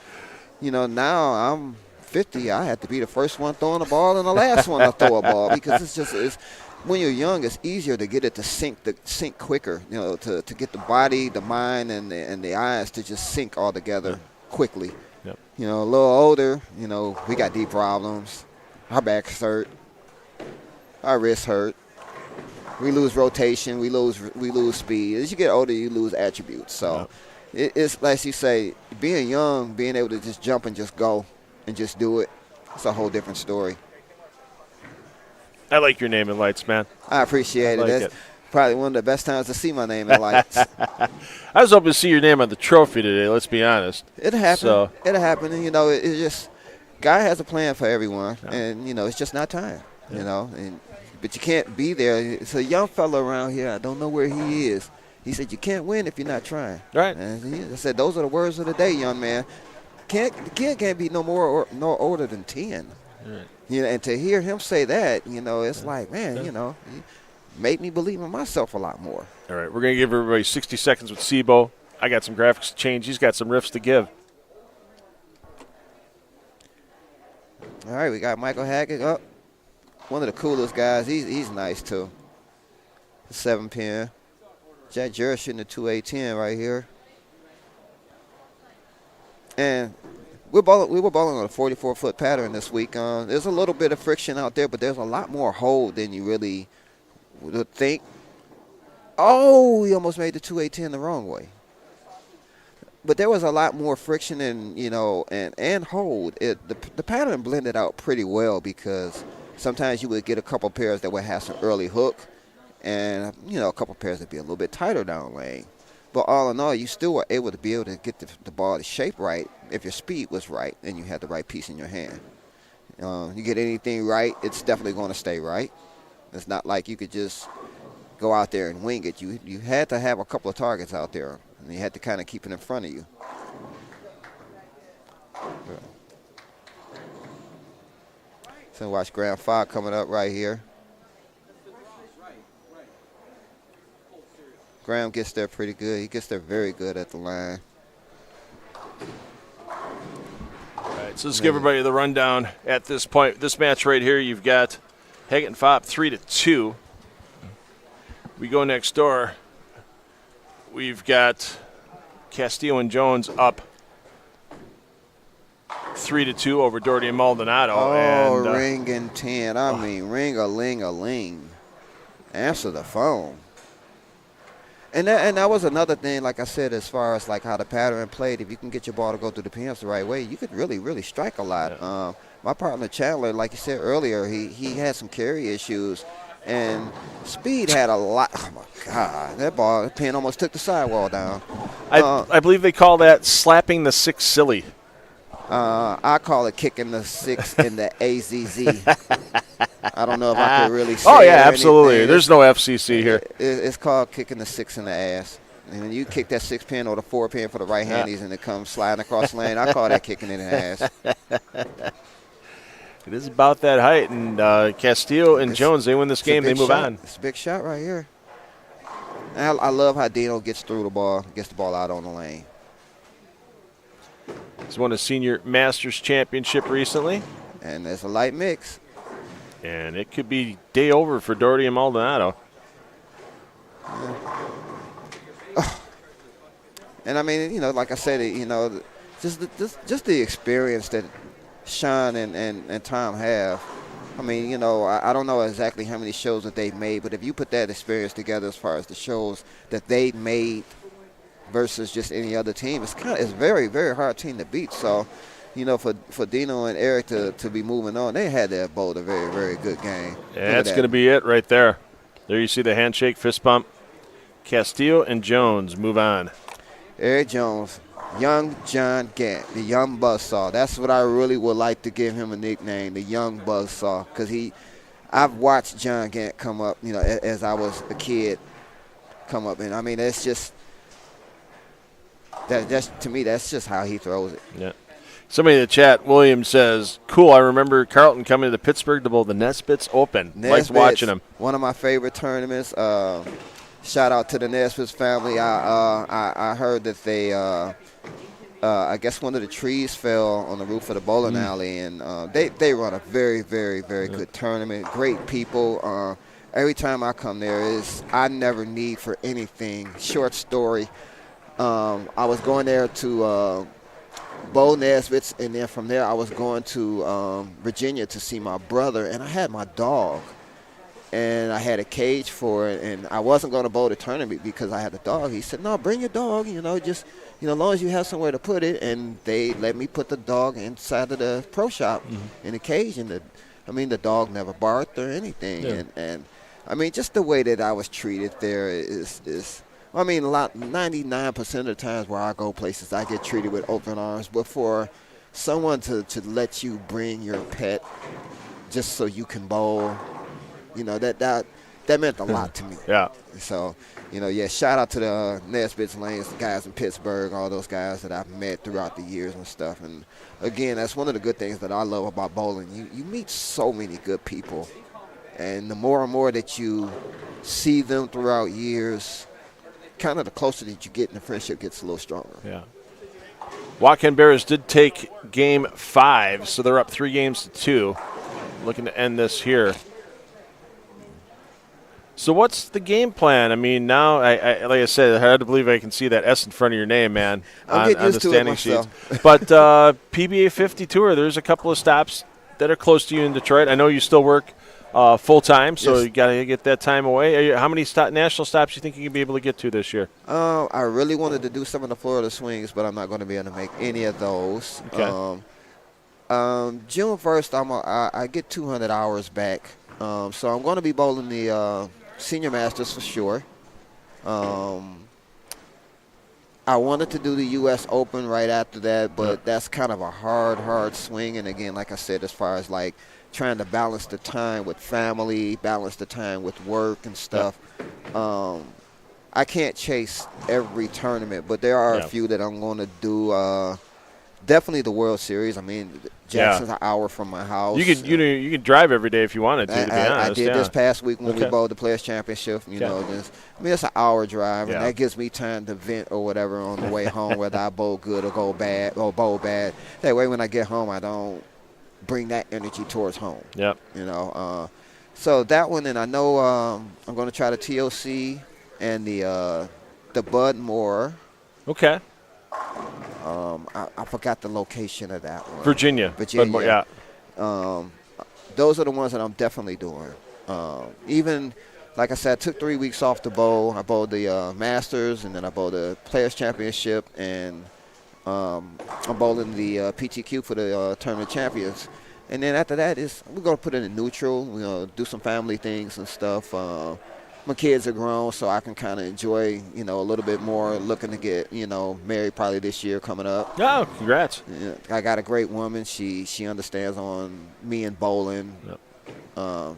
now I'm 50. I had to be the first one throwing the ball and the last one to throw a ball because it's when you're young, it's easier to get it to sink quicker, to get the body, the mind, and the eyes to just sink all together quickly. Yep. A little older, we got deep problems. Our backs hurt. Our wrists hurt. We lose rotation. We lose speed. As you get older, you lose attributes. So it's like you say, being young, being able to just jump and just go and just do it, it's a whole different story. I like your name in lights, man. I appreciate it. That's probably one of the best times to see my name in lights. I was hoping to see your name on the trophy today, let's be honest. It happened. It happened. And, it's just, God has a plan for everyone. Yeah. And, it's just not time, but you can't be there. It's a young fellow around here. I don't know where he is. He said, you can't win if you're not trying. Right. And I said, those are the words of the day, young man. The kid can't be no more no older than 10. Right. And to hear him say that, it's like, man, he made me believe in myself a lot more. All right, we're going to give everybody 60 seconds with Sebo. I got some graphics to change. He's got some riffs to give. All right, we got Michael Hackett up. One of the coolest guys. He's nice, too. The 7-pin. Jack Jarrett shooting the 2-8-10 right here. And we were balling on a 44-foot pattern this week. There's a little bit of friction out there, but there's a lot more hold than you really would think. Oh, he almost made the 2-8-10 the wrong way. But there was a lot more friction and hold. The pattern blended out pretty well because sometimes you would get a couple pairs that would have some early hook and, a couple pairs that would be a little bit tighter down lane. But all in all, you still were able to get the ball to shape right if your speed was right and you had the right piece in your hand. You get anything right, it's definitely going to stay right. It's not like you could just go out there and wing it. You had to have a couple of targets out there, and you had to kind of keep it in front of you. So watch Grand 5 coming up right here. Graham gets there pretty good. He gets there very good at the line. All right, so let's give everybody the rundown at this point. This match right here, you've got Hackett and Fopp 3-2. We go next door. We've got Castillo and Jones up 3-2 over Doherty and Maldonado. Oh, and, ring and 10. I mean, ring-a-ling-a-ling. Answer the phone. And that was another thing, like I said, as far as like how the pattern played. If you can get your ball to go through the pins the right way, you could really, really strike a lot. Yeah. My partner Chandler, like you said earlier, he had some carry issues, and Speed had a lot. Oh my God, that pin almost took the sidewall down. I believe they call that slapping the 6 silly. I call it kicking the 6 in the AZZ. I don't know if I could really say Oh, yeah, or absolutely. anything. There's no FCC here. It's called kicking the 6 in the ass. And when you kick that 6 pin or the 4 pin for the right handies and it comes sliding across the lane, I call that kicking it in the ass. It is about that height. And Castillo and Jones, they win this game. They move on. It's a big shot right here. And I love how Dino gets through the ball, gets the ball out on the lane. He's won a senior Masters championship recently. And there's a light mix. And it could be day over for Doherty and Maldonado. And I mean, like I said, just the experience that Sean and Tom have. I mean, I don't know exactly how many shows that they've made, but if you put that experience together as far as the shows that they've made versus just any other team, it's a very, very hard team to beat. So, for Dino and Eric to be moving on, they had to have bowled a very, very good game. Yeah, that's going to be it right there. There you see the handshake, fist bump. Castillo and Jones move on. Eric Jones, Young John Gant, the Young Buzzsaw. That's what I really would like to give him a nickname, the Young Buzzsaw, because I've watched John Gant come up, as I was a kid, come up, and I mean, it's just that's to me, that's just how he throws it. Yeah. Somebody in the chat, William says, "Cool. I remember Carlton coming to Pittsburgh to bowl the Nesbitts Open. Liked watching them. One of my favorite tournaments. Shout out to the Nesbitts family. I heard that they, I guess one of the trees fell on the roof of the bowling alley, and they run a very, very, very good tournament. Great people. Every time I come there, I never need for anything. Short story. I was going there to bowl Nesbitts, and then from there I was going to Virginia to see my brother, and I had my dog. And I had a cage for it, and I wasn't going to bowl the tournament because I had a dog. He said, "No, bring your dog, just, as long as you have somewhere to put it." And they let me put the dog inside of the pro shop in the cage. And the dog never barked or anything. Yeah. And I mean, just the way that I was treated there is 99% of the times where I go places, I get treated with open arms. But for someone to let you bring your pet just so you can bowl, that meant a lot to me. Yeah. So, shout out to the Nesbitts Lanes, the guys in Pittsburgh, all those guys that I've met throughout the years and stuff. And, again, that's one of the good things that I love about bowling. You meet so many good people. And the more and more that you see them throughout years, kind of the closer that you get and the friendship gets a little stronger. Yeah. Joaquin Bears did take game 5, so they're up 3-2. Looking to end this here. So what's the game plan? I mean, now, I like I said, I had to believe I can see that S in front of your name, man, I'm getting used to it myself. But PBA50 Tour, there's a couple of stops that are close to you in Detroit. I know you still work full-time, so yes. You got to get that time away. How many national stops do you think you can be able to get to this year? I really wanted to do some of the Florida swings, but I'm not going to be able to make any of those. Okay. June 1st, I get 200 hours back. So I'm going to be bowling the Senior Masters for sure. I wanted to do the U.S. Open right after that, but that's kind of a hard swing. And, again, like I said, as far as, like, trying to balance the time with family, balance the time with work and stuff, I can't chase every tournament, but there are a few that I'm going to do. Definitely the World Series. I mean, Jackson's an hour from my house. You could drive every day if you wanted to be honest. I did this past week when we bowled the Players Championship. It's an hour drive, and that gives me time to vent or whatever on the way home, whether I bowl good or bowl bad. That way, when I get home, I don't bring that energy towards home. Yep. So that one, and I know I'm going to try the TOC and the Bud Moore. Okay. I forgot the location of that one. Virginia. Virginia. Yeah. Those are the ones that I'm definitely doing. Even, like I said, I took 3 weeks off to bowl. I bowled the Masters, and then I bowled the Players Championship, and I'm bowling the PTQ for the Tournament Champions. And then after that, we're going to put it in neutral. We're going to do some family things and stuff. My kids are grown, so I can kind of enjoy, a little bit more. Looking to get, married probably this year coming up. Oh, congrats. Yeah, I got a great woman. She understands on me and bowling. Yep.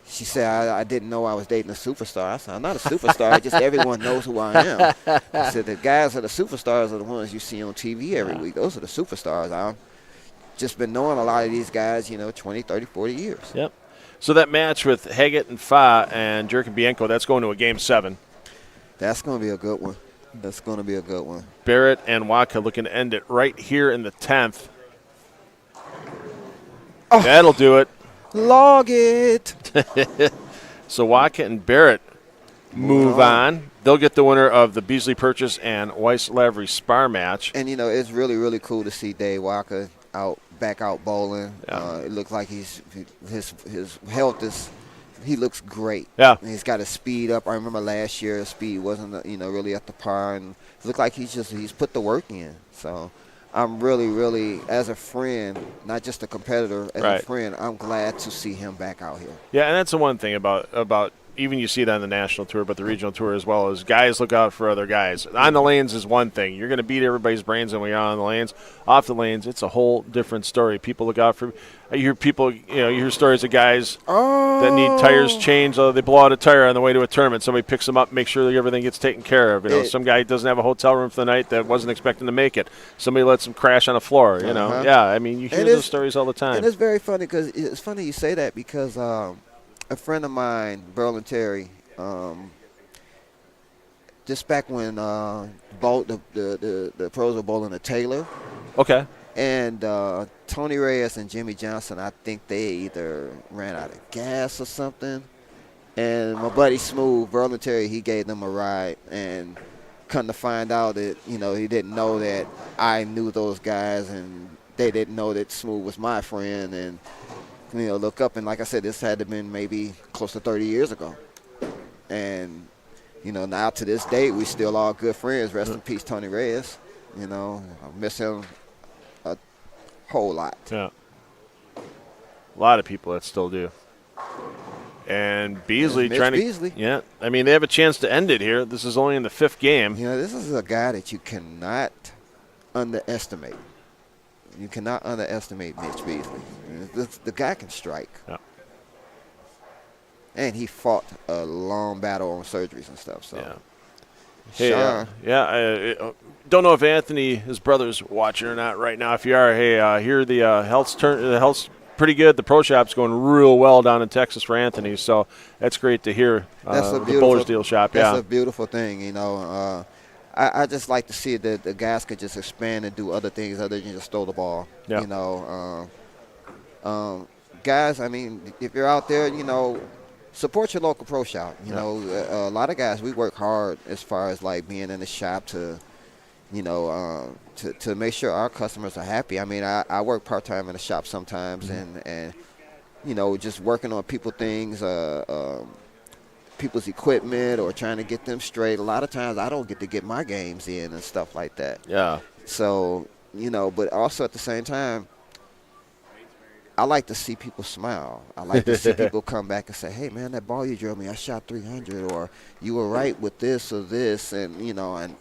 She said, I didn't know I was dating a superstar. I said, I'm not a superstar. Just everyone knows who I am. I said, the guys that are the superstars are the ones you see on TV every week. Those are the superstars. I've just been knowing a lot of these guys, 20, 30, 40 years. Yep. So that match with Haggett and Fa and Jerk and Bianco, that's going to a Game 7. That's going to be a good one. That's going to be a good one. Barrett and Waka looking to end it right here in the 10th. Oh. That'll do it. Log it. So Waka and Barrett move on. They'll get the winner of the Beasley Purchase and Weiss Lavery Spar match. And, it's really, really cool to see Dave Waka back out bowling. Yeah. It looks like his health is – he looks great. Yeah. And he's got his speed up. I remember last year his speed wasn't, really at the par. And it looked like he's put the work in. So I'm really, really, as a friend, not just a competitor, as a friend, I'm glad to see him back out here. Yeah, and that's the one thing about even you see it on the national tour, but the regional tour as well, is guys look out for other guys. On the lanes is one thing. You're going to beat everybody's brains when we are on the lanes. Off the lanes, it's a whole different story. People look out for – you hear stories of guys that need tires changed. They blow out a tire on the way to a tournament. Somebody picks them up, make sure that everything gets taken care of. Some guy doesn't have a hotel room for the night that wasn't expecting to make it. Somebody lets him crash on the floor, Yeah, I mean, you hear those stories all the time. And it's very funny because it's funny you say that because a friend of mine, Berlin Terry, just back when the pros were bowling at Taylor. Okay. And Tony Reyes and Jimmy Johnson, I think they either ran out of gas or something. And my buddy Smooth, Berlin Terry, he gave them a ride. And come to find out that, he didn't know that I knew those guys and they didn't know that Smooth was my friend. And look up, and like I said, this had to have been maybe close to 30 years ago. And, now to this day, we still all good friends. Rest in peace, Tony Reyes. I miss him a whole lot. Yeah. A lot of people that still do. And Beasley Beasley. Yeah. I mean, they have a chance to end it here. This is only in the 5th game. This is a guy that you cannot underestimate. You cannot underestimate Mitch Beasley. The guy can strike. Yeah. And he fought a long battle on surgeries and stuff. So. Yeah. Hey, I don't know if Anthony, his brother's watching or not right now. If you are, hey, here the health's pretty good. The pro shop's going real well down in Texas for Anthony, so that's great to hear. That's the Bowler's Deal shop. That's a beautiful thing, I just like to see that the guys could just expand and do other things other than just throw the ball. Yeah. Guys, I mean, if you're out there, support your local pro shop. A lot of guys, we work hard as far as like being in the shop to make sure our customers are happy. I mean, I work part-time in the shop sometimes and just working on people's equipment or trying to get them straight. A lot of times I don't get to get my games in and stuff like that. Yeah. So, but also at the same time, I like to see people smile. I like to see people come back and say, hey, man, that ball you drilled me, I shot 300, or you were right with this or this. And, and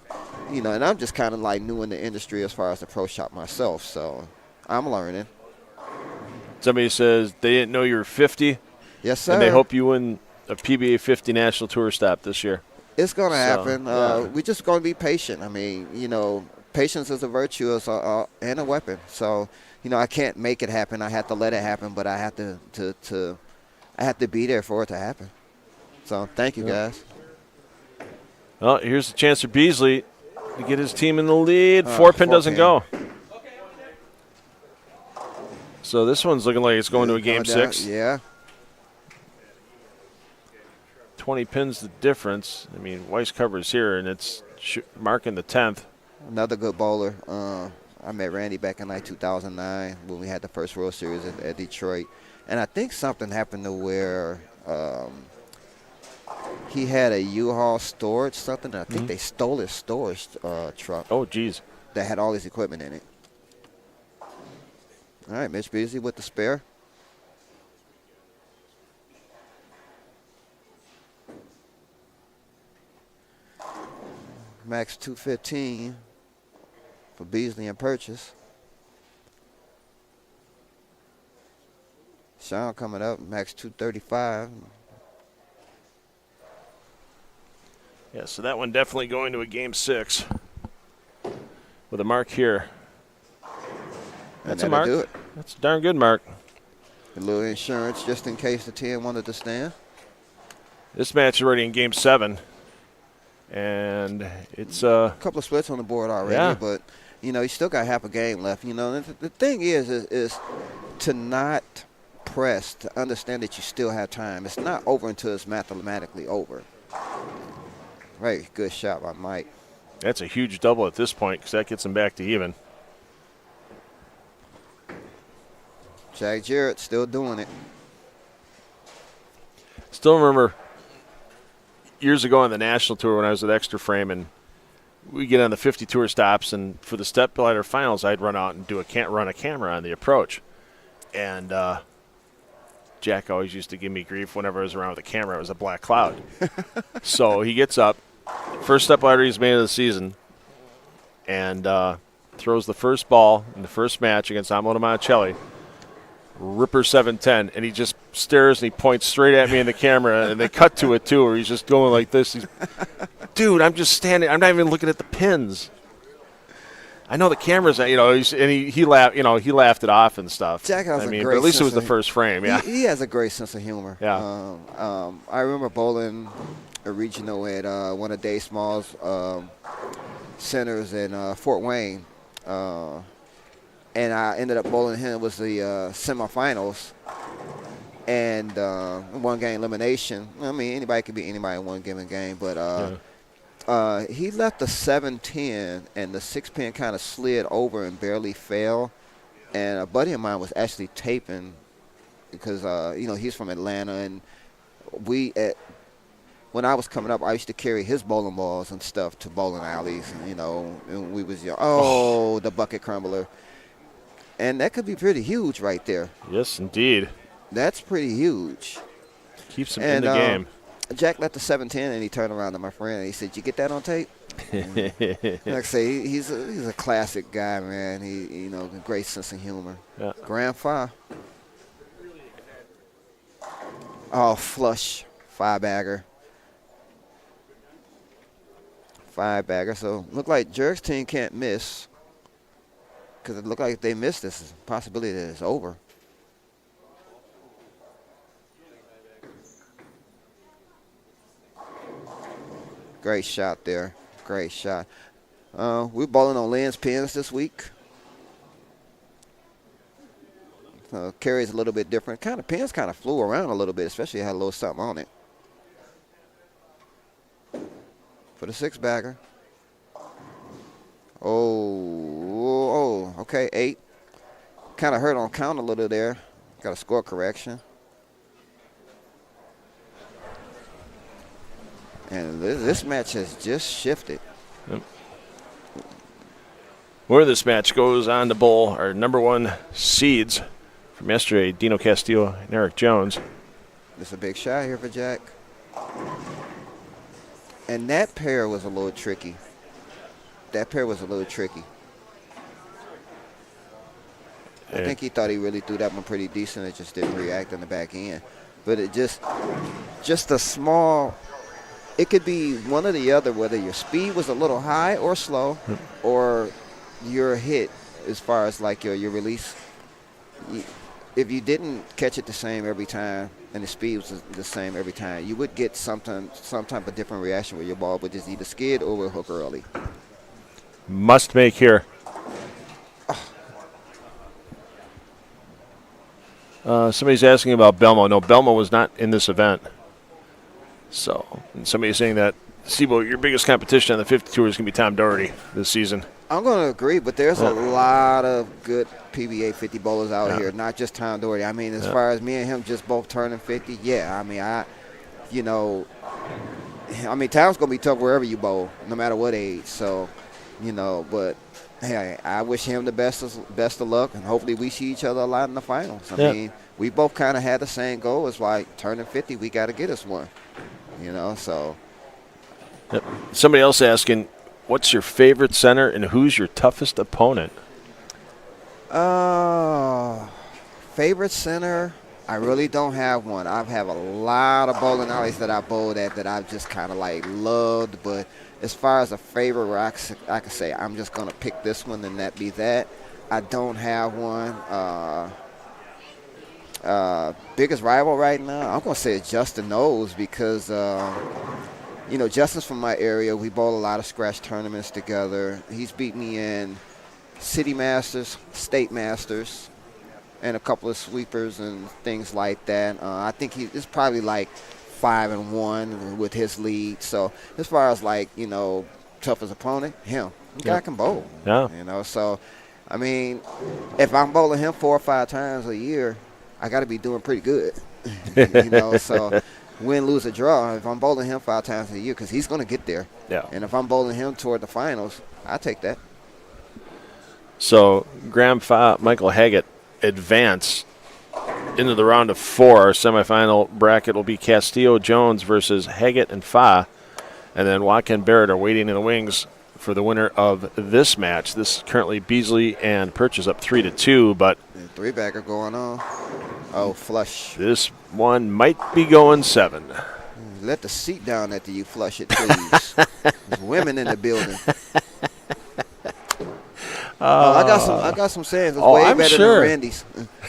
I'm just kind of like new in the industry as far as the pro shop myself. So I'm learning. Somebody says they didn't know you were 50. Yes, sir. And they hope you win a PBA 50 National Tour stop this year. It's going to happen. We're just going to be patient. I mean, patience is a virtue and a weapon. So, I can't make it happen. I have to let it happen, but I have to be there for it to happen. So, thank you, guys. Well, here's the chance for Beasley to get his team in the lead. 4-pin doesn't go. So this one's looking like it's going to a Game 6. Yeah. 20 pins the difference. I mean, Weiss covers here, and it's marking the 10th. Another good bowler. I met Randy back in like 2009 when we had the first World Series at Detroit. And I think something happened to where he had a U-Haul storage something. And I think they stole his storage truck. Oh, geez. That had all his equipment in it. All right, Mitch Beasley with the spare. Max 215 for Beasley and Purchase. Sean coming up, max 235. Yeah, so that one definitely going to a game 6 with a mark here. That's a mark. Do it. That's a darn good mark. A little insurance just in case the 10 wanted to stand. This match is already in game 7. And it's a couple of splits on the board already, but you know, you still got half a game left. You know, the thing is to not press, to understand that you still have time. It's not over until it's mathematically over. Right, good shot by Mike. That's a huge double at this point because that gets him back to even. Jack Jarrett still doing it. Still remember years ago on the national tour when I was at Extra Frame, and we get on the 50 tour stops, and for the step ladder finals, I'd run out and run a camera on the approach. And Jack always used to give me grief whenever I was around with the camera. It was a black cloud. So he gets up, first step ladder he's made of the season, and throws the first ball in the first match against Amado Monticelli. Ripper 710, and he just stares and he points straight at me in the camera, and they cut to it too, where he's just going like this. Dude, I'm just standing. I'm not even looking at the pins. I know the camera's, you know, and he laughed, you know, he laughed it off and stuff. Jack has a great but at least it was sense the first frame. Yeah, he has a great sense of humor. Yeah. I remember bowling a regional at one of Dave Small's centers in Fort Wayne. And I ended up bowling him. It was the semifinals and one-game elimination. I mean, anybody could beat anybody in one given game, but he left the 7-10, and the 6-pin kind of slid over and barely fell. And a buddy of mine was actually taping because, you know, he's from Atlanta, and when I was coming up, I used to carry his bowling balls and stuff to bowling alleys, you know, and we was, the bucket crumbler. And that could be pretty huge right there. Yes, indeed. That's pretty huge. Keeps him in the game. Jack left the 7-10, and he turned around to my friend, and he said, "You get that on tape?" Like I say, he's a classic guy, man. He, you know, a great sense of humor. Yeah. Grand five. Oh, flush. Five-bagger. Five-bagger. So, look like Jerk's team can't miss. Because it looked like if they missed this, there's a possibility that it's over. Great shot there. Great shot. We're bowling on lens pins this week. Carries a little bit different. Pins kind of flew around a little bit, especially had a little something on it. For the 6-bagger. Oh, okay, 8. Kind of hurt on count a little there. Got a score correction. And this match has just shifted. Yep. Where this match goes on to bowl our number 1 seeds from yesterday, Dino Castillo and Eric Jones. This is a big shot here for Jack. And that pair was a little tricky. I think he thought he really threw that one pretty decent. It just didn't react on the back end. But it just a small, it could be one or the other, whether your speed was a little high or slow, or your hit as far as like your release. If you didn't catch it the same every time and the speed was the same every time, you would get some type of different reaction where your ball would just either skid or would hook early. Must make here. Somebody's asking about Belmo. No, Belmo was not in this event. So, and somebody's saying that Sibo, your biggest competition on the 50 tour is going to be Tom Doherty this season. I'm going to agree, but there's a lot of good PBA 50 bowlers out here, not just Tom Doherty. I mean, as far as me and him just both turning 50, I mean, Tom's going to be tough wherever you bowl, no matter what age. So, but hey, I wish him the best of luck, and hopefully we see each other a lot in the finals. I mean, we both kind of had the same goal. It's like turning 50, we got to get us one, so. Yep. Somebody else asking, what's your favorite center and who's your toughest opponent? Favorite center, I really don't have one. I've had a lot of bowling alleys that I bowled at that I've just kind of like loved, but as far as a favorite where I could say I'm just going to pick this one and that be that, I don't have one. Biggest rival right now, I'm going to say it's Justin Knowles because, Justin's from my area. We bowl a lot of scratch tournaments together. He's beat me in City Masters, State Masters, and a couple of sweepers and things like that. I think he's probably like 5-1 with his lead. So as far as like, toughest opponent, him. The guy can bowl. Yeah. So, I mean, if I'm bowling him 4 or 5 times a year, I got to be doing pretty good. So win, lose, or draw, if I'm bowling him 5 times a year, because he's going to get there. Yeah. And if I'm bowling him toward the finals, I take that. So Graham Fa, Michael Haggett advance into the round of 4. Our semifinal bracket will be Castillo Jones versus Haggett and Fa. And then Joaquin Barrett are waiting in the wings for the winner of this match. This is currently Beasley and Purchase up 3-2, but 3-bagger going on. Oh, flush. This one might be going 7. Let the seat down after you flush it, please. There's women in the building. I got some sayings. It's way I'm better sure. than Randy's.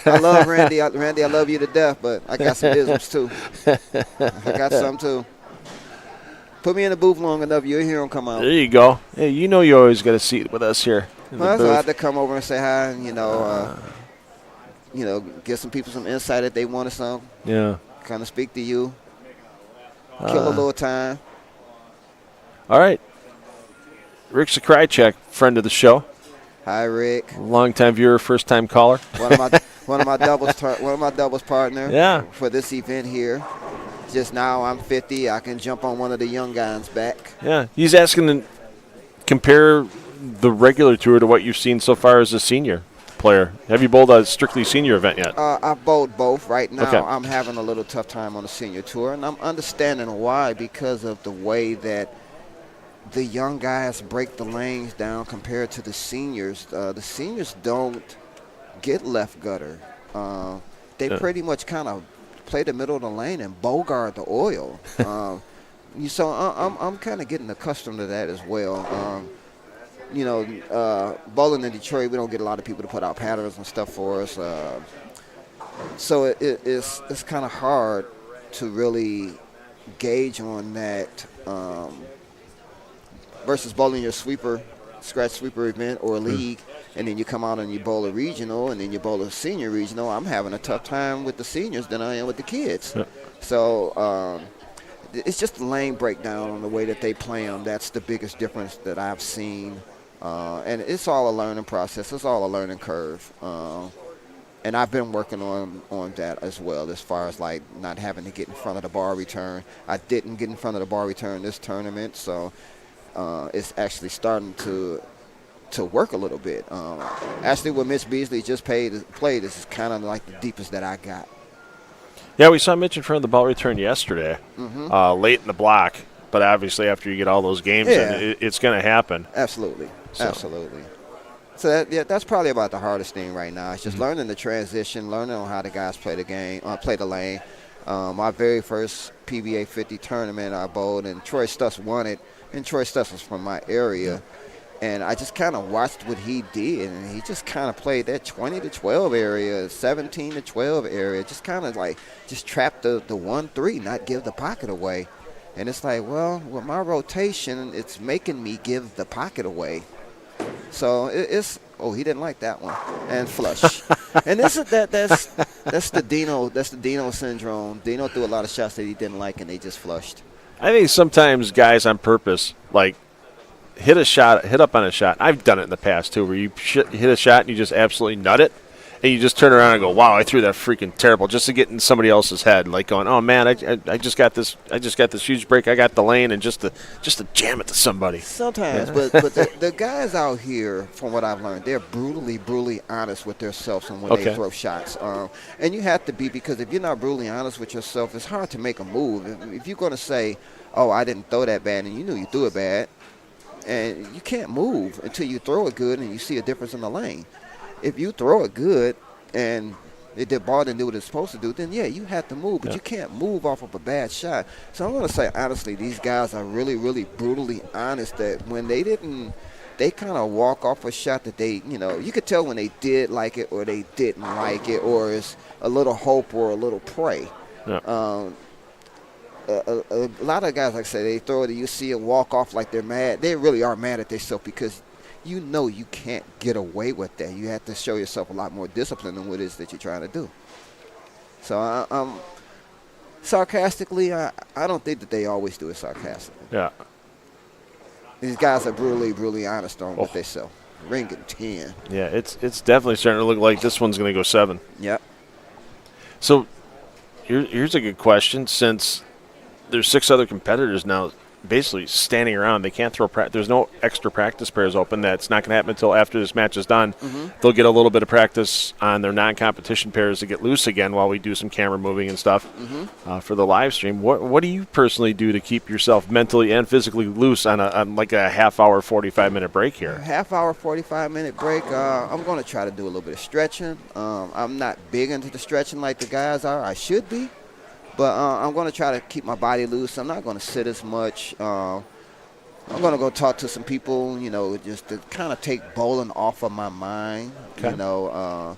I love Randy. Randy, I love you to death, but I got some isms too. I got some too. Put me in the booth long enough, you'll hear them come out. There you go. Hey, you always got a seat with us here. Well, so I had to come over and say hi, and give some people some insight if they wanted some. Yeah. Kind of speak to you. Kill a little time. All right. Rick Zakrychek, friend of the show. Hi, Rick. Longtime viewer, first-time caller. One of my doubles partner. For this event here. Just now I'm 50. I can jump on one of the young guys back. Yeah. He's asking to compare the regular tour to what you've seen so far as a senior player. Have you bowled a strictly senior event yet? I've bowled both. Right now, okay. I'm having a little tough time on the senior tour, and I'm understanding why, because of the way that the young guys break the lanes down compared to the seniors. The seniors don't get left gutter. They pretty much kind of play the middle of the lane and bogart the oil. So I'm kind of getting accustomed to that as well. Bowling in Detroit, we don't get a lot of people to put out patterns and stuff for us. So it's kind of hard to really gauge on that versus bowling your scratch sweeper event or a league, and then you come out and you bowl a regional, and then you bowl a senior regional. I'm having a tough time with the seniors than I am with the kids. Yeah. So it's just the lane breakdown on the way that they play them. That's the biggest difference that I've seen. And it's all a learning process. It's all a learning curve. And I've been working on that as well, as far as like not having to get in front of the bar return. I didn't get in front of the bar return this tournament, so it's actually starting to work a little bit. Actually, what Mitch Beasley just played is kind of like the deepest that I got. Yeah, we saw Mitch in front of the ball return yesterday, late in the block. But obviously, after you get all those games in, it's going to happen. Absolutely. Absolutely. So that's probably about the hardest thing right now. It's just learning the transition, learning on how the guys play the game, play the lane. My very first PBA 50 tournament I bowled, and Troy Stuss won it. And Troy Stuss was from my area. And I just kind of watched what he did, and he just kind of played that 20-12 area, 17-12 area, just kind of like just trap the 1-3, not give the pocket away. And it's like, well, with my rotation, it's making me give the pocket away. So he didn't like that one, and flush. And that's the Dino syndrome. Dino threw a lot of shots that he didn't like, and they just flushed. I think sometimes guys on purpose, like, hit up on a shot. I've done it in the past, too, where you hit a shot and you just absolutely nut it. And you just turn around and go, wow, I threw that freaking terrible, just to get in somebody else's head, like going, oh man, I just got this huge break, I got the lane, and just to jam it to somebody. Sometimes, but the guys out here, from what I've learned, they're brutally honest with themselves and when they throw shots. And you have to be, because if you're not brutally honest with yourself, it's hard to make a move. If you're going to say, oh, I didn't throw that bad, and you knew you threw it bad, and you can't move until you throw it good and you see a difference in the lane. If you throw it good and the ball didn't do what it's supposed to do, then, yeah, you have to move. But you can't move off of a bad shot. So I'm going to say, honestly, these guys are really brutally honest that when they kind of walk off a shot that they, you could tell when they did like it or they didn't like it, or it's a little hope or a little pray. Yeah. A lot of guys, like I say, they throw it and you see them walk off like they're mad. They really are mad at themselves because you can't get away with that. You have to show yourself a lot more discipline than what it is that you're trying to do. So sarcastically, I don't think that they always do it sarcastically. Yeah. These guys are brutally honest on what they sell. Ringing 10. Yeah, it's definitely starting to look like this one's going to go 7. Yep. So here's a good question. Since there's 6 other competitors now basically standing around, they can't throw there's no extra practice pairs open. That's not going to happen until after this match is done. Mm-hmm. They'll get a little bit of practice on their non-competition pairs to get loose again while we do some camera moving and stuff for the live stream. What do you personally do to keep yourself mentally and physically loose on like a half-hour, 45-minute break here? Half-hour, 45-minute break. I'm going to try to do a little bit of stretching. I'm not big into the stretching like the guys are. I should be. But I'm going to try to keep my body loose. I'm not going to sit as much. I'm going to go talk to some people, just to kind of take bowling off of my mind, and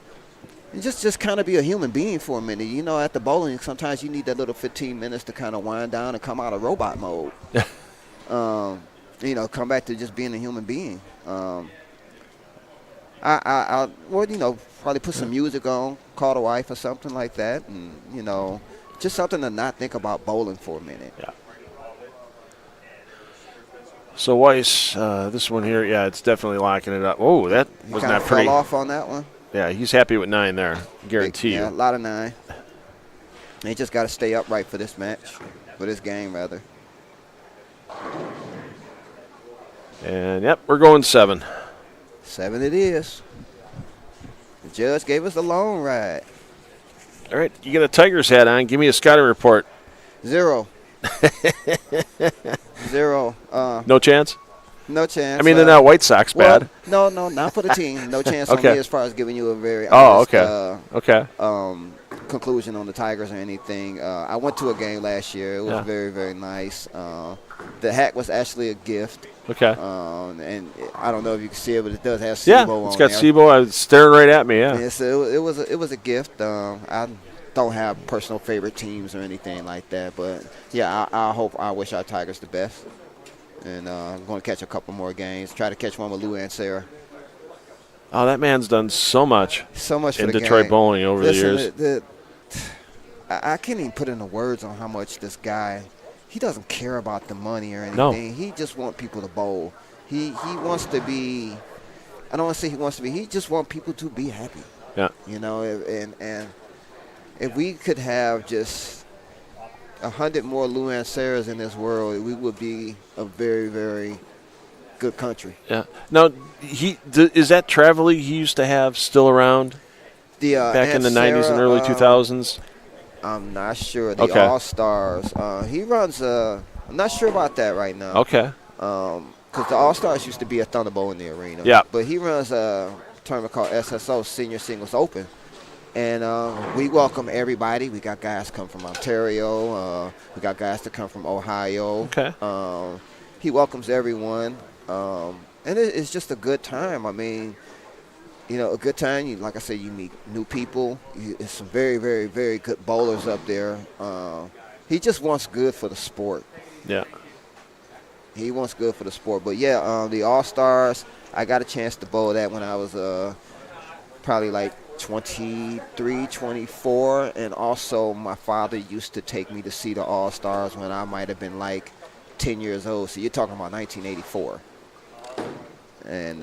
just kind of be a human being for a minute. At the bowling, sometimes you need that little 15 minutes to kind of wind down and come out of robot mode. Come back to just being a human being. I'll probably put some music on, call the wife or something like that, and, just something to not think about bowling for a minute. Yeah. So Weiss, this one here, yeah, it's definitely locking it up. Oh, that was not pretty. Fell off on that one. Yeah, he's happy with 9 there. Guarantee you. Yeah, a lot of 9. They just got to stay upright for this match, for this game rather. And yep, we're going 7. 7 it is. The judge gave us a long ride. All right, you got a Tigers hat on. Give me a scouting report. 0. 0. No chance? No chance. I mean, they're not White Sox bad. No, not for the team. No chance on me as far as giving you a very honest, conclusion on the Tigers or anything. I went to a game last year. It was very, very nice. The hat was actually a gift. Okay. And I don't know if you can see it, but it does have SIBO on there. Yeah, it's got SIBO. It's staring right at me, yeah. So it was a gift. I don't have personal favorite teams or anything like that. But, yeah, I wish our Tigers the best. And I'm going to catch a couple more games. Try to catch one with Lou and Sarah. Oh, that man's done so much in Detroit bowling over the years. I can't even put into words on how much this guy, he doesn't care about the money or anything. No. He just wants people to bowl. He wants to be, I don't want to say he wants to be, he just wants people to be happy. Yeah. And if we could have just 100 more Lou and Sarahs in this world, we would be a very, very good country. Yeah. Now, is that travel league he used to have still around back in the 90s and early 2000s? I'm not sure. The All-Stars. He runs I'm not sure about that right now. Okay. Because the All-Stars used to be a Thunderbolt in the arena. Yeah. But he runs a tournament called SSO, Senior Singles Open. And we welcome everybody. We got guys come from Ontario. We got guys that come from Ohio. Okay. He welcomes everyone. And it's just a good time. I mean, a good time. Like I said, you meet new people. There's some very, very, very good bowlers up there. He just wants good for the sport. Yeah. He wants good for the sport. But, yeah, the All-Stars, I got a chance to bowl that when I was probably like 23, 24, and also my father used to take me to see the All-Stars when I might have been like 10 years old. So you're talking about 1984. And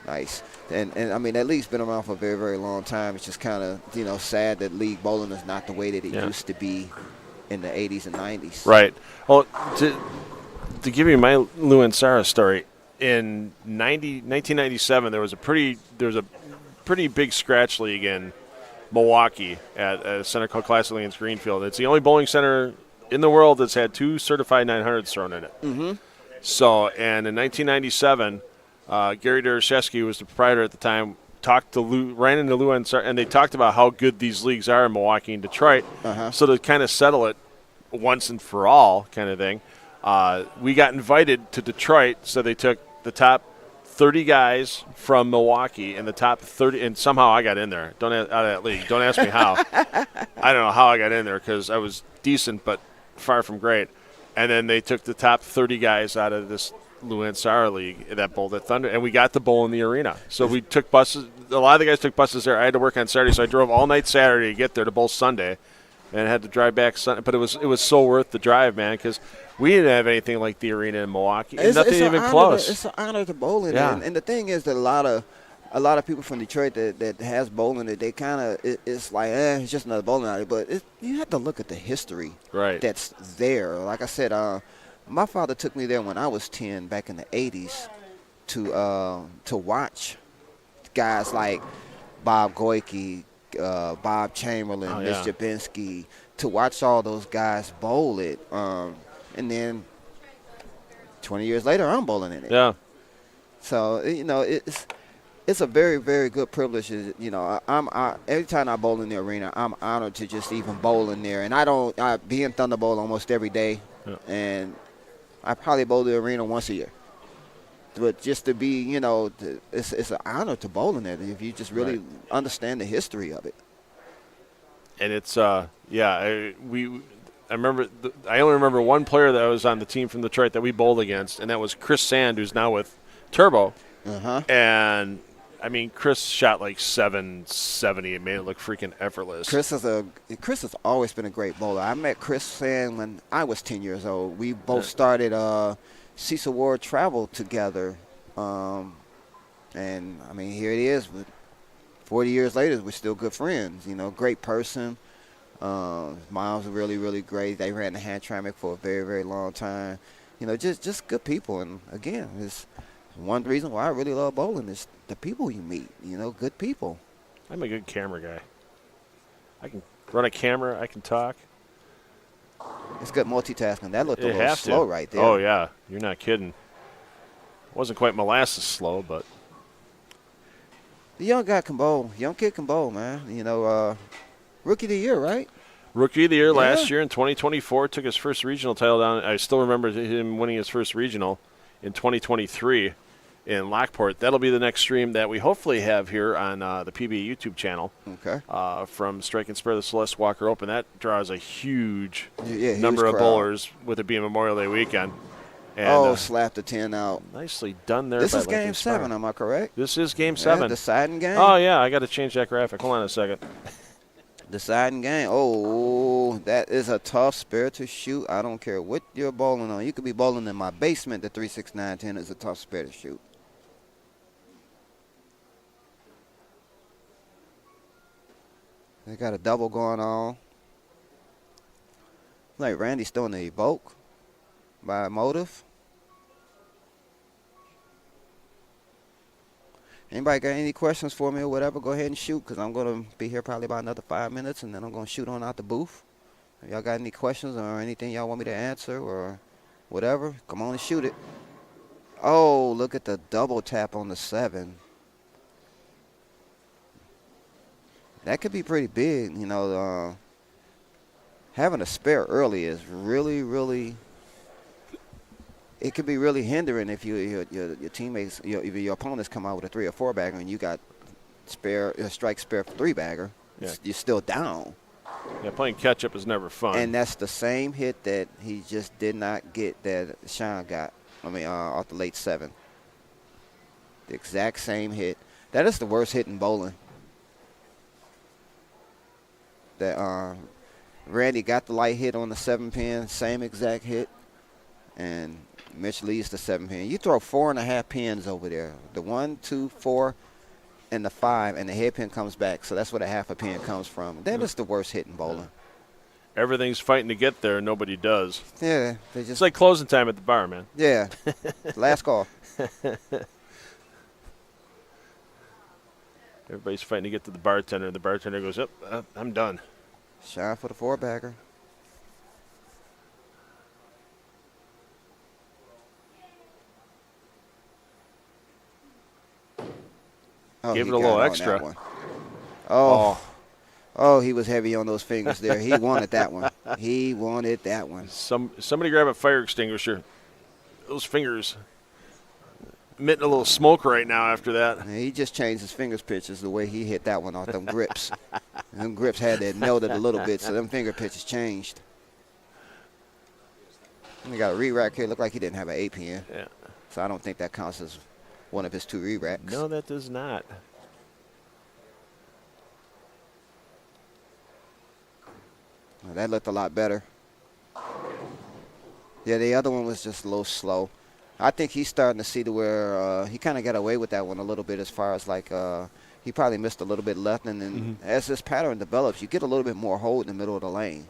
nice. And I mean, that league's been around for a very, very long time. It's just kind of, you know, sad that league bowling is not the way that it used to be in the 80s and 90s. Right. Well, to give you my Lou and Sarah story, in 1997, there was a pretty big scratch league in Milwaukee at a center called Classic League Greenfield. It's the only bowling center in the world that's had 2 certified 900s thrown in it. Mm-hmm. So, and in 1997, Gary Dereshevsky, who was the proprietor at the time, talked to Lou, ran into Lou and they talked about how good these leagues are in Milwaukee and Detroit. So to kind of settle it once and for all kind of thing, we got invited to Detroit, so they took the top 30 guys from Milwaukee and the top 30, and somehow I got in there. Out of that league. Don't ask me how. I don't know how I got in there because I was decent but far from great. And then they took the top 30 guys out of this Lou and Sarah league that bowled at Thunder, and we got to bowl in the arena. So we took buses. A lot of the guys took buses there. I had to work on Saturday, so I drove all night Saturday to get there to bowl Sunday, and had to drive back Sunday. But it was so worth the drive, man, because we didn't have anything like the arena in Milwaukee. Nothing even close. It's an honor to bowl in. Yeah. And the thing is that a lot of people from Detroit that has bowling, they kind of, it's like, it's just another bowling alley. But you have to look at the history that's there. Like I said, my father took me there when I was 10 back in the 80s to watch guys like Bob Goyke, Bob Chamberlain, Mitch Jabinski, to watch all those guys bowl it. And then 20 years later, I'm bowling in it. Yeah. So, you know, it's a very, very good privilege. You know, every time I bowl in the arena, I'm honored to just even bowl in there. And I be in Thunderbowl almost every day. Yeah. And I probably bowl the arena once a year. But just to be, you know, it's an honor to bowl in there if you just really understand the history of it. And it's, I remember, I only remember one player that was on the team from Detroit that we bowled against, and that was Chris Sand, who's now with Turbo. And, I mean, Chris shot like 770. It made it look freaking effortless. Chris has always been a great bowler. I met Chris Sand when I was 10 years old. We both started Cecil Ward Travel together. And, I mean, here it is. 40 years later, we're still good friends. You know, great person. Moms were really, really great. They ran the Hamtramck for a very, very long time. You know, just good people. And, again, it's one reason why I really love bowling is the people you meet, you know, good people. I'm a good camera guy. I can run a camera. I can talk. It's good multitasking. That looked a little slow right there. Oh, yeah. You're not kidding. Wasn't quite molasses slow, but. The young guy can bowl. Young kid can bowl, man. You know, Rookie of the Year, right? Rookie of the Year last year in 2024. Took his first regional title down. I still remember him winning his first regional in 2023 in Lockport. That'll be the next stream that we hopefully have here on the PBA YouTube channel. Okay. From Strike and Spare the Celeste Walker Open. That draws a huge number of bowlers with it being Memorial Day weekend. And, slapped the 10 out. Nicely done there. This is Game 7, am I correct? This is Game 7. Deciding game? Oh, yeah. I got to change that graphic. Hold on a second. Deciding game. Oh, that is a tough spare to shoot. I don't care what you're bowling on. You could be bowling in my basement. The 36910 is a tough spare to shoot. They got a double going on. Like Randy's throwing the evoke by Motive. Anybody got any questions for me or whatever, go ahead and shoot, because I'm going to be here probably about another 5 minutes, and then I'm going to shoot on out the booth. If y'all got any questions or anything y'all want me to answer or whatever, come on and shoot it. Oh, look at the double tap on the 7. That could be pretty big. You know, having a spare early is really, really, it could be really hindering if your teammates, your opponents come out with a 3 or 4 bagger and you got strike spare 3 bagger. Yeah. You're still down. Yeah, playing catch up is never fun. And that's the same hit that he just did not get that Sean got. I mean, off the late 7. The exact same hit. That is the worst hit in bowling. That Randy got the light hit on the 7-pin, same exact hit, and Mitch leads the 7-pin. You throw 4.5 pins over there. The 1, 2, 4, and the 5, and the headpin comes back. So that's where the 1/2 pin comes from. That is the worst hit in bowling. Everything's fighting to get there. Nobody does. Yeah, they just. It's like closing time at the bar, man. Yeah, last call. Everybody's fighting to get to the bartender. The bartender goes, "Up, I'm done." Shine for the 4-bagger. Oh, Gave he it a got little on that extra. one. Oh, he was heavy on those fingers there. He wanted that one. He wanted that one. Somebody grab a fire extinguisher. Those fingers emitting a little smoke right now after that. And he just changed his fingers pitches the way he hit that one off them grips. And them grips had that melted a little bit, so them finger pitches changed. And he got a re-rack here. Looked like he didn't have an 8-pin. Yeah. So I don't think that counts as one of his 2 re-racks. No, that does not. Well, that looked a lot better. Yeah, the other one was just a little slow. I think he's starting to see to where he kind of got away with that one a little bit as far as like he probably missed a little bit left. And then as this pattern develops, you get a little bit more hold in the middle of the lane.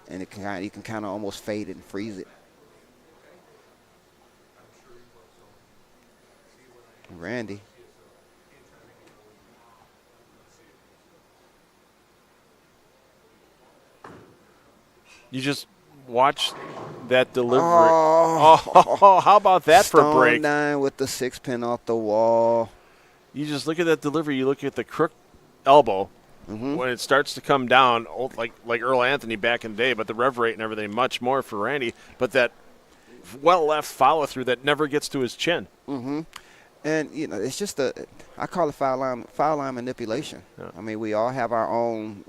And you can kind of almost fade it and freeze it. Randy. You just watch that delivery. Oh, Oh, how about that for a break? Stone 9 with the 6-pin off the wall. You just look at that delivery. You look at the crook elbow when it starts to come down, like Earl Anthony back in the day, but the rev rate and everything much more for Randy. But that well left follow through that never gets to his chin. And, you know, it's just I call it foul line manipulation. Yeah. I mean, we all have our own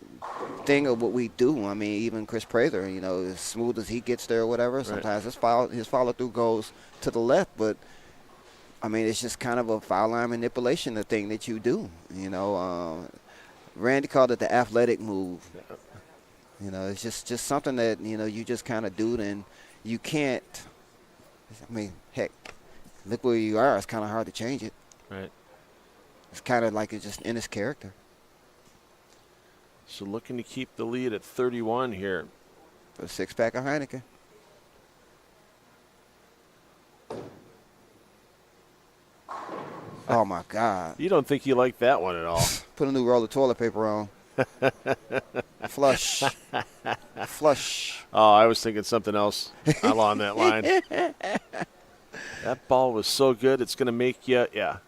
thing of what we do. I mean, even Chris Prather, you know, as smooth as he gets there or whatever, sometimes his follow through goes to the left. But, I mean, it's just kind of a foul line manipulation, the thing that you do. You know, Randy called it the athletic move. Yeah. You know, it's just something that, you know, you just kind of do, and you can't, I mean, heck, look where you are. It's kind of hard to change it. Right. It's kind of like it's just in his character. So looking to keep the lead at 31 here. For the 6-pack of Heineken. Oh, my God. You don't think he liked that one at all. Put a new roll of toilet paper on. Flush. Flush. Oh, I was thinking something else along that line. That ball was so good, it's going to make you, yeah.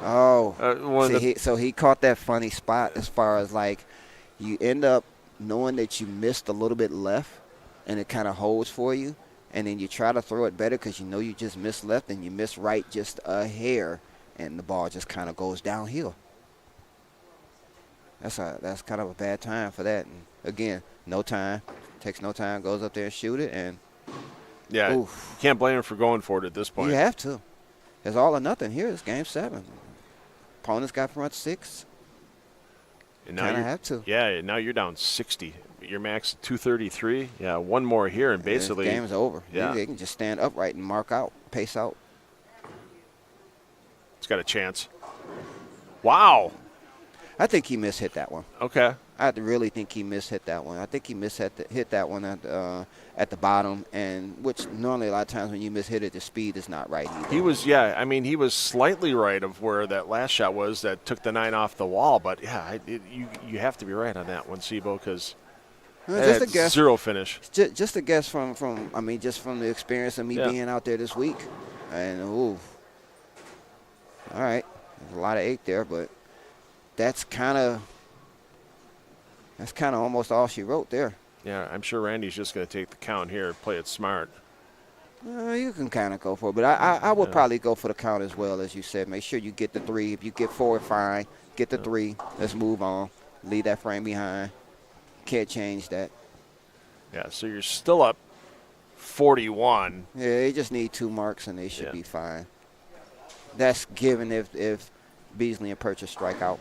Oh, so he caught that funny spot as far as like you end up knowing that you missed a little bit left and it kind of holds for you, and then you try to throw it better because you know you just missed left and you missed right just a hair, and the ball just kind of goes downhill. That's kind of a bad time for that. And again, no time. Takes no time, goes up there and shoot it, and yeah, you can't blame him for going for it at this point. You have to. It's all or nothing here. It's game 7. Opponents got front 6. And now kind of you have to. Yeah, now you're down 60. Your max 233. Yeah, one more here, and basically the game's over. Yeah, they can just stand upright and mark out, pace out. It's got a chance. Wow. I think he mishit that one. Okay. I really think he mishit that one. I think he hit that one at the bottom, and which normally a lot of times when you mishit it, the speed is not right either. He was slightly right of where that last shot was that took the 9 off the wall, but yeah, you have to be right on that one, Sibo, because just a guess. Zero finish. Just a guess from just from the experience of me being out there this week, and all right, there's a lot of 8 there, but that's kind of almost all she wrote there. Yeah, I'm sure Randy's just going to take the count here, play it smart. You can kind of go for it, but I would probably go for the count as well, as you said. Make sure you get the 3. If you get 4, fine. Get the 3. Let's move on. Leave that frame behind. Can't change that. Yeah, so you're still up 41. Yeah, they just need 2 marks, and they should be fine. that's given if Beasley and Purchase strike out.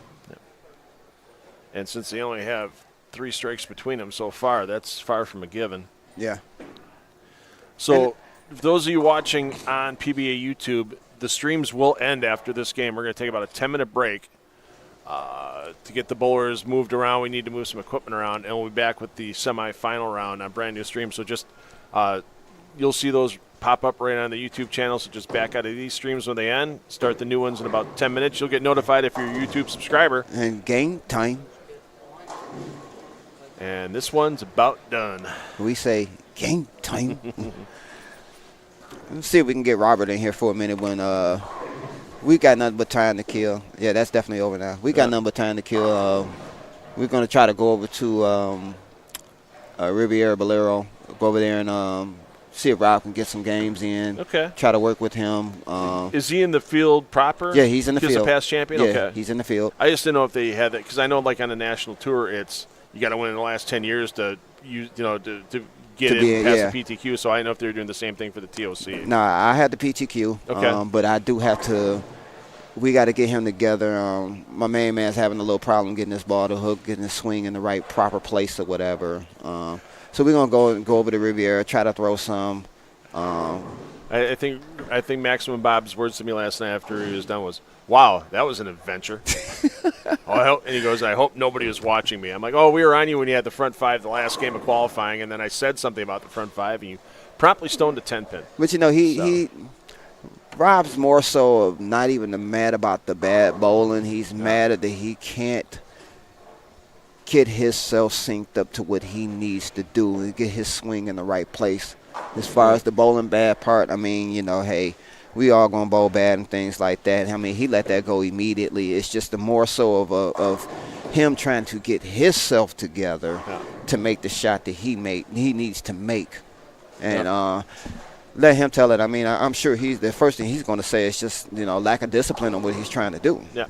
And since they only have 3 strikes between them so far, that's far from a given. Yeah. So, for those of you watching on PBA YouTube, the streams will end after this game. We're going to take about a 10-minute break to get the bowlers moved around. We need to move some equipment around, and we'll be back with the semifinal round on brand new streams. So just you'll see those pop up right on the YouTube channel. So just back out of these streams when they end. Start the new ones in about 10 minutes. You'll get notified if you're a YouTube subscriber. And game time. And this one's about done. We say game time. Let's see if we can get Robert in here for a minute when we got nothing but time to kill. Yeah, that's definitely over now. We got nothing but time to kill. We're going to try to go over to Riviera Bolero, go over there and see if Rob can get some games in. Okay. Try to work with him. Is he in the field proper? Yeah, he's in the He's field. a past champion? Yeah, Okay. he's in the field. I just didn't know if they had that, because I know like on the national tour, it's you got to win in the last 10 years to to get in past the PTQ. So I didn't know if they were doing the same thing for the TOC. No, I had the PTQ. Okay. But I do have to. We got to get him together. My main man's having a little problem getting this ball to hook, getting his swing in the right proper place or whatever. So we're gonna go over to Riviera, try to throw some. I think Maximum Bob's words to me last night after he was done was, "Wow, that was an adventure." And he goes, "I hope nobody was watching me." I'm like, "Oh, we were on you when you had the front 5 the last game of qualifying," and then I said something about the front 5, and you promptly stoned a 10-pin. But he Rob's more so of not even mad about the bad bowling. He's mad that he can't get himself synced up to what he needs to do and get his swing in the right place. As far as the bowling bad part, I mean, hey, we all gonna bowl bad and things like that. I mean, he let that go immediately. It's just the more so of him trying to get himself together to make the shot that he needs to make, and let him tell it. I mean, I'm sure the first thing he's going to say is just lack of discipline on what he's trying to do. Yeah.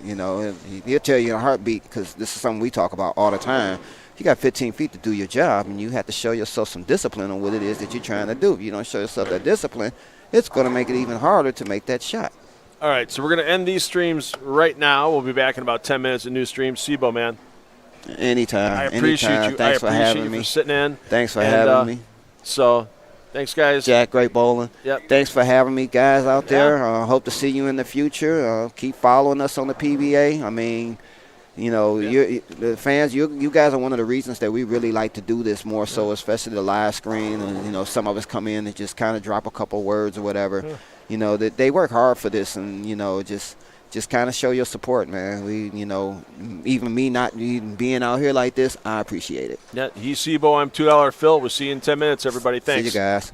He'll tell you in a heartbeat, because this is something we talk about all the time. You got 15 feet to do your job, and you have to show yourself some discipline on what it is that you're trying to do. If you don't show yourself that discipline, it's going to make it even harder to make that shot. All right, so we're going to end these streams right now. We'll be back in about 10 minutes of new streams. Sibo, man. Anytime. I appreciate you. Thanks I for appreciate having you me. for sitting in. Thanks for having me. So, thanks, guys. Jack, great bowling. Yep. Thanks for having me, guys, out there. Hope to see you in the future. Keep following us on the PBA. I mean, the fans, you guys are one of the reasons that we really like to do this more so, especially the live screen. And, some of us come in and just kind of drop a couple words or whatever. Yeah. That they work hard for this, and, just kind of show your support, man. We, even me not even being out here like this, I appreciate it. Yeah, he's Sibo. I'm $2 Phil. We'll see you in 10 minutes, everybody. Thanks. See you guys.